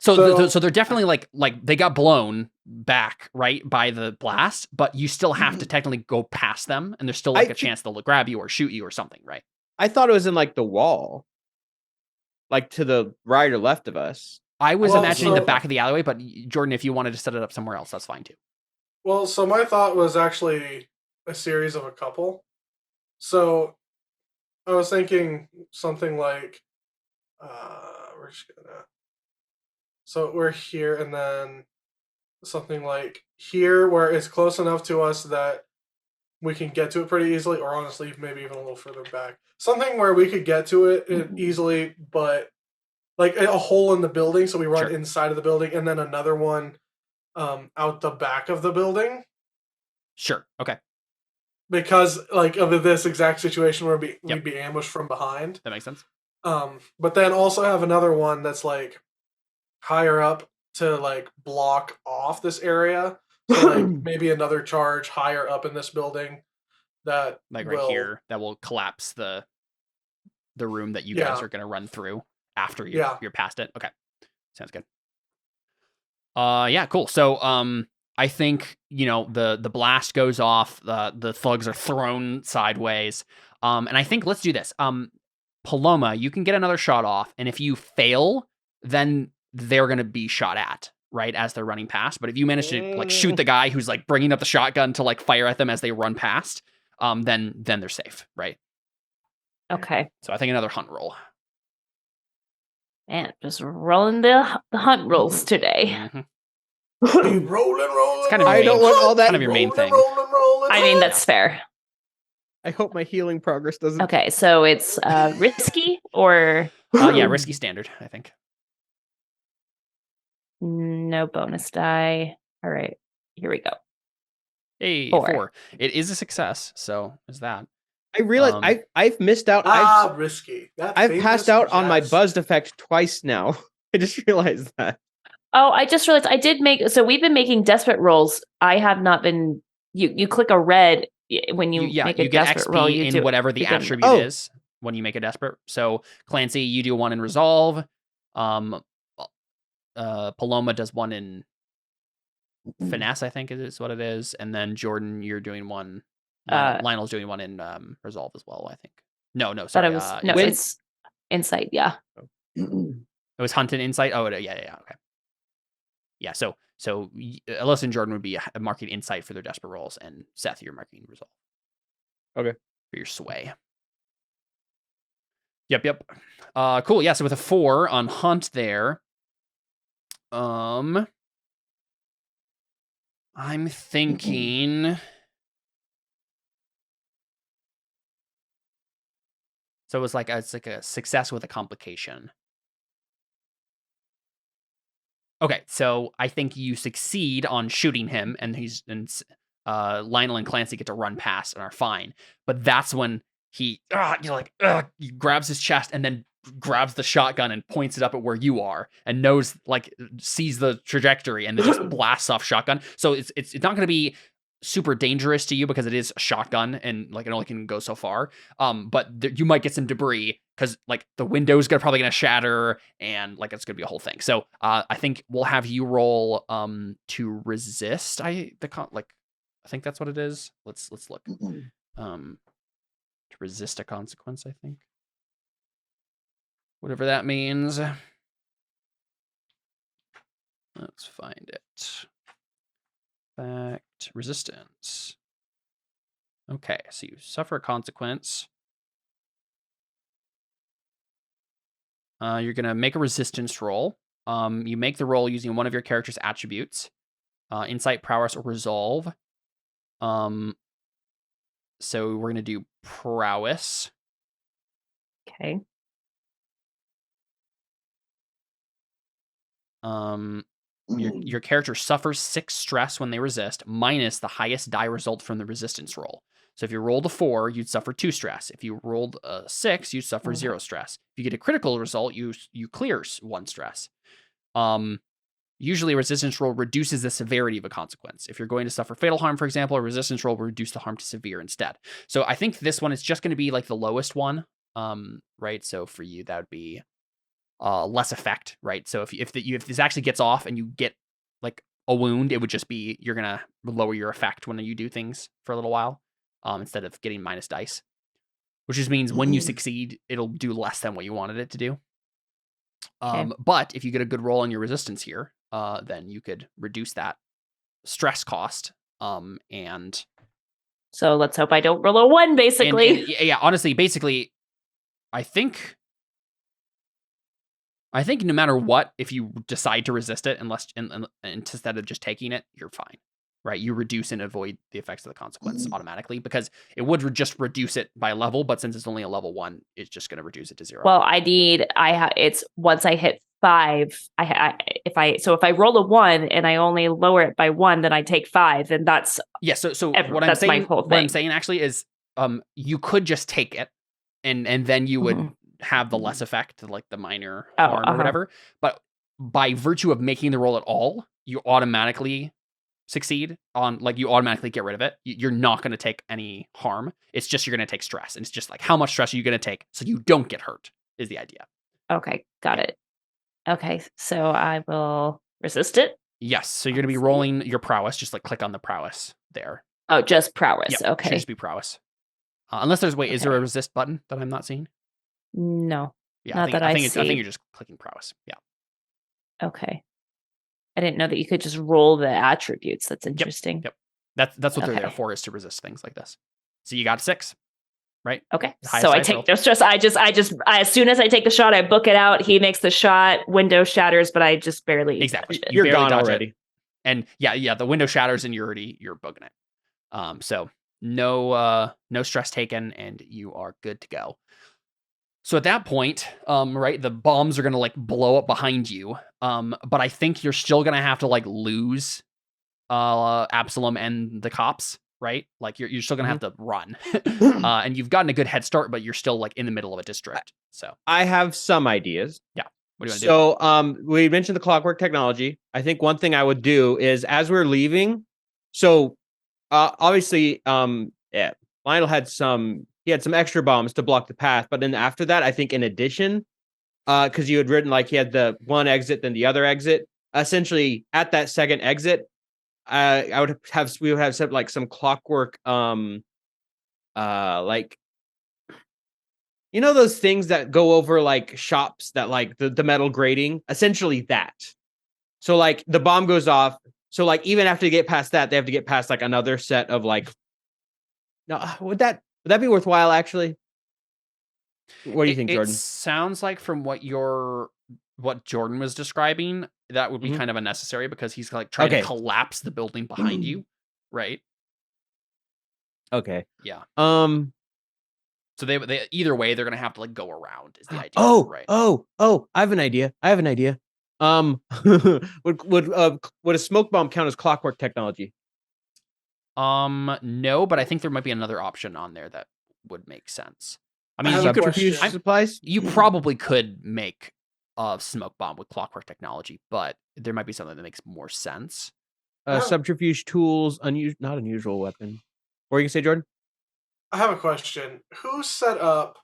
So they're definitely like they got blown back, right, by the blast, but you still have to technically go past them, and there's still like a chance they'll grab you or shoot you or something, right?
I thought it was in like the wall, like to the right or left of us.
I was imagining the back of the alleyway, but Jordan, if you wanted to set it up somewhere else, that's fine too.
Well, so my thought was actually a series of a couple. So I was thinking something like, we're just gonna. So we're here, and then something like here, where it's close enough to us that we can get to it pretty easily, or honestly, maybe even a little further back. Something where we could get to it easily, but like a hole in the building, so we run inside of the building, and then another one out the back of the building.
Sure. Okay.
Because like of this exact situation where we'd be ambushed from behind.
That makes sense.
But then also have another one that's like higher up to like block off this area. So like maybe another charge higher up in this building that
like right here that will collapse the room that you guys are going to run through after you're past it. Okay. Sounds good. Yeah, cool. So I think, the blast goes off, the thugs are thrown sideways. And I think let's do this. Paloma, you can get another shot off, and if you fail, then they're going to be shot at, right, as they're running past. But if you manage to like shoot the guy who's like bringing up the shotgun to like fire at them as they run past, then they're safe, right?
Okay.
So I think another hunt roll.
Man, just rolling the hunt rolls today.
Rolling.
It's kind of
I don't want all that.
Kind of your main thing.
I mean, that's fair.
I hope my healing progress doesn't.
Okay, so it's risky or
yeah, risky standard, I think.
No bonus die. All right, here we go.
Hey, 4. It is a success, so is that.
I realize I've missed out.
Risky.
I've passed out on my buzzed effect twice now. I just realized that.
Oh, I just realized I did make. So we've been making desperate rolls. I have not been. You click a red when you make a desperate
XP
roll.
You in whatever the attribute is when you make a desperate. So Clancy, you do 1 in resolve. Paloma does 1 in finesse, I think is what it is, and then Jordan, you're doing 1. Lionel's doing 1 in resolve as well, I think. No, sorry.
It's insight. Yeah.
It was hunt and insight. Oh, yeah. Okay. Yeah. So Alyssa and Jordan would be marking insight for their desperate rolls, and Seth, you're marking resolve.
Okay.
For your sway. Yep. Cool. Yeah. So with a 4 on hunt there, I'm thinking. So it's like a success with a complication. Okay, so I think you succeed on shooting him, and Lionel and Clancy get to run past and are fine. But that's when he grabs his chest and then grabs the shotgun and points it up at where you are and sees the trajectory and then just blasts off shotgun. So it's not going to be super dangerous to you because it is a shotgun and like it only can go so far. But you might get some debris because like the window's probably gonna shatter and like it's gonna be a whole thing. So I think we'll have you roll to resist. I think that's what it is. Let's look. To resist a consequence, I think. Whatever that means. Let's find it. Fact resistance. Okay, so you suffer a consequence. You're gonna make a resistance roll. You make the roll using one of your character's attributes, insight, prowess, or resolve. So we're gonna do prowess.
Okay.
Your character suffers 6 stress when they resist, minus the highest die result from the resistance roll. So if you rolled a 4, you'd suffer 2 stress. If you rolled a 6, you'd suffer 0 stress. If you get a critical result, you clear 1 stress. Usually a resistance roll reduces the severity of a consequence. If you're going to suffer fatal harm, for example, a resistance roll will reduce the harm to severe instead. So I think this one is just going to be like the lowest one, right? So for you, that would be less effect, right? So if this actually gets off and you get like a wound, it would just be you're gonna lower your effect when you do things for a little while, instead of getting minus dice, which just means when you succeed, it'll do less than what you wanted it to do. But if you get a good roll on your resistance here, then you could reduce that stress cost. And
so let's hope I don't roll a 1, basically.
And yeah, honestly, basically, I think no matter what, if you decide to resist it, instead of just taking it, you're fine, right? You reduce and avoid the effects of the consequence automatically because it would just reduce it by a level, but since it's only a level 1, it's just going to reduce it to 0.
Well, it's once I hit 5, if I roll a 1 and I only lower it by 1, then I take 5, and that's
what I'm saying.
My whole thing.
What I'm saying actually is, you could just take it, and then you would have the less effect, like the minor harm or whatever. But by virtue of making the roll at all, you automatically succeed on, like, you automatically get rid of it. You're not going to take any harm. It's just you're going to take stress. And it's just like, how much stress are you going to take so you don't get hurt is the idea.
Okay, got it. Okay, so I will resist it.
Yes, so you're going to be rolling your prowess. Just like click on the prowess there.
Oh, just prowess.
Yep,
okay.
Should just be prowess. Unless there's, is there a resist button that I'm not seeing?
No.
Yeah, I think you're just clicking prowess. Yeah.
Okay. I didn't know that you could just roll the attributes. That's interesting.
Yep. That's what they're there for, is to resist things like this. So you got 6, right?
Okay. So I take no stress. I just as soon as I take the shot, I book it out. He makes the shot. Window shatters, but I just barely.
Exactly.
You're gone already.
And yeah, the window shatters and you're booking it. So no stress taken, and you are good to go. So at that point, right, the bombs are going to like blow up behind you. But I think you're still going to have to like lose Absalom and the cops, right? Like you're still going to have to run. And you've gotten a good head start, but you're still like in the middle of a district. So
I have some ideas.
Yeah. What do you want to
do? So we mentioned the clockwork technology. I think one thing I would do is, as we're leaving, so obviously Lionel had some extra bombs to block the path, but then after that, I think in addition, because you had written like he had the one exit, then the other exit. Essentially, at that second exit, we would have set like some clockwork, like, you know, those things that go over like shops that like the metal grating, essentially that. So like the bomb goes off. So like even after they get past that, they have to get past like another set of like. No, would that be worthwhile, actually? What do you think, Jordan?
It sounds like from what Jordan was describing, that would be kind of unnecessary because he's like trying to collapse the building behind you, right?
Okay.
Yeah. So they either way, they're gonna have to like go around is the idea. Right.
I have an idea. Would a smoke bomb count as clockwork technology?
No, but I think there might be another option on there that would make sense. I mean,
have
you
a
could
question.
supplies.
you probably could make a smoke bomb with clockwork technology, but there might be something that makes more sense.
Subterfuge tools, not unusual weapon. What were you gonna say, Jordan?
I have a question. Who set up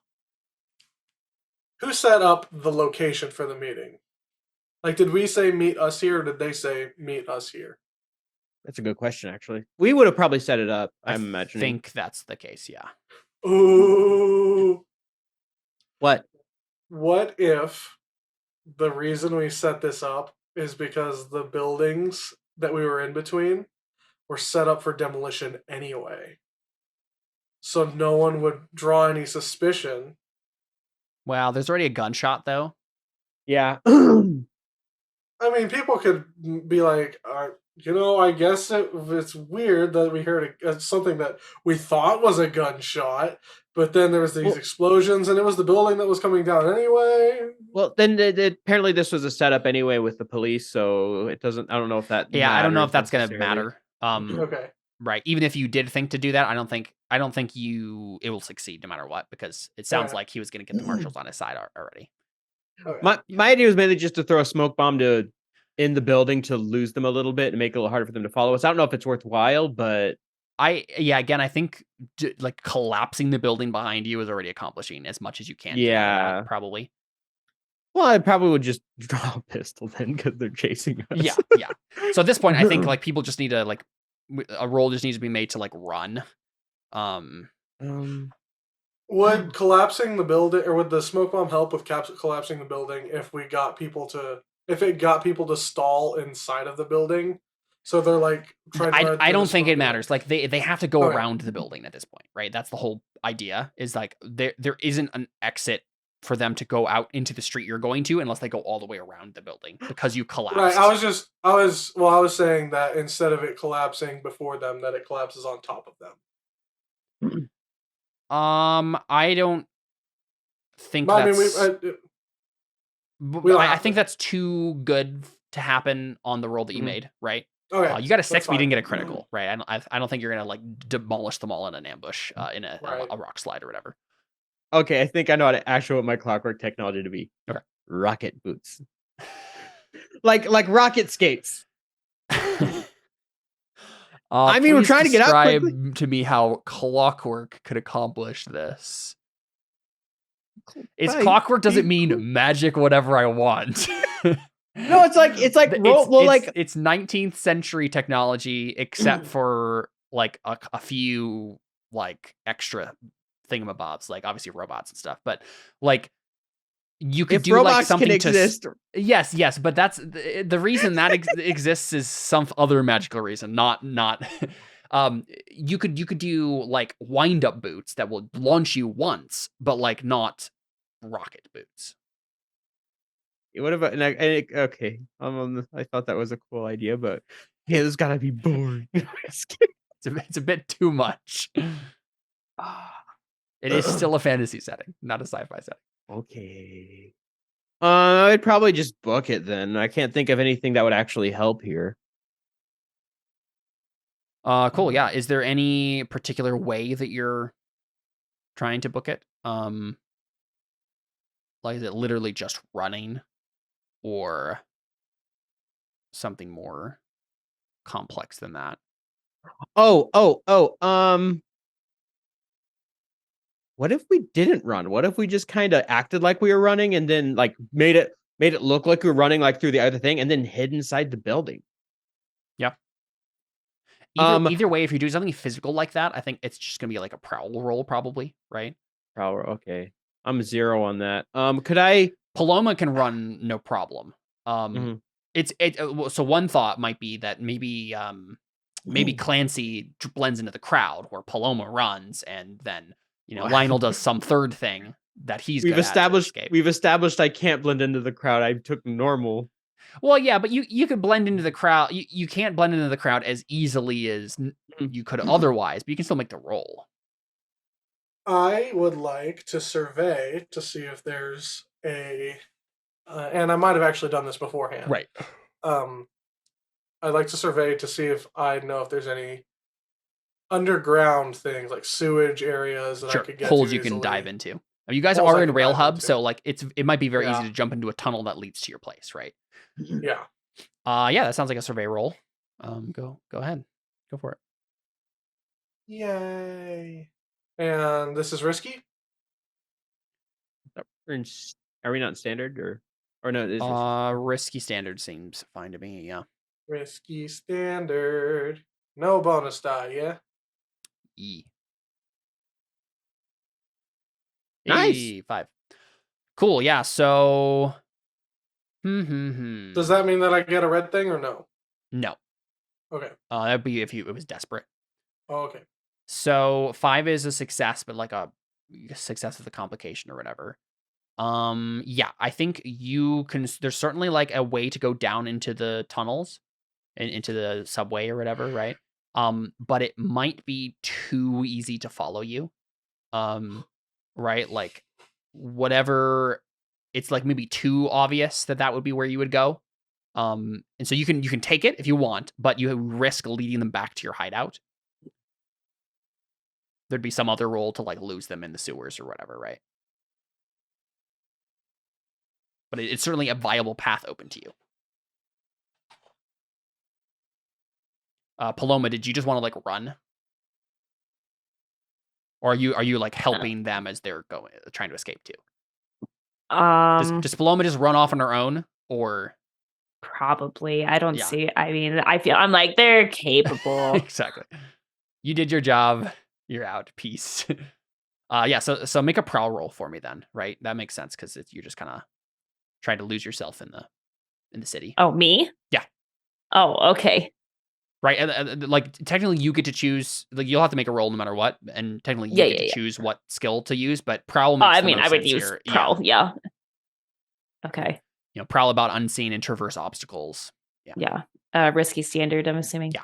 the location for the meeting? Like, did we say meet us here, or did they say meet us here?
That's a good question, actually. We would have probably set it up, I'm
I
imagining.
think that's the case, yeah.
Ooh.
What?
What if the reason we set this up is because the buildings that we were in between were set up for demolition anyway? So no one would draw any suspicion.
Well, there's already a gunshot, though.
Yeah.
I mean, people could be like, I guess it's weird that we heard something that we thought was a gunshot, but then there was these explosions, and it was the building that was coming down anyway.
Well, then apparently this was a setup anyway with the police, so it doesn't. I don't know if that.
Yeah, I don't know if that's going to matter.
Okay.
Right. Even if you did think to do that, I don't think it will succeed no matter what, because it sounds like he was going to get the marshals on his side already.
Okay.
My idea was mainly just to throw a smoke bomb in the building to lose them a little bit and make it a little harder for them to follow us. I don't know if it's worthwhile, but
again, I think like collapsing the building behind you is already accomplishing as much as you can.
Yeah,
probably.
Well, I probably would just draw a pistol then because they're chasing us.
Yeah. So at this point, I think like people just need to a roll just needs to be made to like run.
Would collapsing the building, or would the smoke bomb help with collapsing the building if it got people to stall inside of the building? So they're like trying to.
I don't think it matters. Like they have to go around the building at this point, right? That's the whole idea. Is like there isn't an exit for them to go out into the street you're going to unless they go all the way around the building because you collapsed.
Right. I was saying that instead of it collapsing before them, that it collapses on top of them.
I don't think
I
think that's too good to happen on the roll that you made, right?
Okay.
You got a 6, but you didn't get a critical, right? I don't think you're gonna like demolish them all in an ambush, in a rock slide or whatever.
Okay, I think I know what my clockwork technology to be.
Okay.
Rocket boots. like rocket skates. I mean, we're trying to get out quickly.
Describe to me how clockwork could accomplish this. Clockwork doesn't mean magic whatever I want.
No, it's like it's
19th century technology, except for like a few like extra thingamabobs, like obviously robots and stuff. But like you could do like something
can exist.
Yes, but that's the reason that exists is some other magical reason, not. You could do like wind up boots that will launch you once, but like not rocket boots.
What about okay? I thought that was a cool idea, but yeah, this gotta be boring.
It's a bit too much. It is still a fantasy setting, not a sci-fi setting.
Okay. I'd probably just book it then. I can't think of anything that would actually help here.
Cool. Yeah. Is there any particular way that you're trying to book it? Like, is it literally just running, or something more complex than that?
What if we didn't run? What if we just kind of acted like we were running and then like made it look like we were running like through the other thing and then hid inside the building?
Yeah. Either way, if you do something physical like that, I think it's just gonna be like a prowl roll, probably, right?
Prowl. Okay. I'm 0 on that. Could I?
Paloma can run no problem. So one thought might be that maybe Clancy blends into the crowd where Paloma runs, and then Lionel does some third thing that
we've established I can't blend into the crowd. I took normal.
Well, yeah, but you could blend into the crowd. You can't blend into the crowd as easily as you could otherwise, but you can still make the roll.
I would like to survey to see if there's and I might have actually done this beforehand.
Right.
I'd like to survey to see if I know if there's any underground things like sewage areas that I could get
holes
to
you can
easily.
dive into. You guys
Holes I
are in
can
Rail
dive
Hub,
into.
so like it might be very easy
Yeah.
to jump into a tunnel that leads to your place, right?
Yeah.
Yeah, that sounds like a survey roll. Go ahead. Go for it.
Yay. And this is risky?
Are we not standard or no? It is risky.
Risky standard seems fine to me. Yeah.
Risky standard. No bonus die, yeah?
E.
Nice.
Hey, 5. Cool. Yeah. So.
Does that mean that I get a red thing or no?
No.
Okay.
That'd be if it was desperate.
Oh, okay.
So 5 is a success, but like a success with a complication or whatever. Yeah, I think you can. There's certainly like a way to go down into the tunnels and into the subway or whatever, right? But it might be too easy to follow you. Right? Like whatever. It's like maybe too obvious that would be where you would go. And so you can take it if you want, but you risk leading them back to your hideout. There'd be some other role to like lose them in the sewers or whatever, right? But it's certainly a viable path open to you. Paloma, did you just want to like run? Or are you like helping them as they're trying to escape too? Does Paloma just run off on her own, or
probably? I don't see. I mean, I'm like they're capable.
Exactly. You did your job. You're out. Peace. Yeah. So make a prowl roll for me then, right? That makes sense because you're just kind of trying to lose yourself in the city.
Oh, me?
Yeah.
Oh, okay.
Right, and like technically you get to choose. Like you'll have to make a roll no matter what, and technically you get to choose what skill to use. But prowl makes the most
I would
sense
use
here.
prowl. Yeah. Okay.
You know, prowl about unseen and traverse obstacles.
Yeah. Risky standard, I'm assuming.
Yeah.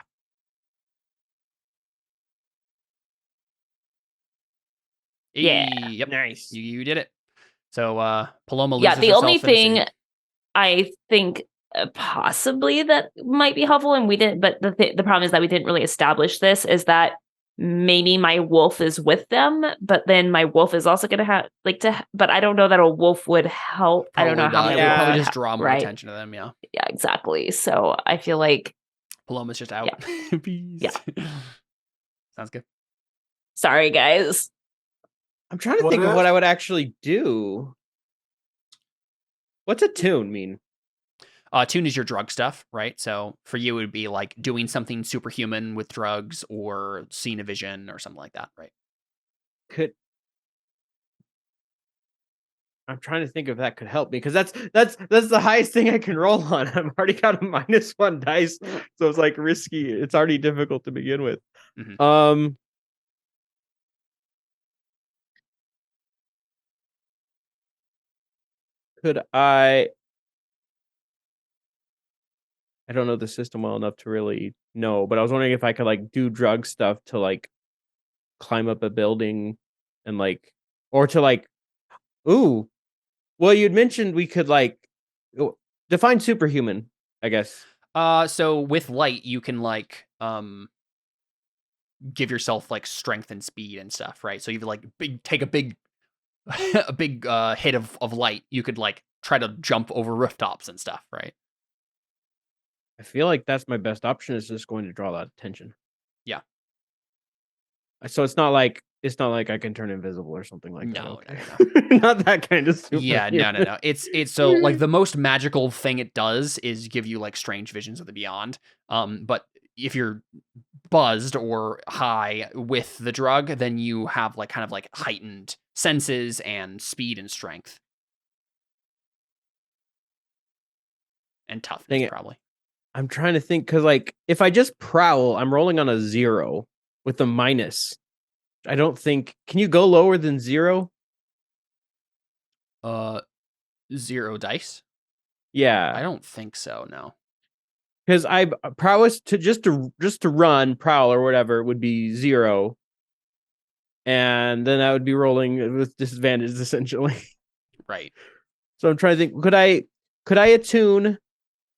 Yeah.
Yep.
Nice.
You did it. So Paloma loses
Yeah. The
herself
only
in the
thing
city.
I think possibly that might be helpful, and we didn't. But the problem is that we didn't really establish this. Is that maybe my wolf is with them, but then my wolf is also going to have but I don't know that a wolf would help.
Probably
I don't know how my
it would
wolf
probably
would
just draw more attention to them. Yeah.
Yeah, exactly. So I feel like
Paloma's just out.
Yeah.
Peace.
Yeah.
Sounds good.
Sorry, guys.
I'm trying to think of what I would actually do. What's a tune mean?
Tune is your drug stuff, right? So for you, it would be like doing something superhuman with drugs or seeing a vision or something like that, right?
I'm trying to think if that could help me because that's the highest thing I can roll on. I've already got a -1 dice, so it's like risky. It's already difficult to begin with.
Mm-hmm.
Could I don't know the system well enough to really know, but I was wondering if I could like do drug stuff to like climb up a building and like, or to like, ooh, well, you'd mentioned we could like define superhuman, I guess.
So with light, you can like give yourself like strength and speed and stuff, right? So you like take a big a big hit of light. You could like try to jump over rooftops and stuff, right?
I feel like that's my best option. Is just going to draw that attention.
Yeah.
So it's not like I can turn invisible or something like that.
No.
Not that kind of super.
Yeah, no. It's so like the most magical thing it does is give you like strange visions of the beyond. But if you're buzzed or high with the drug, then you have like kind of like heightened senses and speed and strength. And toughness, probably.
I'm trying to think because like if I just prowl, I'm rolling on a 0 with a minus. I don't think. Can you go lower than 0?
0 dice?
Yeah.
I don't think so, no.
Because I prowess to just to run, prowl or whatever would be 0. And then I would be rolling with disadvantage essentially.
Right.
So I'm trying to think, could I attune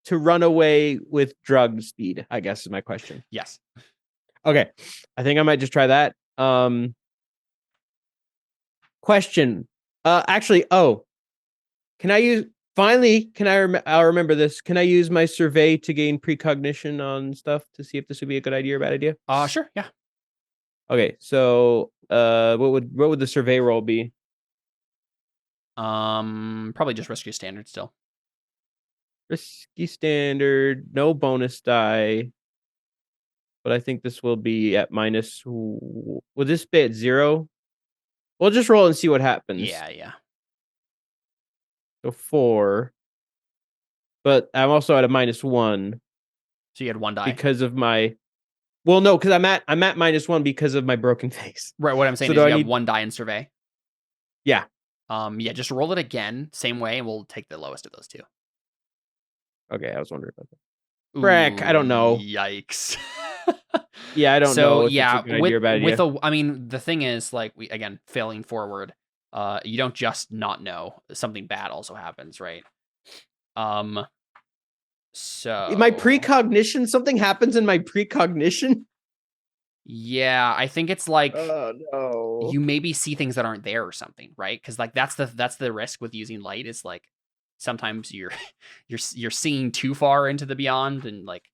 to run away with drug speed, I guess is my question.
Yes.
Okay. I think I might just try that. Question. Actually, can I use? Finally, can I'll remember this. Can I use my survey to gain precognition on stuff to see if this would be a good idea or bad idea?
Sure, yeah.
Okay, so what would the survey roll be?
Probably just rescue standard still.
Risky standard, no bonus die. But I think this will be at minus. Will this be at 0? We'll just roll and see what happens.
Yeah.
So 4. But I'm also at a -1.
So you had 1 die
because of my. Well, no, because I'm at -1 because of my broken face.
Right. What I'm saying is you have 1 die in survey.
Yeah.
Yeah. Just roll it again, same way, and we'll take the lowest of those 2.
Okay, I was wondering about that. Frick, I don't know.
Yikes.
Yeah, I don't know. If
yeah,
it's a good idea or bad idea.
I mean, the thing is, like, failing forward. You don't just not know. Something bad also happens, right? So
My precognition. Something happens in my precognition.
Yeah, I think it's like
Oh no.
you maybe see things that aren't there or something, right? Because like that's the risk with using light is like sometimes you're seeing too far into the beyond and like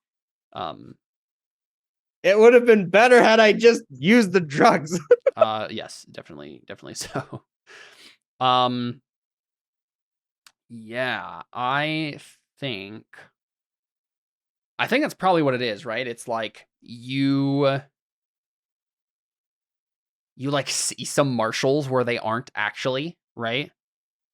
It would have been better had I just used the drugs.
Yes, definitely so. Yeah, I think that's probably what it is, right? It's like you like see some marshals where they aren't actually, right?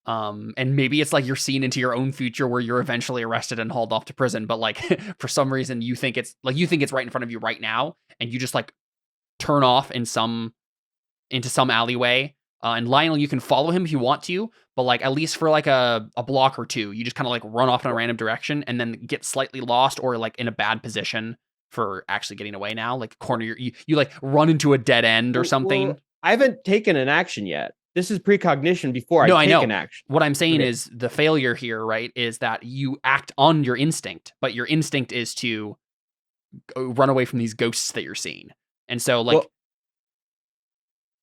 And maybe it's like you're seeing into your own future where you're eventually arrested and hauled off to prison, but like for some reason you think it's right in front of you right now, and you just like turn off into some alleyway. And Lionel, you can follow him if you want to, but like at least for like a block or 2, you just kind of like run off in a random direction and then get slightly lost or like in a bad position for actually getting away now. Like corner you like run into a dead end or something.
Well, I haven't taken an action yet. This is precognition before I take an action.
What I'm saying is the failure here, right, is that you act on your instinct, but your instinct is to run away from these ghosts that you're seeing. And so like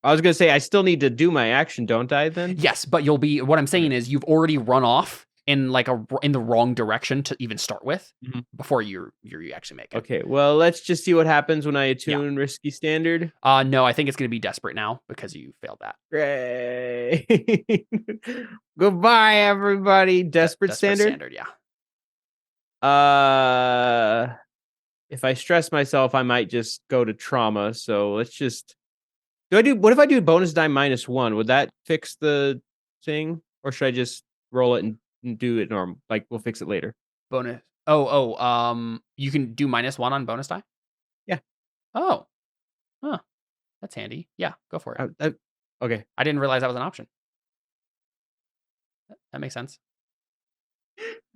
I was going to say, I still need to do my action, don't I, then?
Yes, but what I'm saying is you've already run off in like in the wrong direction to even start with before you actually make it.
Okay, well, let's just see what happens when I attune risky standard.
No, I think it's going to be desperate now because you failed that.
Great. Goodbye, everybody. Desperate standard?
Yeah.
If I stress myself, I might just go to trauma, so let's just... what if I do bonus die -1? Would that fix the thing? Or should I just roll it and do it normal? Like, we'll fix it later.
Bonus. You can do -1 on bonus die?
Yeah.
Oh. Huh. That's handy. Yeah, go for it.
Okay.
I didn't realize that was an option. That makes sense.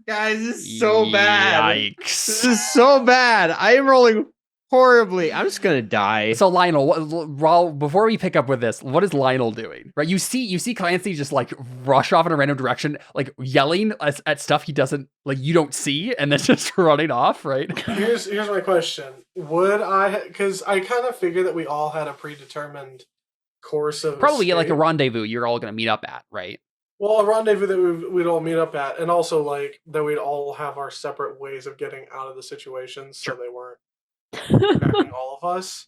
Guys, this is so bad.
Yikes.
This is so bad. I am rolling horribly. I'm just gonna die.
So Lionel, before we pick up with this, what is Lionel doing? Right, you see Clancy just like rush off in a random direction, like yelling at stuff he doesn't like. You don't see, and then just running off. Right.
Here's my question: would I? Because I kind of figured that we all had a predetermined course of
probably like a rendezvous you're all gonna meet up at, right?
Well, a rendezvous that we'd all meet up at, and also like that we'd all have our separate ways of getting out of the situation, so they weren't affecting all of us.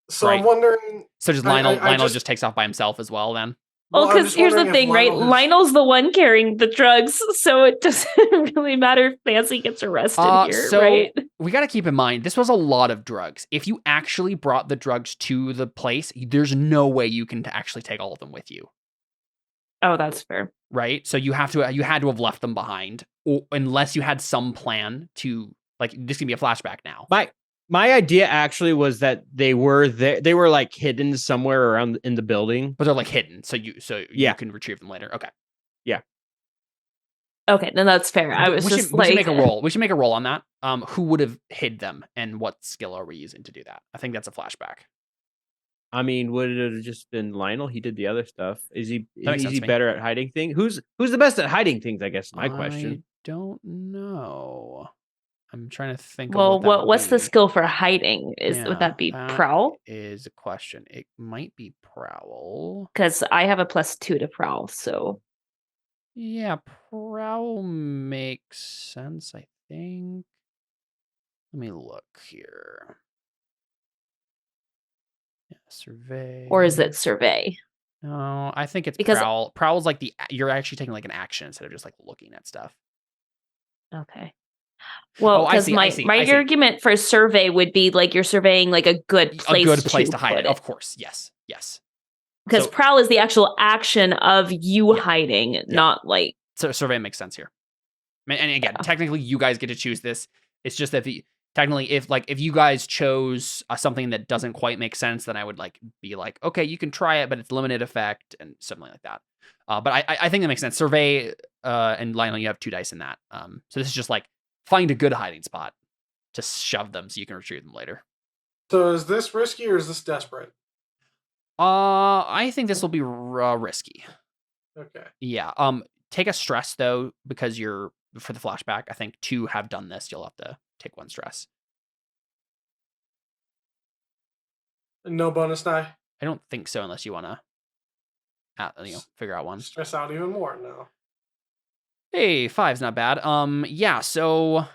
So I'm wondering.
So does Lionel just takes off by himself as well then?
Well, because here's the thing, right? Lionel's the one carrying the drugs, so it doesn't really matter if Fancy gets arrested here, right?
We got to keep in mind, this was a lot of drugs. If you actually brought the drugs to the place, there's no way you can actually take all of them with you.
Oh, that's fair.
Right? So you had to have left them behind, unless you had some plan to, like, this can be a flashback now.
My idea actually was that they were there. They were like hidden somewhere around in the building,
but they're like hidden, so you can retrieve them later. Okay.
Yeah.
Okay, then that's fair. We should make a roll.
We should make a roll on that. Who would have hid them, and what skill are we using to do that? I think that's a flashback.
I mean, would it have just been Lionel? He did the other stuff. Is he better at hiding things? Who's the best at hiding things? I guess my question.
I don't know. I'm trying to think.
Well,
of what
what's the
be.
skill for hiding? Would that be prowl?
Is a question. It might be prowl.
Because I have a +2 to prowl, so
yeah, prowl makes sense. I think. Let me look here. Yeah, survey.
Or is it survey?
No, I think it's
Because
prowl. Prowl's like you're actually taking like an action instead of just like looking at stuff.
okay. Well, because my argument for survey would be like you're surveying like a good place
to hide it. Of course, yes.
Because prowl is the actual action of you hiding, not like.
So survey makes sense here. And again, technically, you guys get to choose this. It's just that technically, if you guys chose something that doesn't quite make sense, then I would be like, okay, you can try it, but it's limited effect and something like that. But I think that makes sense. Survey and Lionel, you have 2 dice in that. So this is just find a good hiding spot to shove them so you can retrieve them later.
So is this risky or is this desperate?
I think this will be risky.
Okay.
Yeah. Take a stress though, because you're for the flashback. I think to have done this, you'll have to take 1 stress.
No bonus die?
I don't think so, unless you want to, figure out one.
Stress out even more now.
Hey, 5's not bad. Yeah. So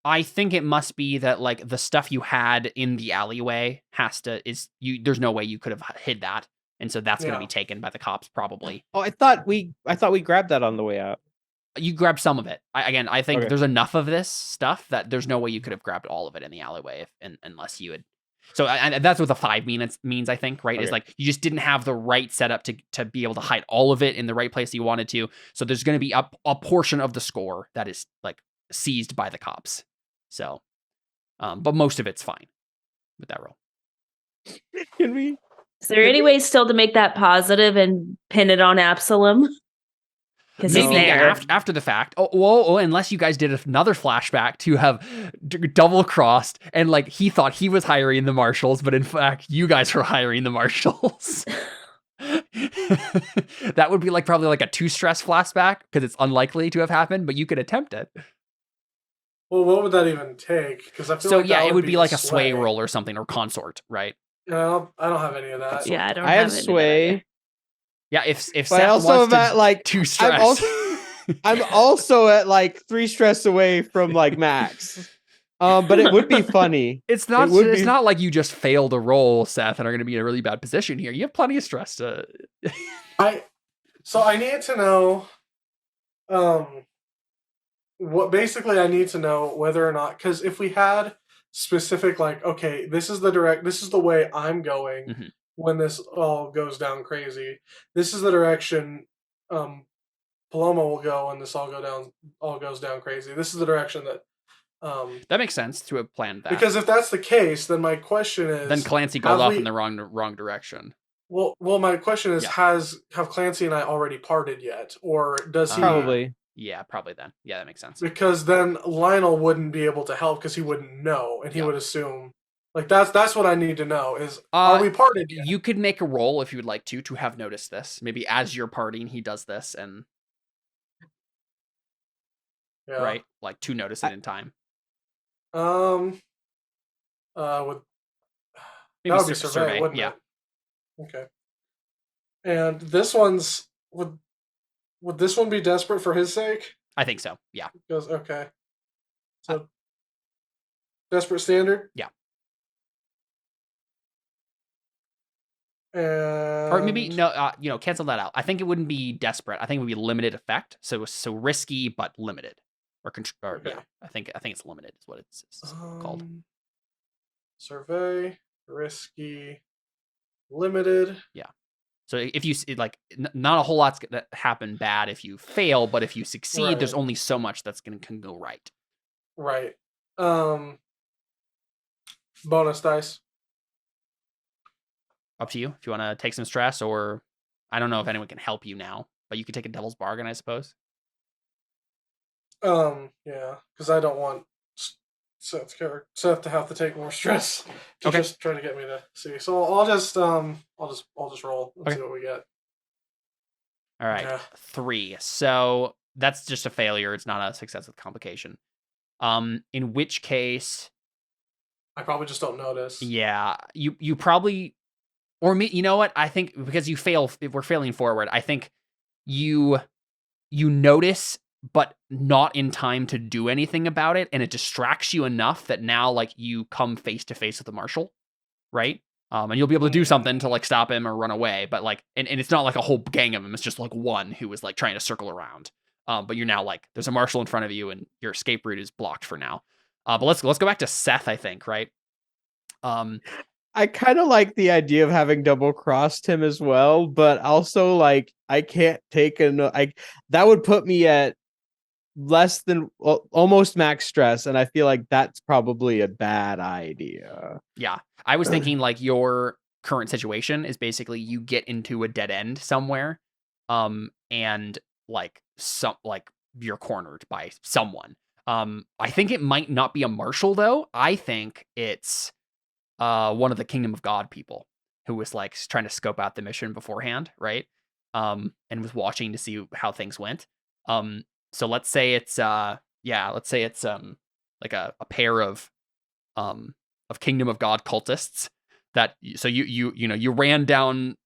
I think it must be that the stuff you had in the alleyway there's no way you could have hid that. And so that's going to be taken by the cops probably.
Oh, I thought we grabbed that on the way out.
You grabbed some of it. I think
Okay.
there's enough of this stuff that there's no way you could have grabbed all of it in the alleyway unless you had. So that's what the 5 means, I think, right?
Okay.
Is you just didn't have the right setup to be able to hide all of it in the right place you wanted to. So there's going to be a portion of the score that is seized by the cops. So, but most of it's fine with that roll.
Can we?
Is there any way still to make that positive and pin it on Absalom? Because
Maybe after the fact. Oh, unless you guys did another flashback to have double crossed and he thought he was hiring the marshals, but in fact you guys were hiring the marshals. That would be probably a 2 stress flashback because it's unlikely to have happened, but you could attempt it.
Well, what would that even take? Because I feel
it would be a sway roll or something, or consort, right?
No, I don't have any of that.
Yeah,
I have sway.
Yeah, if Seth
also
wants
at
2 stress.
I'm also at 3 stress away from max. But it would be funny.
It's not like you just failed a roll, Seth, and are going to be in a really bad position here. You have plenty of stress to.
I need to know. What basically I need to know whether or not, because if we had specific okay, this is the way I'm going.
Mm-hmm.
When this all goes down crazy, this is the direction Paloma will go when this all goes down crazy. This is the direction that
that makes sense to have planned that.
Because if that's the case, then my question is,
then Clancy goes off in the wrong direction.
Well, my question is, have Clancy and I already parted yet, or does he?
Probably.
Yeah, probably then. Yeah, that makes sense.
Because then Lionel wouldn't be able to help because he wouldn't know, and he would assume. That's what I need to know is, are we parted yet?
You could make a roll if you would like to have noticed this. Maybe as you're partying, he does this and right, to notice it in time.
Would
maybe
that would be survey, wouldn't it? Okay. And this one's would this one be desperate for his sake?
I think so. Yeah.
Because okay. So desperate standard?
Yeah.
Or
maybe no, cancel that out. I think it wouldn't be desperate. I think it would be limited effect. So risky but limited,
okay.
Yeah. I think it's limited is what it's called.
Survey, risky, limited.
Yeah. So if you not a whole lot's gonna happen bad if you fail, but if you succeed, there's only so much that's can go right.
Right. Bonus dice.
Up to you if you want to take some stress, or I don't know if anyone can help you now, but you could take a devil's bargain, I suppose.
Yeah, because I don't want Seth to have to take more stress to just try to get me to see. So I'll just roll and see what we get.
All right, 3. So that's just a failure. It's not a success with complication. In which case,
I probably just don't notice.
yeah, you probably, or me. You know what? I think because we're failing forward. I think you notice, but not in time to do anything about it, and it distracts you enough that now like you come face to face with the marshal, right? And you'll be able to do something to like stop him or run away, but like, and it's not like a whole gang of them. It's just like one who was like trying to circle around. But you're now like, there's a marshal in front of you, and your escape route is blocked for now. But let's go back to Seth, I think, right?
I kind of like the idea of having double crossed him as well, but also like I can't take that would put me at less than almost max stress, and I feel like that's probably a bad idea.
Yeah, I was thinking like your current situation is basically you get into a dead end somewhere, and like you're cornered by someone. I think it might not be a marshal though. I think it's one of the Kingdom of God people who was like trying to scope out the mission beforehand, right? And was watching to see how things went. So let's say it's like a pair of Kingdom of God cultists that so you ran down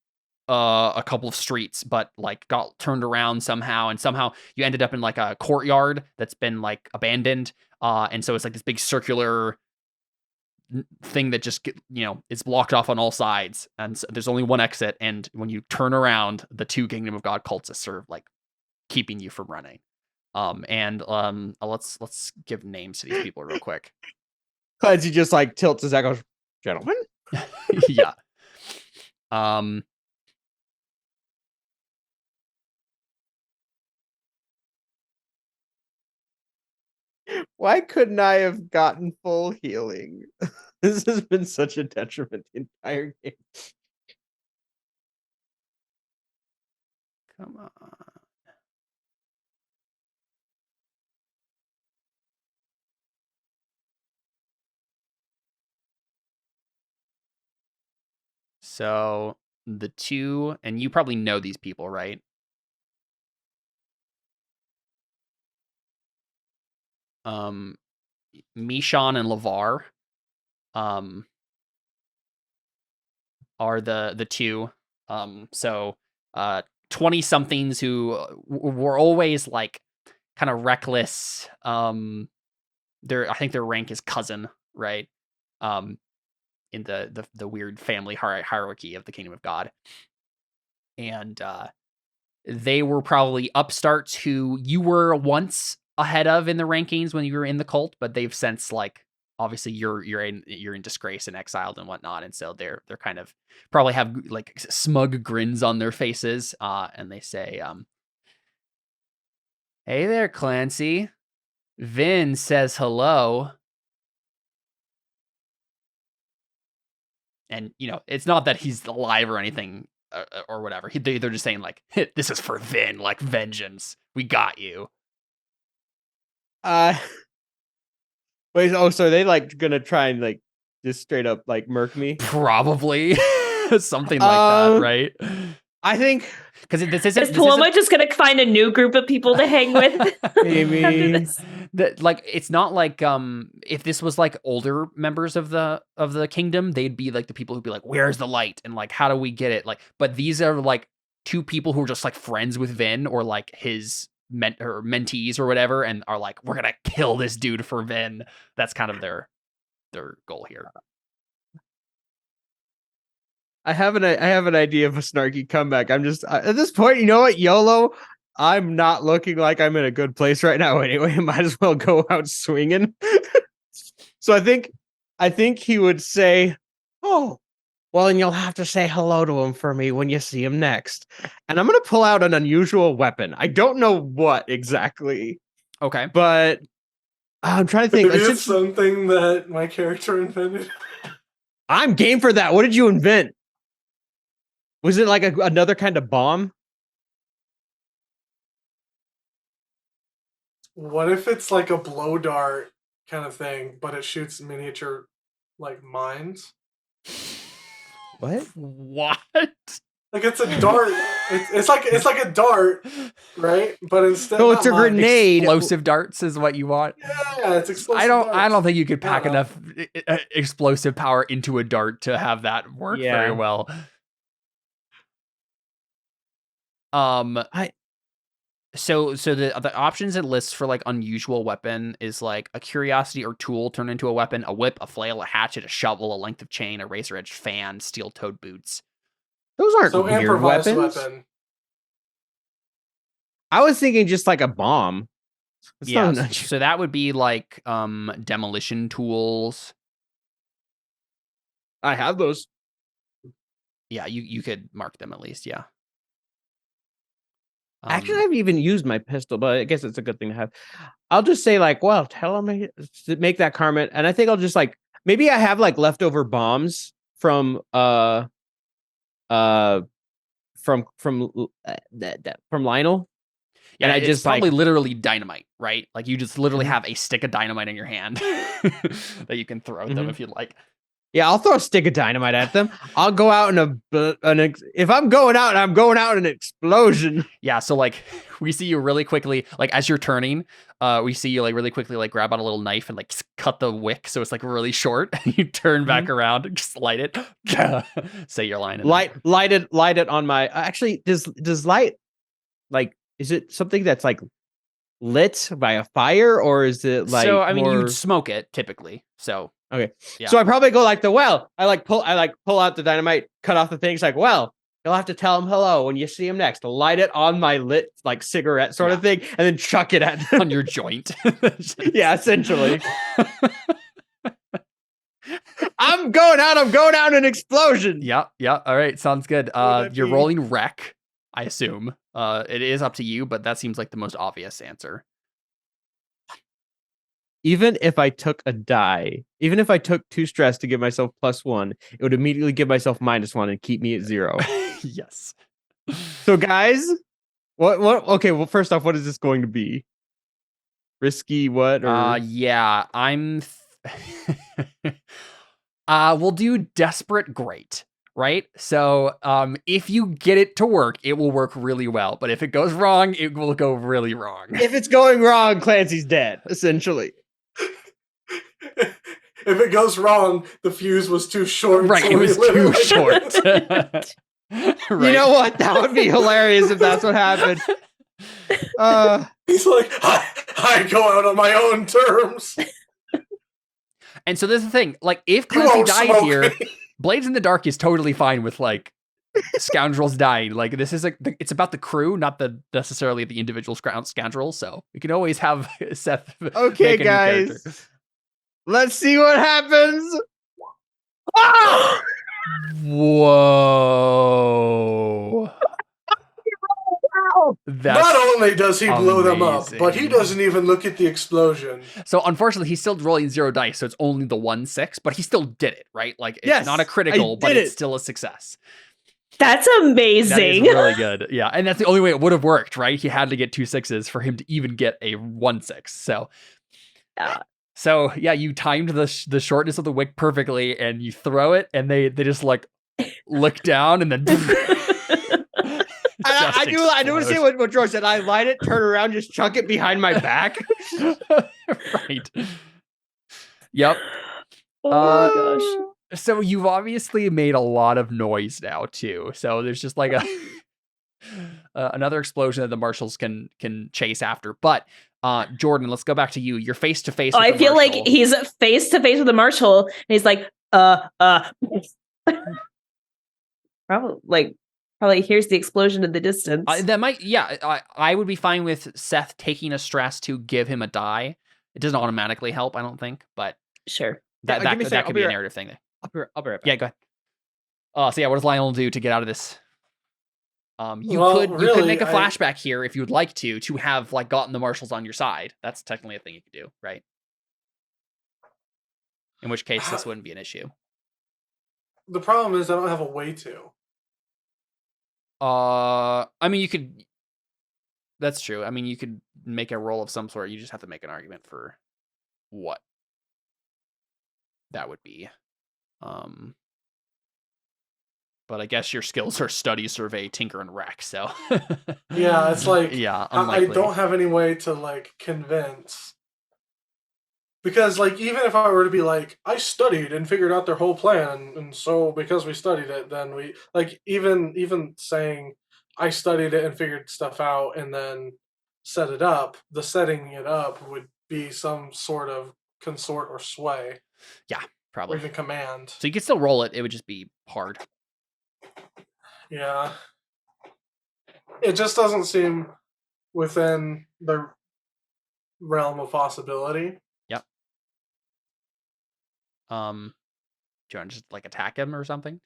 a couple of streets, but like got turned around somehow, and somehow you ended up in like a courtyard that's been like abandoned, and so it's like this big circular thing that just is blocked off on all sides, and so there's only one exit, and when you turn around, the two Kingdom of God cultists are like keeping you from running. Let's give names to these people real quick.
Clancy just like tilts his head, goes, "Gentlemen."
Yeah.
Why couldn't I have gotten full healing? This has been such a detriment the entire game.
Come on. So the two, and you probably know these people, right? Mishon and Lavar are the two. So 20 somethings who were always like kind of reckless. I think their rank is cousin, right? In the weird family hierarchy of the Kingdom of God. And they were probably upstarts who you were once ahead of in the rankings when you were in the cult, but they've since like obviously you're in disgrace and exiled and whatnot, and so they're kind of probably have like smug grins on their faces, and they say, "Hey there, Clancy. Vin says hello." And it's not that he's alive or anything or whatever. They're just saying like, "This is for Vin, like vengeance. We got you."
Wait, so are they like gonna try and like just straight up like murk me?
Probably something like that, right?
I think
because
is Paloma just gonna find a new group of people to hang with?
Maybe
it's not like if this was like older members of the kingdom, they'd be like the people who'd be like, "Where's the light?" and like, "How do we get it?" Like, but these are like two people who are just like friends with Vin or like his mentees or whatever, and are like, "We're gonna kill this dude for Vin." That's kind of their goal here.
I have an idea of a snarky comeback. I'm just at this point, you know what, YOLO. I'm not looking like I'm in a good place right now. Anyway, might as well go out swinging. So I think he would say, "Oh, well, and you'll have to say hello to him for me when you see him next." And I'm gonna pull out an unusual weapon. I don't know what exactly.
Okay,
but I'm trying to think.
Maybe it's something that my character invented.
I'm game for that. What did you invent? Was it like another kind of bomb?
What if it's like a blow dart kind of thing, but it shoots miniature like mines?
What?
What?
Like it's a dart. It's like a dart, right? But instead,
No, it's a grenade.
Explosive darts is what you want.
Yeah, it's explosive.
I don't think you could pack enough explosive power into a dart to have that work very well. So the options it lists for like unusual weapon is like a curiosity or tool turned into a weapon, a whip, a flail, a hatchet, a shovel, a length of chain, a razor edge fan, steel-toed boots.
Those aren't
so
weird
improvised
weapons.
weapon.
I was thinking just like a bomb.
So that would be like demolition tools.
I have those.
Yeah, you could mark them at least, yeah.
Actually, I haven't even used my pistol, but I guess it's a good thing to have. I'll just say like, well, tell them to make that comment, and I think I'll just like maybe I have like leftover bombs from Lionel.
Yeah,
and I
it's
just
probably
like
literally dynamite, right? Like you just literally have a stick of dynamite in your hand that you can throw at them if you'd like.
Yeah, I'll throw a stick of dynamite at them. I'll go out in if I'm going out, I'm going out in an explosion.
Yeah, so like we see you really quickly, like as you're turning, we see you like really quickly like grab out a little knife and like cut the wick so it's like really short. You turn back around, just light it. Say your line.
Light it on my. Actually, does light like is it something that's like lit by a fire or is it like?
So I mean, you'd smoke it typically. So.
Okay.
Yeah.
So I probably go like I pull out the dynamite, cut off the things like, well, you'll have to tell him hello when you see him next. Light it on my lit like cigarette sort of thing and then chuck it at them.
On your joint.
Yeah, essentially. I'm going out in an explosion.
Yeah. All right, sounds good. You're rolling wreck, I assume. It is up to you, but that seems like the most obvious answer.
Even if I took a die, even if I took 2 stress to give myself +1, it would immediately give myself -1 and keep me at 0.
Yes.
So guys, what? Okay, well, first off, what is this going to be? Risky what? Or
yeah, I'm. We'll do desperate great. Right? So, if you get it to work, it will work really well. But if it goes wrong, it will go really wrong.
If it's going wrong, Clancy's dead, essentially.
If it goes wrong, the fuse was too short.
Right,
so
it was too short.
Right. You know what? That would be hilarious if that's what happened.
He's like, I go out on my own terms.
And so this is the thing. Like, if Clancy died here, Blades in the Dark is totally fine with like scoundrels dying. Like this is it's about the crew, not necessarily the individual scoundrels. So we can always have Seth.
Okay, guys, let's see what happens. Ah!
Whoa!
Not only does he blow them up, but he doesn't even look at the explosion.
So unfortunately, he's still rolling 0 dice, so it's only the 1-6, but he still did it, right? Like it's not a critical, but it's still a success.
That's amazing.
That is really good. Yeah, and that's the only way it would have worked, right? He had to get 2 6s for him to even get a 1-6. So yeah, you timed the shortness of the wick perfectly, and you throw it, and they just like look down, and then.
I do understand what George said. I light it, turn around, just chuck it behind my back.
Right. Yep.
Oh my gosh.
So you've obviously made a lot of noise now too. So there's just like another explosion that the marshals can chase after. But Jordan, let's go back to you. You're face to face.
I feel like he's face to face with the marshal, and he's like, Probably hears the explosion in the distance.
That might, yeah. I would be fine with Seth taking a stress to give him a die. It doesn't automatically help, I don't think, but
sure.
That could be a narrative thing.
I'll be right back.
Yeah, go ahead. So yeah, what does Lionel do to get out of this? You could make a flashback here if you would like to have like gotten the marshals on your side. That's technically a thing you could do, right? In which case, this wouldn't be an issue.
The problem is I don't have a way to.
I mean, you could. That's true. I mean, you could make a roll of some sort. You just have to make an argument for what that would be. But I guess your skills are study, survey, tinker, and wreck. So
yeah, it's like
yeah,
I don't have any way to like convince. Because, like, even if I were to be like, I studied and figured out their whole plan, and so because we studied it, then we like even saying I studied it and figured stuff out and then set it up. The setting it up would be some sort of consort or sway.
Yeah, probably.
Or even command.
So you could still roll it. It would just be hard.
Yeah. It just doesn't seem within the realm of possibility.
Yep. Do you want to just like attack him or something?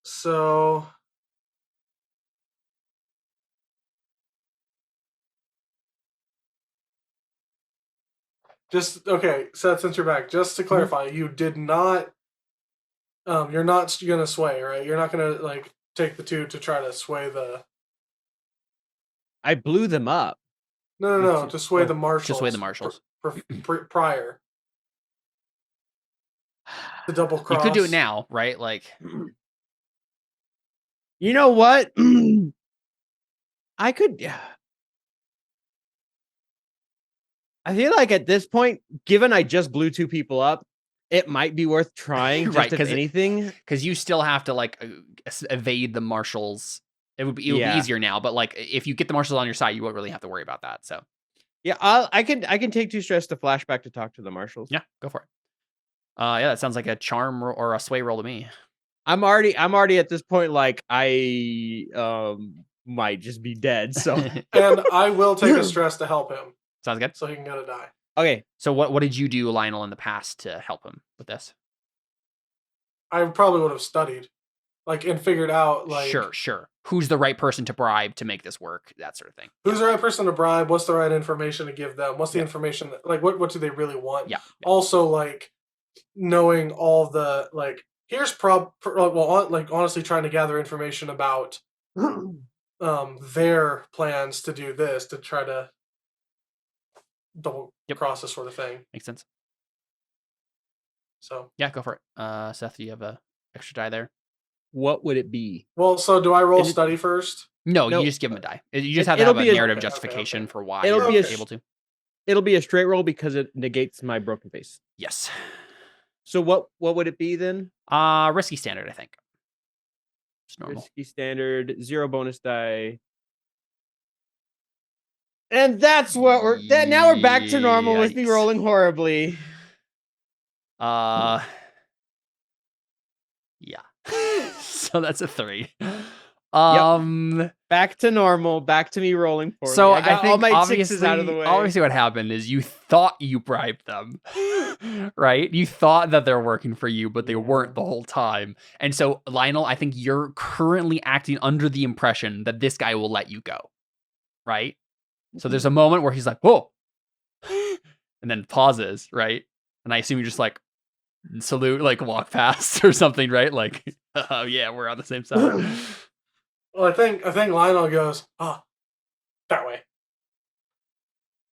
So just okay, Seth, since you're back, just to clarify, you did not you're not gonna sway, right? You're not gonna like take the 2 to try to sway the
I blew them up.
No, to sway the marshals.
Just sway the marshals.
Prior. The double cross.
You could do it now, right? Like,
you know what? I could. I feel like at this point, given I just blew 2 people up, it might be worth trying. Just
right?
if anything,
because you still have to like evade the marshals. It would be easier now, but like if you get the marshals on your side, you won't really have to worry about that. So
yeah, I can take 2 stress to flashback to talk to the marshals.
Yeah, go for it. Yeah, that sounds like a charm or a sway roll to me.
I'm already at this point like I might just be dead. So
and I will take a stress to help him.
Sounds good.
So he can get a die.
Okay.
So what did you do, Lionel, in the past to help him with this?
I probably would have studied, like, and figured out like
sure. Who's the right person to bribe to make this work? That sort of thing.
Who's the right person to bribe? What's the right information to give them? What's the information that, like, what do they really want?
Yeah.
Also, like, knowing all the like, here's honestly trying to gather information about their plans to do this to try to double cross this sort of thing.
Makes sense.
So
yeah, go for it. Seth, do you have a extra die there?
What would it be?
Well, so do I roll study first?
No, you just give him a die. You just have to have a narrative justification for why you're able to.
It'll be a straight roll because it negates my broken face.
Yes.
So what would it be then?
Risky standard, I think. It's normal.
Risky standard, 0 bonus die. And that's what now we're back to normal with me rolling horribly.
Yeah. So that's a 3.
Back to normal, back to me rolling poorly.
So
I got
think
all my
obviously,
6s out of the way.
Obviously what happened is you thought you bribed them, right? You thought that they're working for you, but they weren't the whole time. And so, Lionel, I think you're currently acting under the impression that this guy will let you go, right? So there's a moment where he's like, whoa, and then pauses, right? And I assume you just like salute, like walk past or something, right? Like, oh yeah, we're on the same side.
Well, I think Lionel goes, that way.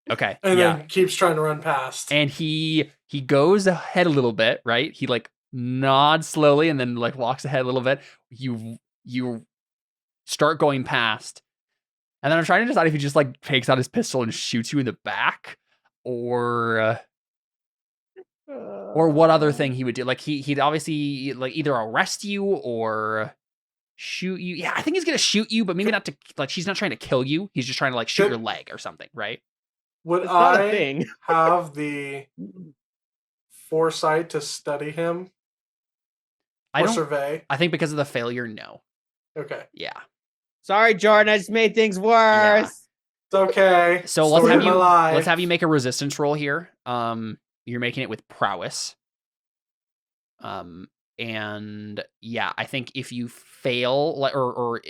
Okay.
And then keeps trying to run past.
And he goes ahead a little bit, right? He like nods slowly and then like walks ahead a little bit. You start going past. And then I'm trying to decide if he just like takes out his pistol and shoots you in the back or what other thing he would do. Like he'd obviously like either arrest you or shoot you. Yeah, I think he's gonna shoot you, but maybe not to like. He's not trying to kill you. He's just trying to like shoot your leg or something, right?
Would I have the foresight to study him? Or survey?
I think because of the failure, no.
Okay.
Yeah.
Sorry, Jordan. I just made things worse.
Yeah. It's okay.
So let's have you make a resistance roll here. You're making it with prowess. And yeah, I think if you fail, like, or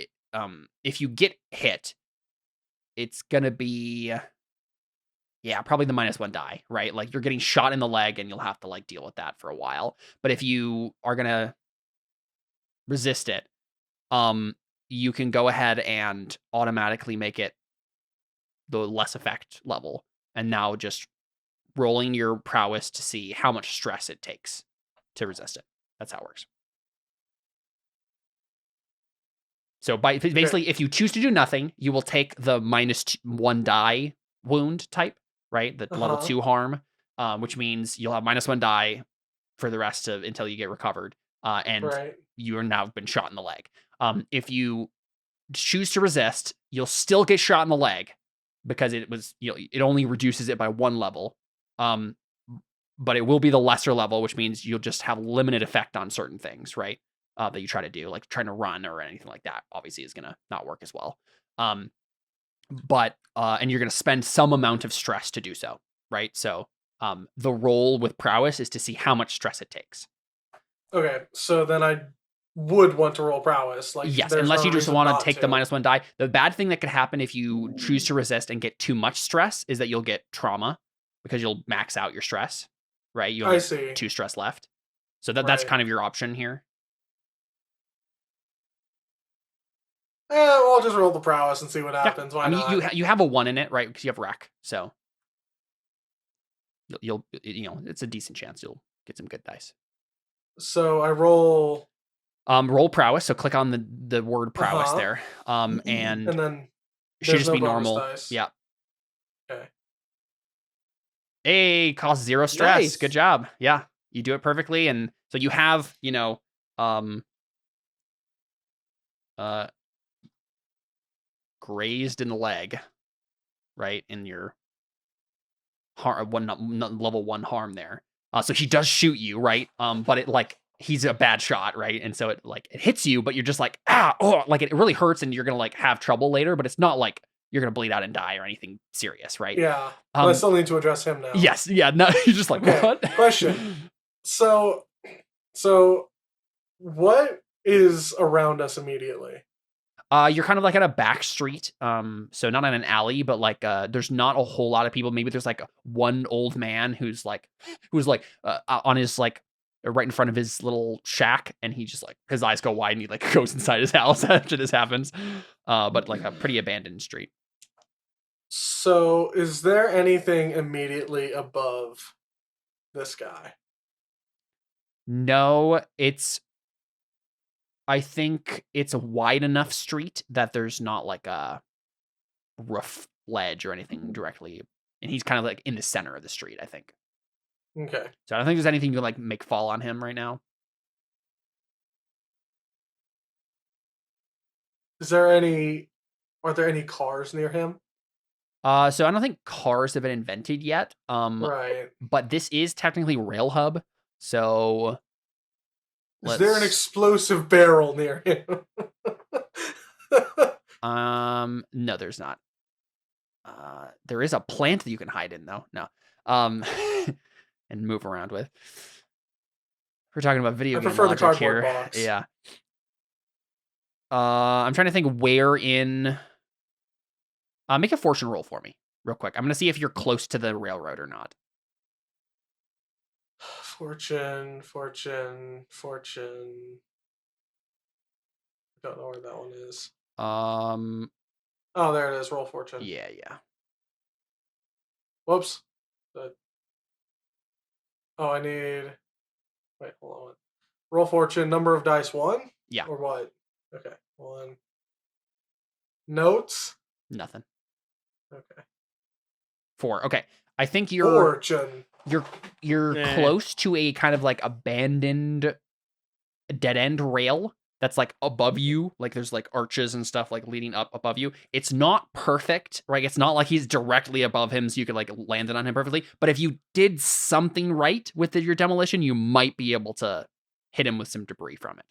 if you get hit, it's gonna be, probably the -1 die, right? Like you're getting shot in the leg, and you'll have to like deal with that for a while. But if you are gonna resist it, you can go ahead and automatically make it the less effect level, and now just rolling your prowess to see how much stress it takes to resist it. That's how it works. So basically, if you choose to do nothing, you will take the -1 die wound type, right? The level 2 harm, which means you'll have -1 die for the rest of until you get recovered, and you are now been shot in the leg. If you choose to resist, you'll still get shot in the leg because it only reduces it by 1 level. But it will be the lesser level, which means you'll just have limited effect on certain things, right? That you try to do, like trying to run or anything like that, obviously is going to not work as well. And you're going to spend some amount of stress to do so, right? So the roll with prowess is to see how much stress it takes.
Okay, so then I would want to roll prowess. Like,
yes, unless you just want to take the -1 die. The bad thing that could happen if you choose to resist and get too much stress is that you'll get trauma because you'll max out your stress, right? You only have 2 stress left. So that's kind of your option here.
Well, I'll just roll the prowess and see what happens.
Yeah.
Why not?
You have a 1 in it, right? Because you have wreck, so you'll it's a decent chance you'll get some good dice.
So I roll.
Roll prowess. So click on the word prowess there. And
then
it should just be normal.
Dice.
Yeah.
Okay.
Hey, cost 0 stress.
Nice.
Good job. Yeah, you do it perfectly, and so you have grazed in the leg, right, in your level 1 harm there. So he does shoot you, right? But it he's a bad shot, right? And so it hits you, but you're just like, it really hurts, and you're gonna have trouble later, but it's not like you're gonna bleed out and die or anything serious, right?
Yeah. But I still need to address him now.
Yes. Yeah. No, you're just like, what?
Question. So what is around us immediately?
You're kind of like at a back street. So not in an alley, but there's not a whole lot of people. Maybe there's one old man who's on his right in front of his little shack, and he just his eyes go wide and he goes inside his house after this happens. But a pretty abandoned street.
So is there anything immediately above this guy?
No, I think it's a wide enough street that there's not a roof ledge or anything directly, and he's kind of in the center of the street, I think.
Okay.
So I don't think there's anything you can make fall on him right now.
Are there any cars near him?
So I don't think cars have been invented yet.
Right.
But this is technically Rail Hub, so
is there an explosive barrel near him?
No, there's not. There is a plant that you can hide in, though. No. And move around with. We're talking about video game
prefer the
logic
cardboard
here.
box.
Yeah. I'm trying to think where in. Make a fortune roll for me, real quick. I'm gonna see if you're close to the railroad or not.
Fortune. I don't know where that one is. Oh, there it is. Roll fortune.
Yeah.
Whoops. I need. Wait, hold on. Roll fortune. Number of dice 1.
Yeah.
Or what? Okay. 1. Notes.
Nothing.
Okay.
4. Okay. I think you're
fortune.
You're close to a kind of abandoned dead end rail that's above you. There's arches and stuff leading up above you. It's not perfect, right? It's not like he's directly above him so you could land it on him perfectly. But if you did something right with your demolition, you might be able to hit him with some debris from it.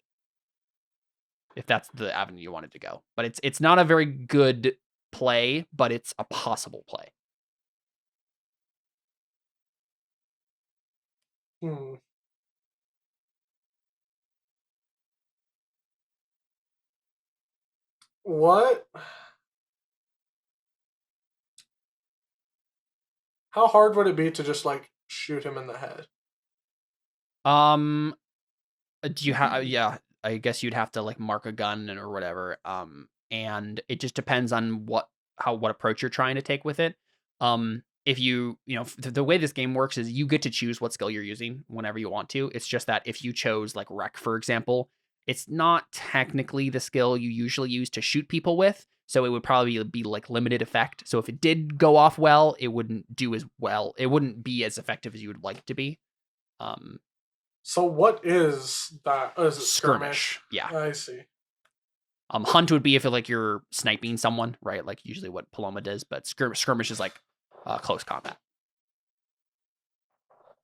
If that's the avenue you wanted to go. But it's not a very good play, but it's a possible play.
What? How hard would it be to just shoot him in the head?
Do you have? Yeah. I guess you'd have to like mark a gun or whatever. And it just depends on what approach you're trying to take with it. If the way this game works is you get to choose what skill you're using whenever you want to. It's just that if you chose like Wreck, for example, it's not technically the skill you usually use to shoot people with. So it would probably be like limited effect. So if it did go off well, it wouldn't do as well. It wouldn't be as effective as you would like it to be.
So what is that? Oh, is it skirmish?
Yeah.
I see.
Hunt would be if like you're sniping someone, right? Like usually what Paloma does, but skirmish is like close combat.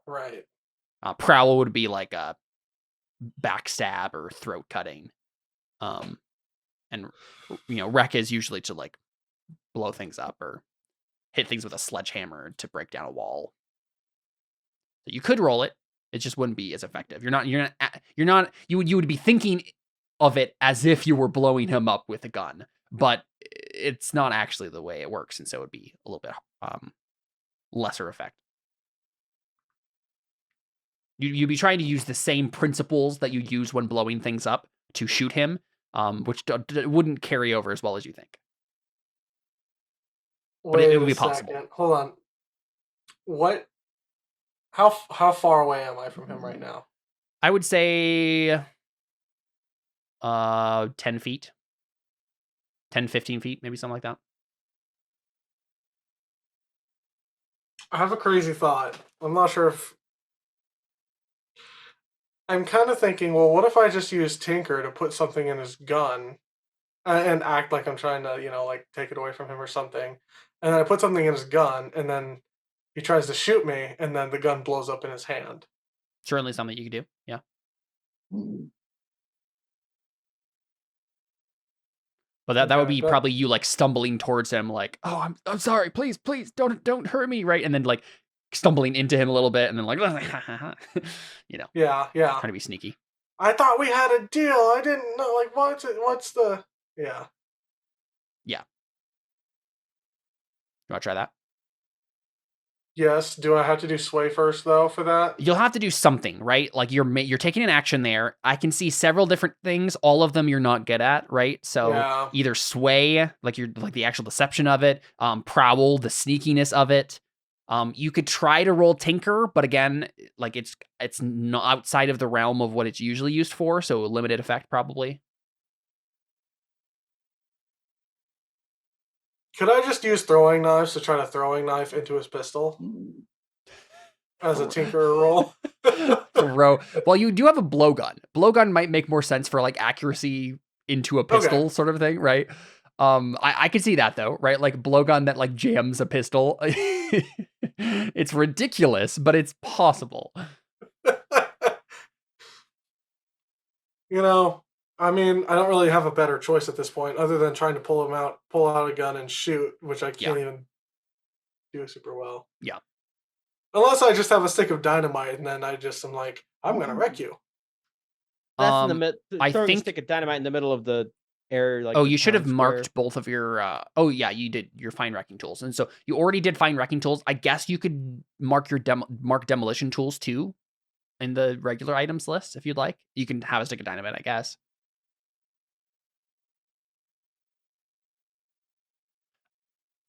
Right.
Prowl would be like a backstab or throat cutting. And wreck is usually to like blow things up or hit things with a sledgehammer to break down a wall. So you could roll it. It just wouldn't be as effective. You would be thinking of it as if you were blowing him up with a gun, but it's not actually the way it works, and so it would be a little bit lesser effect. You'd be trying to use the same principles that you use when blowing things up to shoot him, which wouldn't carry over as well as you think. But it would be possible.
Hold on. What? How far away am I from him right now?
I would say 10 feet. 10, 15 feet, maybe something like that.
I have a crazy thought. I'm not sure if... I'm kind of thinking, well, what if I just use Tinker to put something in his gun and act like I'm trying to, like take it away from him or something. And then I put something in his gun, and then he tries to shoot me, and then the gun blows up in his hand.
Certainly something you could do, yeah. But that would be probably you like stumbling towards him, like, oh, I'm sorry, please don't hurt me, right? And then like stumbling into him a little bit, and then like,
Yeah,
trying to be sneaky.
I thought we had a deal. I didn't know. Like, what's the? Yeah.
Yeah. You want to try that?
Yes. Do I have to do sway first though for that?
You'll have to do something, right? Like you're taking an action there. I can see several different things. All of them you're not good at, right? So either sway, like you're like the actual deception of it, prowl, the sneakiness of it. You could try to roll Tinker, but again, like it's not outside of the realm of what it's usually used for, so a limited effect probably.
Could I just use throwing knives to try to throwing knife into his pistol as a Tinker roll?
Well, you do have a blowgun. Blowgun might make more sense for like accuracy into a pistol sort of thing, right? I could see that though, right? Like blowgun that like jams a pistol. It's ridiculous, but it's possible.
I mean, I don't really have a better choice at this point other than trying to pull out a gun and shoot, which I can't even do super well.
Yeah.
Unless I just have a stick of dynamite and then I just am like, I'm going to wreck you.
That's in the middle. I think a stick of dynamite in the middle of the air. Like
you should have marked both of your. You did your fine wrecking tools, and so you already did fine wrecking tools. I guess you could mark your mark demolition tools too, in the regular items list if you'd like. You can have a stick of dynamite, I guess.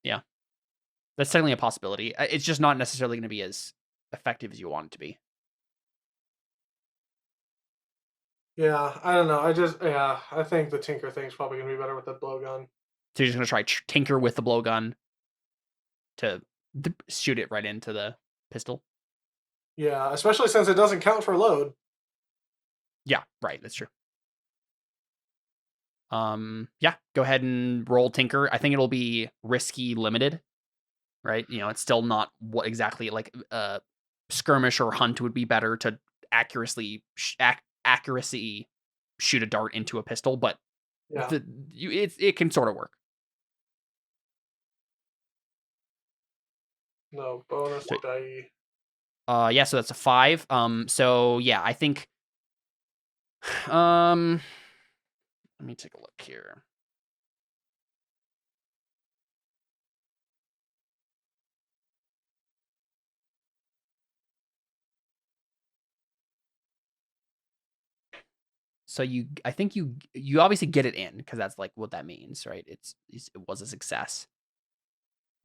Yeah, that's certainly a possibility. It's just not necessarily going to be as effective as you want it to be.
Yeah, I don't know. I think the Tinker thing's probably going to be better with the blowgun.
So you're just going to try Tinker with the blowgun to shoot it right into the pistol?
Yeah, especially since it doesn't count for load.
Yeah, right. That's true. Yeah, go ahead and roll Tinker. I think it'll be risky limited, right? It's still not what exactly like skirmish or hunt would be better to accuracy shoot a dart into a pistol, but it can sort of work.
No bonus die.
Yeah, so that's a 5. So yeah, I think let me take a look here. So I think you obviously get it in because that's like what that means, right? It was a success.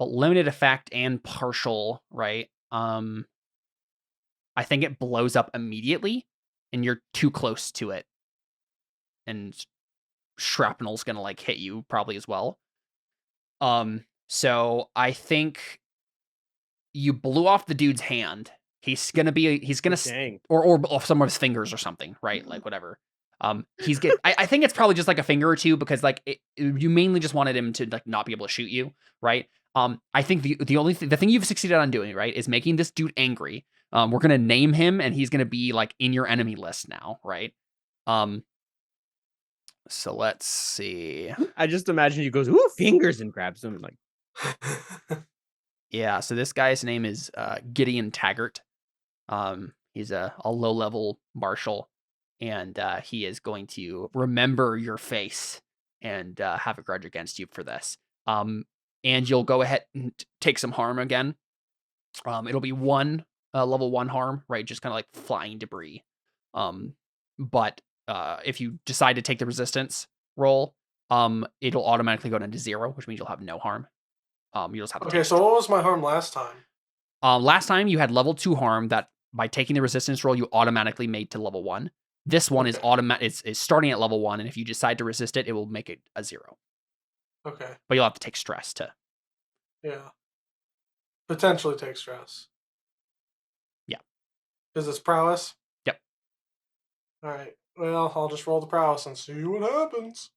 But limited effect and partial, right? I think it blows up immediately, and you're too close to it, and shrapnel's gonna like hit you probably as well. So I think you blew off the dude's hand. He's gonna
Dang.
or off some of his fingers or something, right? Like whatever. I think it's probably just like a finger or two because like you mainly just wanted him to like not be able to shoot you, right? I think the thing you've succeeded on doing, right, is making this dude angry. We're gonna name him, and he's gonna be like in your enemy list now, right? So let's see.
I just imagine he goes, ooh, fingers, and grabs him. Like,
yeah. So this guy's name is Gideon Taggart. He's a low-level marshal, and he is going to remember your face and have a grudge against you for this. And you'll go ahead and take some harm again. It'll be one level 1 harm, right? Just kind of like flying debris. But if you decide to take the resistance roll, it'll automatically go down to 0, which means you'll have no harm. You just have to
Okay, so what was my harm last time?
Last time you had level 2 harm that by taking the resistance roll you automatically made to level 1. This one is automatic. It's starting at level 1, and if you decide to resist it, it will make it a 0.
Okay.
But you'll have to take stress to.
Yeah. Potentially take stress.
Yeah.
Is this prowess?
Yep.
All right. Well, I'll just roll the prowess and see what happens.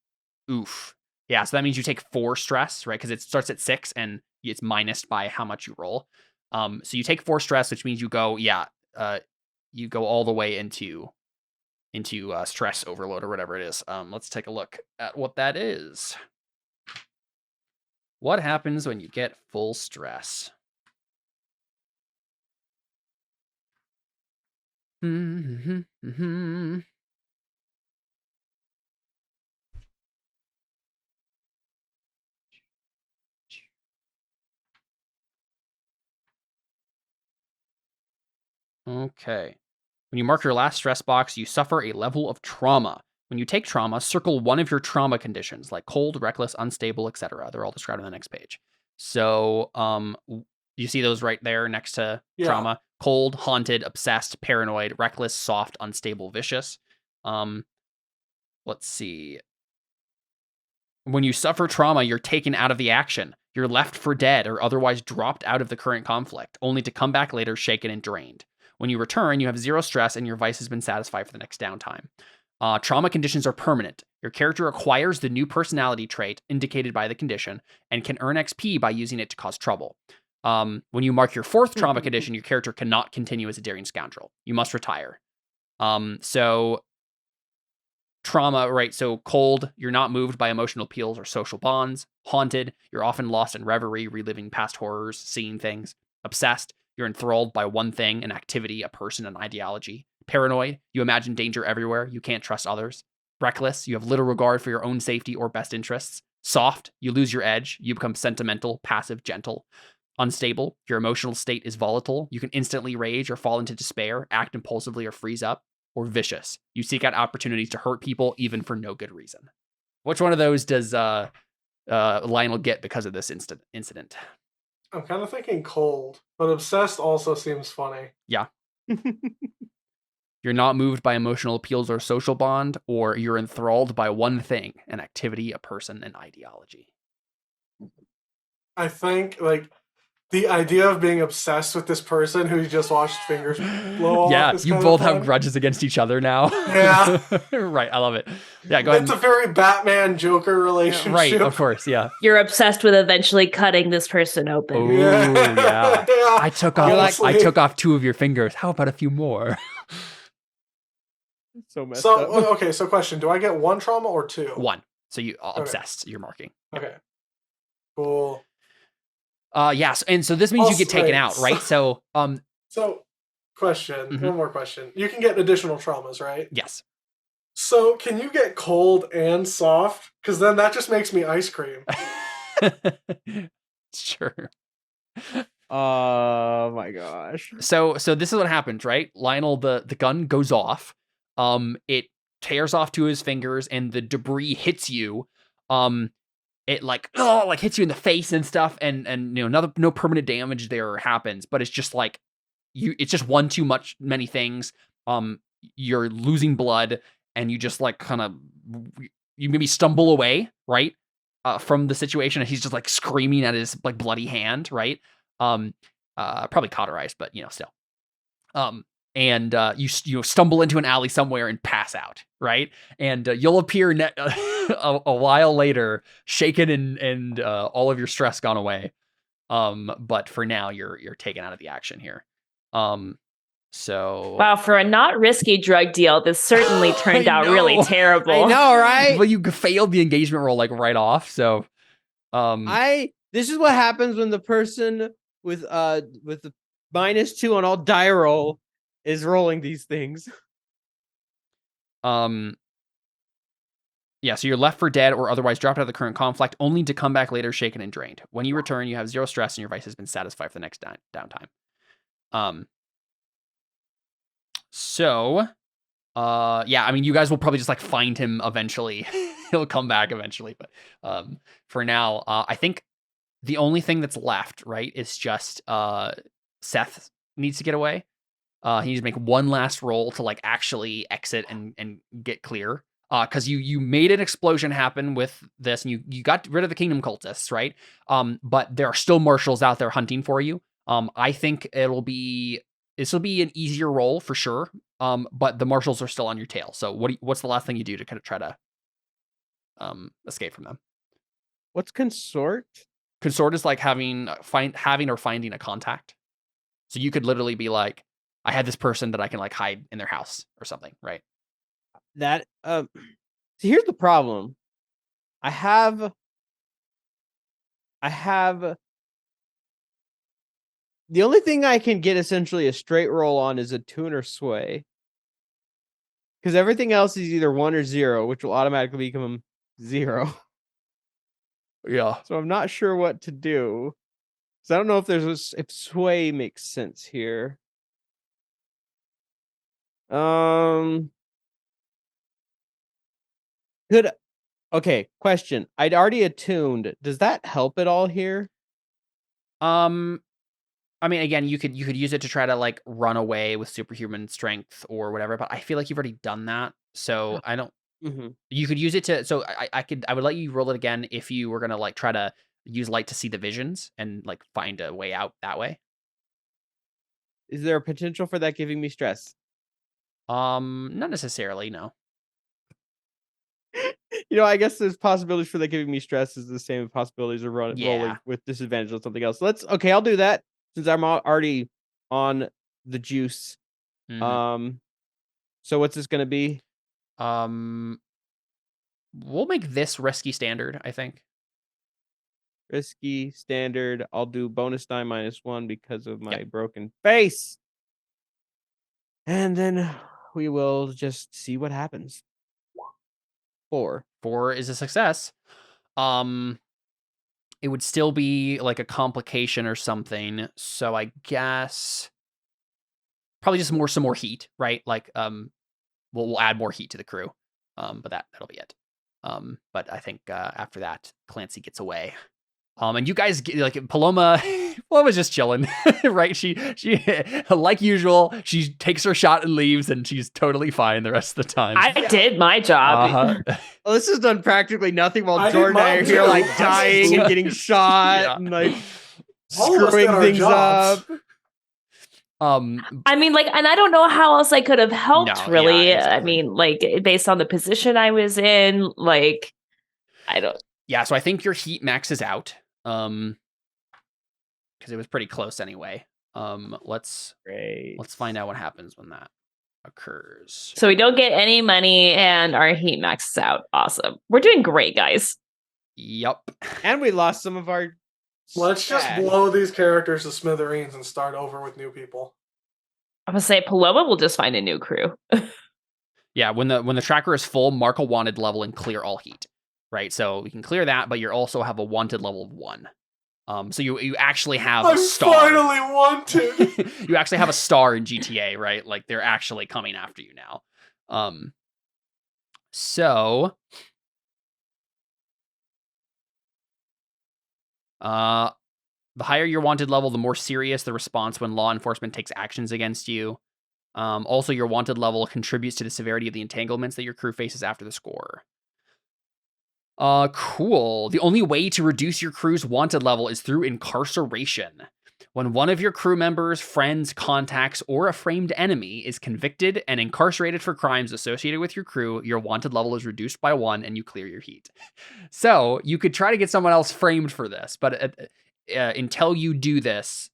Oof. Yeah, so that means you take 4 stress, right? Because it starts at 6 and it's minused by how much you roll. So you take 4 stress, which means you go, you go all the way into stress overload or whatever it is. Let's take a look at what that is. What happens when you get full stress? Okay. When you mark your last stress box, you suffer a level of trauma. When you take trauma, circle one of your trauma conditions, like cold, reckless, unstable, etc. They're all described on the next page. So, you see those right there next to trauma? Cold, haunted, obsessed, paranoid, reckless, soft, unstable, vicious. Let's see. When you suffer trauma, you're taken out of the action. You're left for dead or otherwise dropped out of the current conflict, only to come back later shaken and drained. When you return, you have 0 stress and your vice has been satisfied for the next downtime. Trauma conditions are permanent. Your character acquires the new personality trait indicated by the condition and can earn XP by using it to cause trouble. When you mark your 4th trauma condition, your character cannot continue as a daring scoundrel. You must retire. So trauma, right? So cold, you're not moved by emotional appeals or social bonds. Haunted, you're often lost in reverie, reliving past horrors, seeing things. Obsessed, you're enthralled by one thing, an activity, a person, an ideology. Paranoid, you imagine danger everywhere. You can't trust others. Reckless, you have little regard for your own safety or best interests. Soft, you lose your edge. You become sentimental, passive, gentle. Unstable, your emotional state is volatile. You can instantly rage or fall into despair, act impulsively or freeze up. Or vicious, you seek out opportunities to hurt people even for no good reason. Which one of those does Lionel get because of this incident?
I'm kind of thinking cold, but obsessed also seems funny.
Yeah. You're not moved by emotional appeals or social bond, or you're enthralled by one thing, an activity, a person, an ideology.
I think, like, the idea of being obsessed with this person who you just watched fingers blow off.
Yeah,
is
you
kind
both
of fun.
have grudges against each other now.
Yeah.
Right, I love it. Yeah, go ahead.
It's a very Batman-Joker relationship.
Right, of course, yeah.
You're obsessed with eventually cutting this person open.
Oh, yeah. I took off 2 of your fingers. How about a few more?
So messed up.
Okay, so question. Do I get 1 trauma or 2?
1. So you obsessed, you're marking.
Okay. Cool.
Yes, and so this means you get taken out, right? So,
So, question. One more question. You can get additional traumas, right?
Yes.
So, can you get cold and soft? Because then that just makes me ice cream.
Sure.
Oh my gosh.
So this is what happens, right? Lionel, the gun goes off. It tears off to his fingers, and the debris hits you. It like hits you in the face and stuff, and no permanent damage there happens, but it's just like it's just one too many things. You're losing blood, and you just like kind of you maybe stumble away, right, from the situation, and he's just like screaming at his like bloody hand, right, probably cauterized, but still, and you stumble into an alley somewhere and pass out, right, and you'll appear a while later, shaken and all of your stress gone away, but for now you're taken out of the action here. So
wow, for a not risky drug deal, this certainly turned out really terrible.
I know, right?
Well, you failed the engagement roll like right off. So,
this is what happens when the person with the -2 on all die roll is rolling these things.
Yeah, so you're left for dead or otherwise dropped out of the current conflict, only to come back later shaken and drained. When you return, you have 0 stress and your vice has been satisfied for the next downtime. So, yeah, I mean, you guys will probably just like find him eventually. He'll come back eventually, but for now, I think the only thing that's left, right, is just Seth needs to get away. He needs to make one last roll to like actually exit and get clear. Because you made an explosion happen with this, and you got rid of the kingdom cultists, right? But there are still marshals out there hunting for you. I think this will be an easier roll for sure. But the marshals are still on your tail. So what's the last thing you do to kind of try to escape from them?
What's consort?
Consort is like having or finding a contact. So you could literally be like, I had this person that I can like hide in their house or something, right?
That so here's the problem. I have the only thing I can get essentially a straight roll on is a tune or sway. Because everything else is either 1 or 0, which will automatically become 0.
Yeah.
So I'm not sure what to do. So I don't know if sway makes sense here. Question. I'd already attuned. Does that help at all here?
I mean, again, you could use it to try to like run away with superhuman strength or whatever, but I feel like you've already done that. So I don't. You could use it to. So I would let you roll it again if you were gonna like try to use light to see the visions and like find a way out that way.
Is there a potential for that giving me stress?
Not necessarily. No.
I guess there's possibilities for that giving me stress is the same possibilities of rolling with disadvantage on something else. I'll do that since I'm already on the juice.
Mm-hmm.
So what's this gonna be?
We'll make this risky standard, I think.
Risky standard. I'll do bonus die -1 because of my broken face. And then we will just see what happens. 4.
4 is a success. It would still be like a complication or something. So I guess probably just some more heat, right? Like we'll add more heat to the crew. But that'll be it. But I think after that, Clancy gets away. And you guys get, like Paloma's just chilling, right? She like usual, she takes her shot and leaves, and she's totally fine the rest of the time.
I did my job.
Well, this has done practically nothing while Jordan and I are here like dying and getting shot and like screwing things up.
I mean, like, and I don't know how else I could have helped, really. Exactly. I mean, like, based on the position I was in, like, I don't.
Yeah, so I think your heat maxes out. Because it was pretty close anyway. Let's find out what happens when that occurs.
So we don't get any money and our heat maxes out. Awesome. We're doing great, guys.
Yep.
And we lost some of our.
Let's just blow these characters to smithereens and start over with new people.
I'm gonna say Paloma will just find a new crew.
Yeah, when the tracker is full, mark a wanted level and clear all heat. Right, so we can clear that, but you also have a wanted level of 1. So you actually have a star.
I'm finally wanted.
You actually have a star in GTA, right? Like they're actually coming after you now. So, the higher your wanted level, the more serious the response when law enforcement takes actions against you. Also, your wanted level contributes to the severity of the entanglements that your crew faces after the score. Cool. The only way to reduce your crew's wanted level is through incarceration. When one of your crew members, friends, contacts, or a framed enemy is convicted and incarcerated for crimes associated with your crew, your wanted level is reduced by 1 and you clear your heat. So you could try to get someone else framed for this, but until you do this,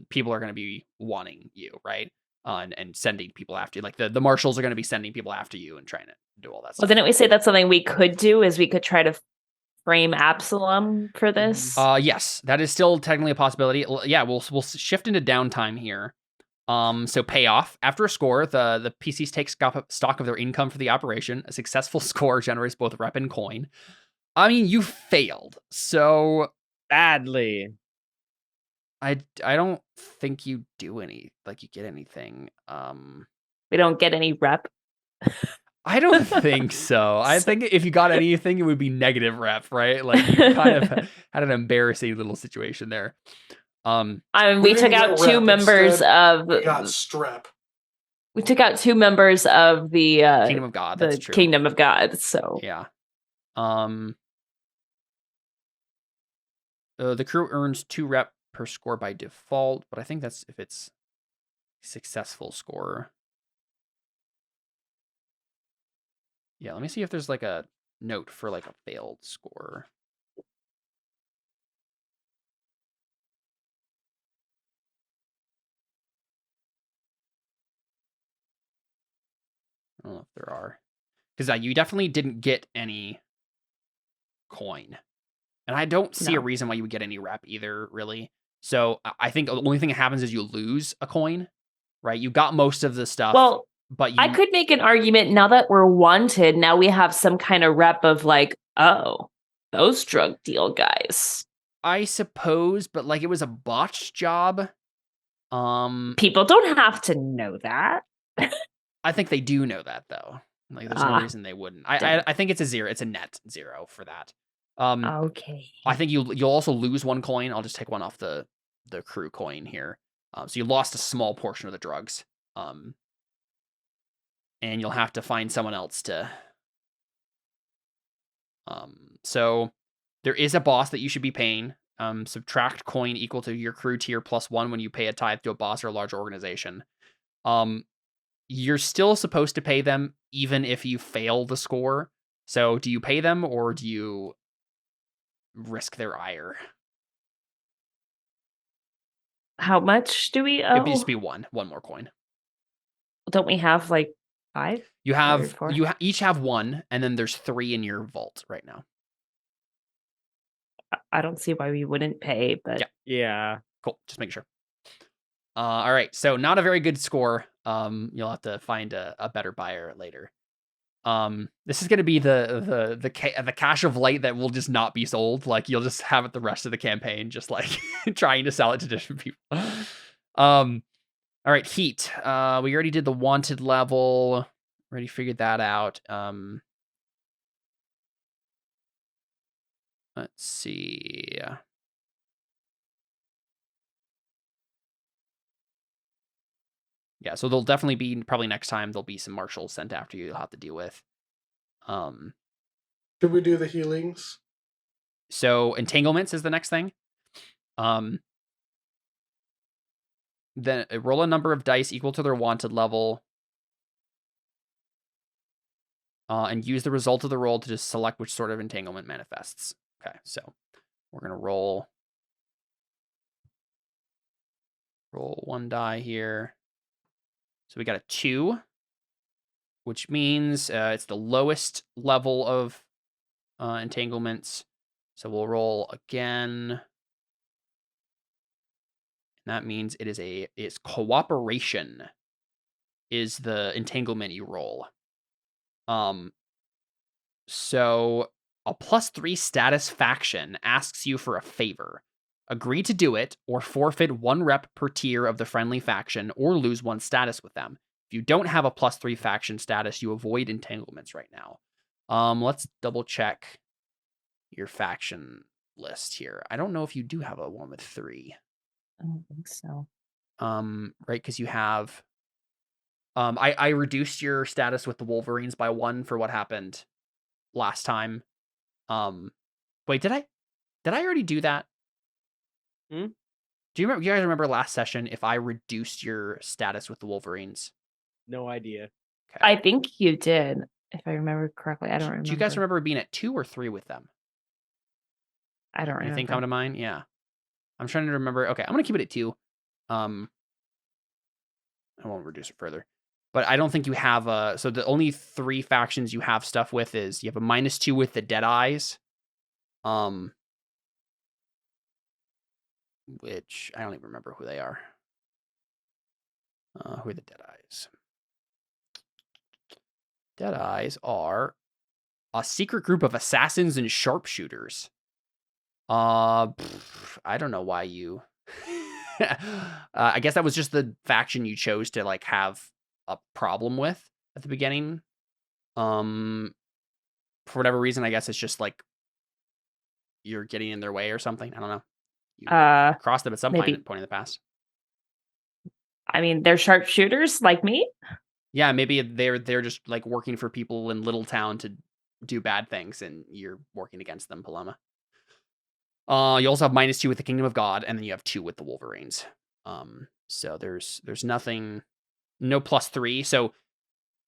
people are going to be wanting you, right? And sending people after you. Like the marshals are going to be sending people after you and trying to do all that stuff.
Well, didn't we say that's something we could do? Is we could try to frame Absalom for this?
Yes, that is still technically a possibility. Yeah, we'll shift into downtime here. So payoff. After a score, the PCs take stock of their income for the operation. A successful score generates both rep and coin. I mean, you failed, so
badly.
I don't think you do you get anything.
We don't get any rep.
I don't think so. I think if you got anything, it would be negative rep, right? Like you kind of had an embarrassing little situation there.
I mean, we took out 2 members of.
We got strep.
We took out 2 members of the
Kingdom of God. That's true.
Kingdom of God. So
yeah. The crew earns 2 rep per score by default, but I think that's if it's successful score. Yeah, let me see if there's like a note for like a failed score. I don't know if there are. Because you definitely didn't get any coin. And I don't see a reason why you would get any rep either, really. So I think the only thing that happens is you lose a coin, right? You got most of the stuff.
Well,
but
I could make an argument now that we're wanted. Now we have some kind of rep of like, oh, those drug deal guys.
I suppose, but like it was a botched job.
People don't have to know that.
I think they do know that though. Like there's no reason they wouldn't. I think it's a 0. It's a net 0 for that.
Okay.
I think you'll also lose 1 coin. I'll just take 1 off the crew coin here. So you lost a small portion of the drugs. And you'll have to find someone else to. So there is a boss that you should be paying. Subtract coin equal to your crew tier +1 when you pay a tithe to a boss or a large organization. You're still supposed to pay them even if you fail the score. So do you pay them or do you risk their ire?
How much do we owe?
It'd just be 1 more coin.
Don't we have like 5?
You each have 1, and then there's 3 in your vault right now.
I don't see why we wouldn't pay, but
yeah,
cool. Just make sure. All right, so not a very good score. You'll have to find a better buyer later. This is going to be the cache of light that will just not be sold. Like you'll just have it the rest of the campaign, just like trying to sell it to different people. All right, heat. We already did the wanted level. Already figured that out. Let's see. Yeah, so there'll definitely be, probably next time, there'll be some marshals sent after you you'll have to deal with.
Should we do the healings?
So entanglements is the next thing. Then roll a number of dice equal to their wanted level. And use the result of the roll to just select which sort of entanglement manifests. Okay, so we're going to roll 1 die here. So we got a 2, which means it's the lowest level of entanglements. So we'll roll again. And that means it's cooperation is the entanglement you roll. So a +3 status faction asks you for a favor. Agree to do it, or forfeit 1 rep per tier of the friendly faction, or lose 1 status with them. If you don't have a +3 faction status, you avoid entanglements right now. Let's double check your faction list here. I don't know if you do have a one with 3.
I don't think so.
Right, because you have. I reduced your status with the Wolverines by 1 for what happened last time. Wait, did I already do that?
Hmm?
Do you guys remember last session if I reduced your status with the Wolverines?
No idea.
Okay.
I think you did, if I remember correctly. I don't remember.
Do you guys remember being at 2 or 3 with them?
I don't remember.
Anything come to mind? Yeah. I'm trying to remember. Okay, I'm gonna keep it at 2. I won't reduce it further. But I don't think you have so the only 3 factions you have stuff with is you have a -2 with the Deadeyes. Which I don't even remember who they are. Who are the Deadeyes? Deadeyes are a secret group of assassins and sharpshooters. I don't know why you. I guess that was just the faction you chose to like have a problem with at the beginning. For whatever reason, I guess it's just like you're getting in their way or something. I don't know. You crossed them at some point in the past.
I mean, they're sharpshooters like me.
Yeah, maybe they're just like working for people in Little Town to do bad things, and you're working against them, Paloma. You also have -2 with the Kingdom of God, and then you have 2 with the Wolverines. So there's nothing, no +3. So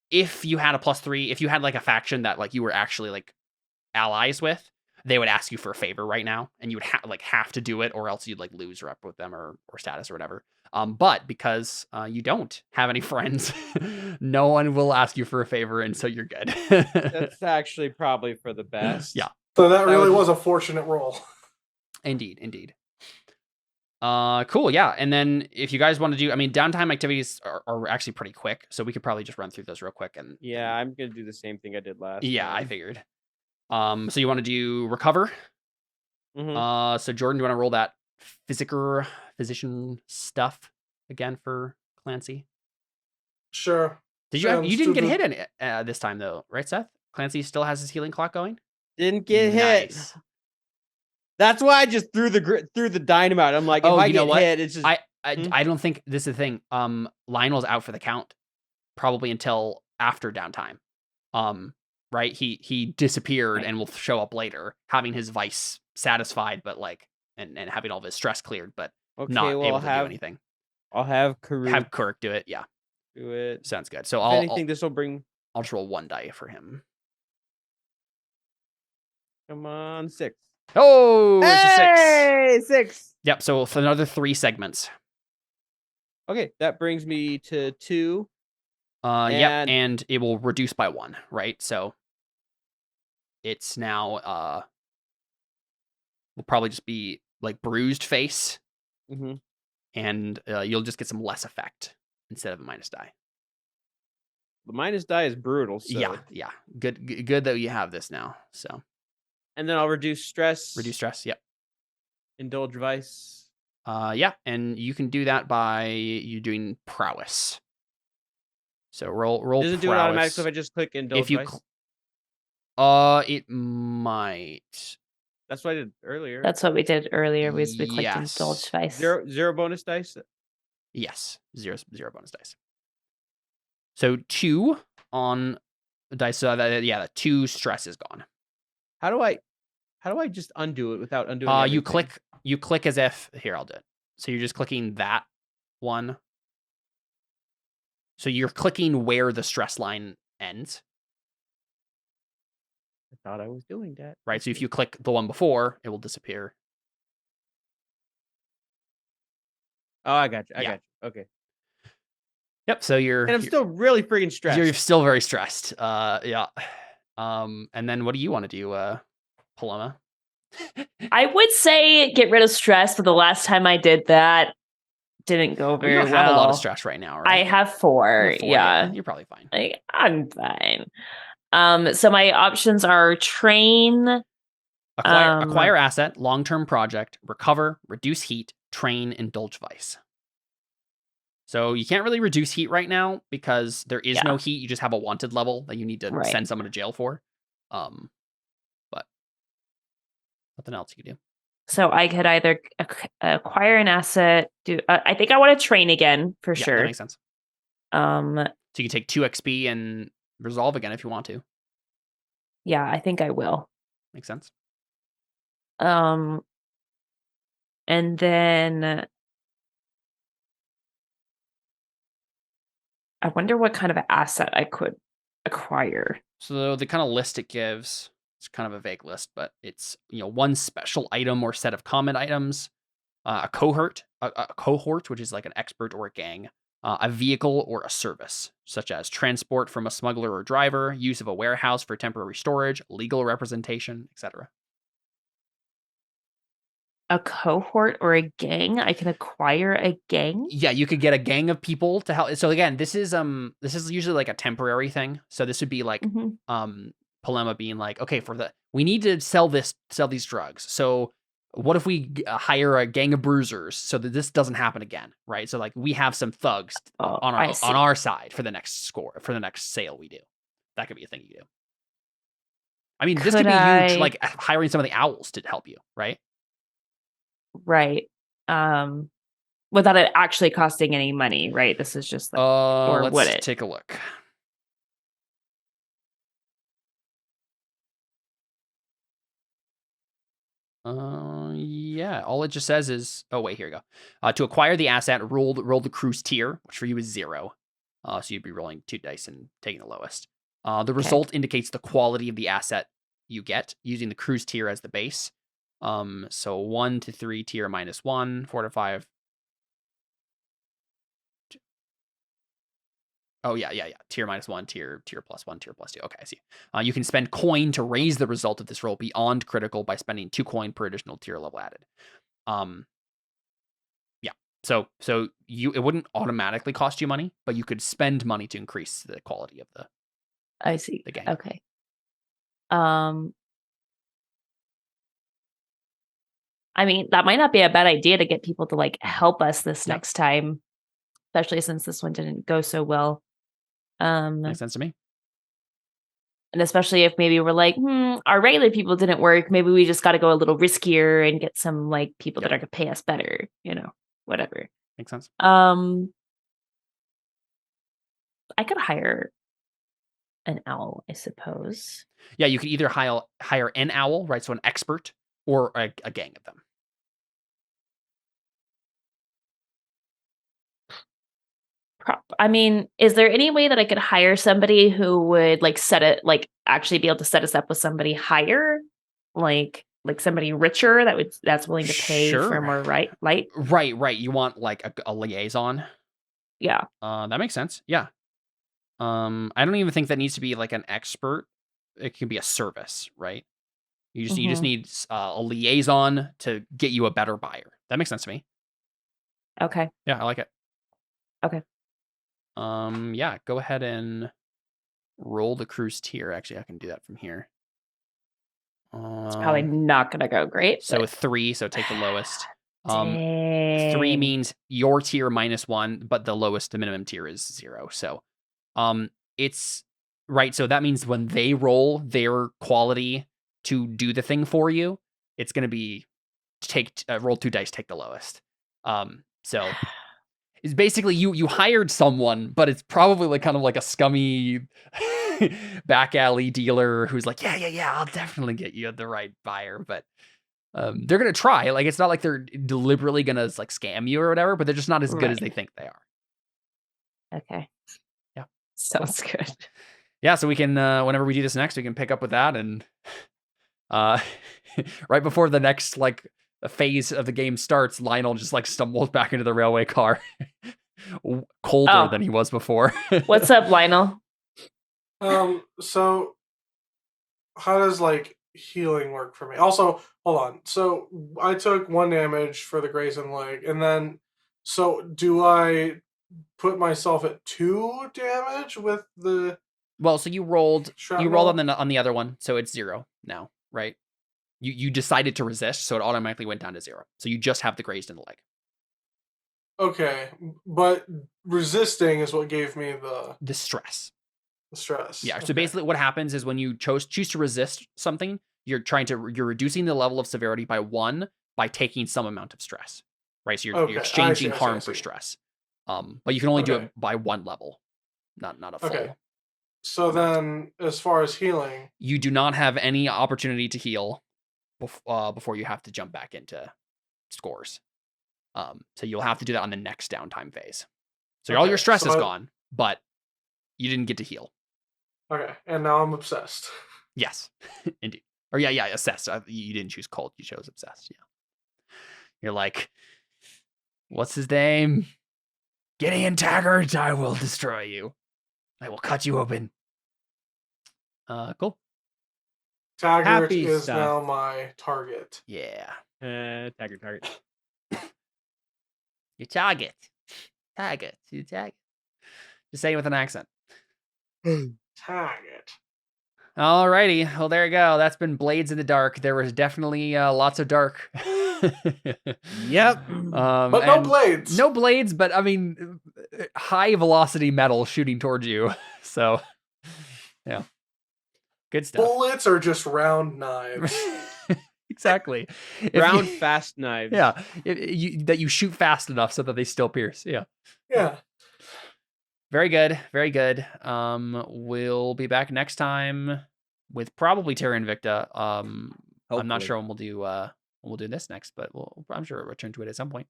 if you had a +3, if you had like a faction that like you were actually like allies with, they would ask you for a favor right now, and you would have to do it, or else you'd like lose rep with them or status or whatever. But because you don't have any friends, no one will ask you for a favor, and so you're good.
That's actually probably for the best.
Yeah.
So that really was a fortunate roll.
Indeed. Cool, yeah. And then if you guys want to do, I mean, downtime activities are actually pretty quick, so we could probably just run through those real quick. And
yeah, I'm gonna do the same thing I did last.
Yeah,
time.
I figured. So you want to do recover?
Mm-hmm.
So Jordan, do you want to roll that physician stuff again for Clancy?
Sure.
Did you? You didn't get hit in it this time though, right, Seth? Clancy still has his healing clock going.
Didn't get hit. That's why I just threw the dynamite. I'm like, if I get hit, it's just.
I don't think this is the thing. Lionel's out for the count, probably until after downtime. Right? He disappeared and will show up later, having his vice satisfied, but like and having all of his stress cleared, but not able to do anything.
I'll have Kuruk
do it. Yeah,
do it.
Sounds good. So
this will bring.
I'll just roll 1 die for him.
Come on, 6.
Oh,
it's a 6. 6.
Yep. So for another 3 segments.
Okay, that brings me to 2.
Yep, and it will reduce by 1, right? So it's now will probably just be like bruised face, and you'll just get some less effect instead of a minus die.
The minus die is brutal. So.
Yeah. Good that you have this now. So,
and then I'll reduce stress.
Yep.
Indulge vice.
Yeah, and you can do that by you doing prowess. So roll.
Does it do it automatically if I just click indulge vice?
It might.
That's what I did earlier.
That's what we did earlier. We clicked indulge vice.
Zero bonus dice.
Yes, zero bonus dice. So 2 on dice. So the 2 stress is gone.
How do I just undo it without undoing everything?
You click as if here, I'll do it. So you're just clicking that one. So you're clicking where the stress line ends.
I thought I was doing that.
Right. So if you click the one before, it will disappear.
Oh, I got you. I got you. Okay.
Yep. So
and I'm still really freaking stressed.
You're still very stressed. Yeah. And then what do you want to do, Paloma?
I would say get rid of stress, but the last time I did that didn't go very well.
You don't have a lot of stress right now, right?
I have 4. Yeah.
You're probably fine.
Like, I'm fine. So my options are train,
acquire asset, long-term project, recover, reduce heat, train, indulge vice. So you can't really reduce heat right now because there is no heat. You just have a wanted level that you need to send someone to jail for. But nothing else you can do.
So I could either acquire an asset. I think I want to train again for sure.
That makes sense. So you can take 2 XP and resolve again if you want to.
Yeah, I think I will.
Makes sense.
And then I wonder what kind of asset I could acquire.
So the kind of list it gives, it's kind of a vague list, but it's, one special item or set of common items, a cohort, which is like an expert or a gang, a vehicle or a service, such as transport from a smuggler or driver, use of a warehouse for temporary storage, legal representation, etc.
A cohort or a gang? I can acquire a gang?
Yeah, you could get a gang of people to help. So again, this is usually like a temporary thing. So this would be like Polema being like, okay, we need to sell these drugs. So what if we hire a gang of bruisers so that this doesn't happen again, right? So like we have some thugs on our side for the next sale we do. That could be a thing you do. I mean, this could be huge, like hiring some of the owls to help you, right?
Right. Without it actually costing any money, right? This is just like, or
let's
would it?
Take a look. Yeah, all it just says is, oh wait, here you go. To acquire the asset, roll the cruise tier, which for you is 0. So you'd be rolling 2 dice and taking the lowest. The result indicates the quality of the asset you get using the cruise tier as the base. So 1 to 3 tier -1, 4 to 5. Oh yeah. Tier -1, tier +1, tier +2. Okay, I see. You can spend coin to raise the result of this roll beyond critical by spending 2 coin per additional tier level added. Yeah. So it wouldn't automatically cost you money, but you could spend money to increase the quality of the.
I see.
The game.
Okay. I mean, that might not be a bad idea to get people to like help us this next time, especially since this one didn't go so well.
Makes sense to me.
And especially if maybe we're like, our regular people didn't work. Maybe we just got to go a little riskier and get some like people that are going to pay us better, whatever.
Makes sense.
I could hire an owl, I suppose.
Yeah, you could either hire an owl, right? So an expert, or a gang of them.
I mean, is there any way that I could hire somebody who would like actually be able to set us up with somebody higher, like somebody richer that's willing to pay for more light?
Right. You want like a liaison?
Yeah.
That makes sense. Yeah. I don't even think that needs to be like an expert. It can be a service, right? You just need a liaison to get you a better buyer. That makes sense to me.
Okay.
Yeah, I like it.
Okay.
Yeah, go ahead and roll the cruise tier. Actually, I can do that from here.
It's probably not going to go great.
So 3, so take the lowest.
3
means your tier -1, but the minimum tier is 0. So, it's right. So that means when they roll their quality to do the thing for you, it's going to be roll 2 dice, take the lowest. So it's basically you hired someone, but it's probably like kind of like a scummy back alley dealer who's like, yeah, I'll definitely get you the right buyer, but they're gonna try. Like it's not like they're deliberately gonna like scam you or whatever, but they're just not as good as they think they are.
Okay.
Yeah,
sounds good.
Yeah, so we can whenever we do this next, we can pick up with that, and right before the next like phase of the game starts, Lionel just like stumbles back into the railway car, colder than he was before.
What's up, Lionel?
So how does like healing work for me? Also, hold on. So I took 1 damage for the grazing leg, and then so do I put myself at 2 damage with the?
Well, so you rolled on the other one, so it's 0 now, right? You decided to resist, so it automatically went down to 0. So you just have the grazed in the leg.
Okay, but resisting is what gave me the
stress.
The stress.
Yeah. So basically, what happens is when you choose to resist something, you're reducing the level of severity by 1 by taking some amount of stress, right? So you're exchanging harm for stress. But you can only do it by 1 level, not a full.
Okay. So then, as far as healing,
you do not have any opportunity to heal before you have to jump back into scores. So you'll have to do that on the next downtime phase. So all your stress is gone, but you didn't get to heal.
Okay, and now I'm obsessed.
Yes, indeed. Or yeah, assessed. You didn't choose cult, you chose obsessed. Yeah. You're like, what's his name? Gideon Taggart, I will destroy you. I will cut you open. Cool.
Taggart is now my target.
Yeah.
Taggart.
Your target. Taggart. You tag. Just say it with an accent.
Taggart.
Alrighty. Well, there you go. That's been Blades in the Dark. There was definitely lots of dark.
Yep.
But no blades.
No blades, but I mean, high velocity metal shooting towards you. So, yeah. Good stuff.
Bullets are just round knives.
Exactly.
Round fast knives.
Yeah. That you shoot fast enough so that they still pierce. Yeah.
Yeah.
Very good. Very good. We'll be back next time with probably Terra Invicta. I'm not sure when we'll do this next, but I'm sure we'll return to it at some point.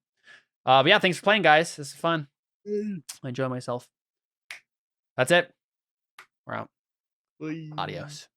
But yeah, thanks for playing, guys. This is fun. I enjoy myself. That's it. We're out. Adios.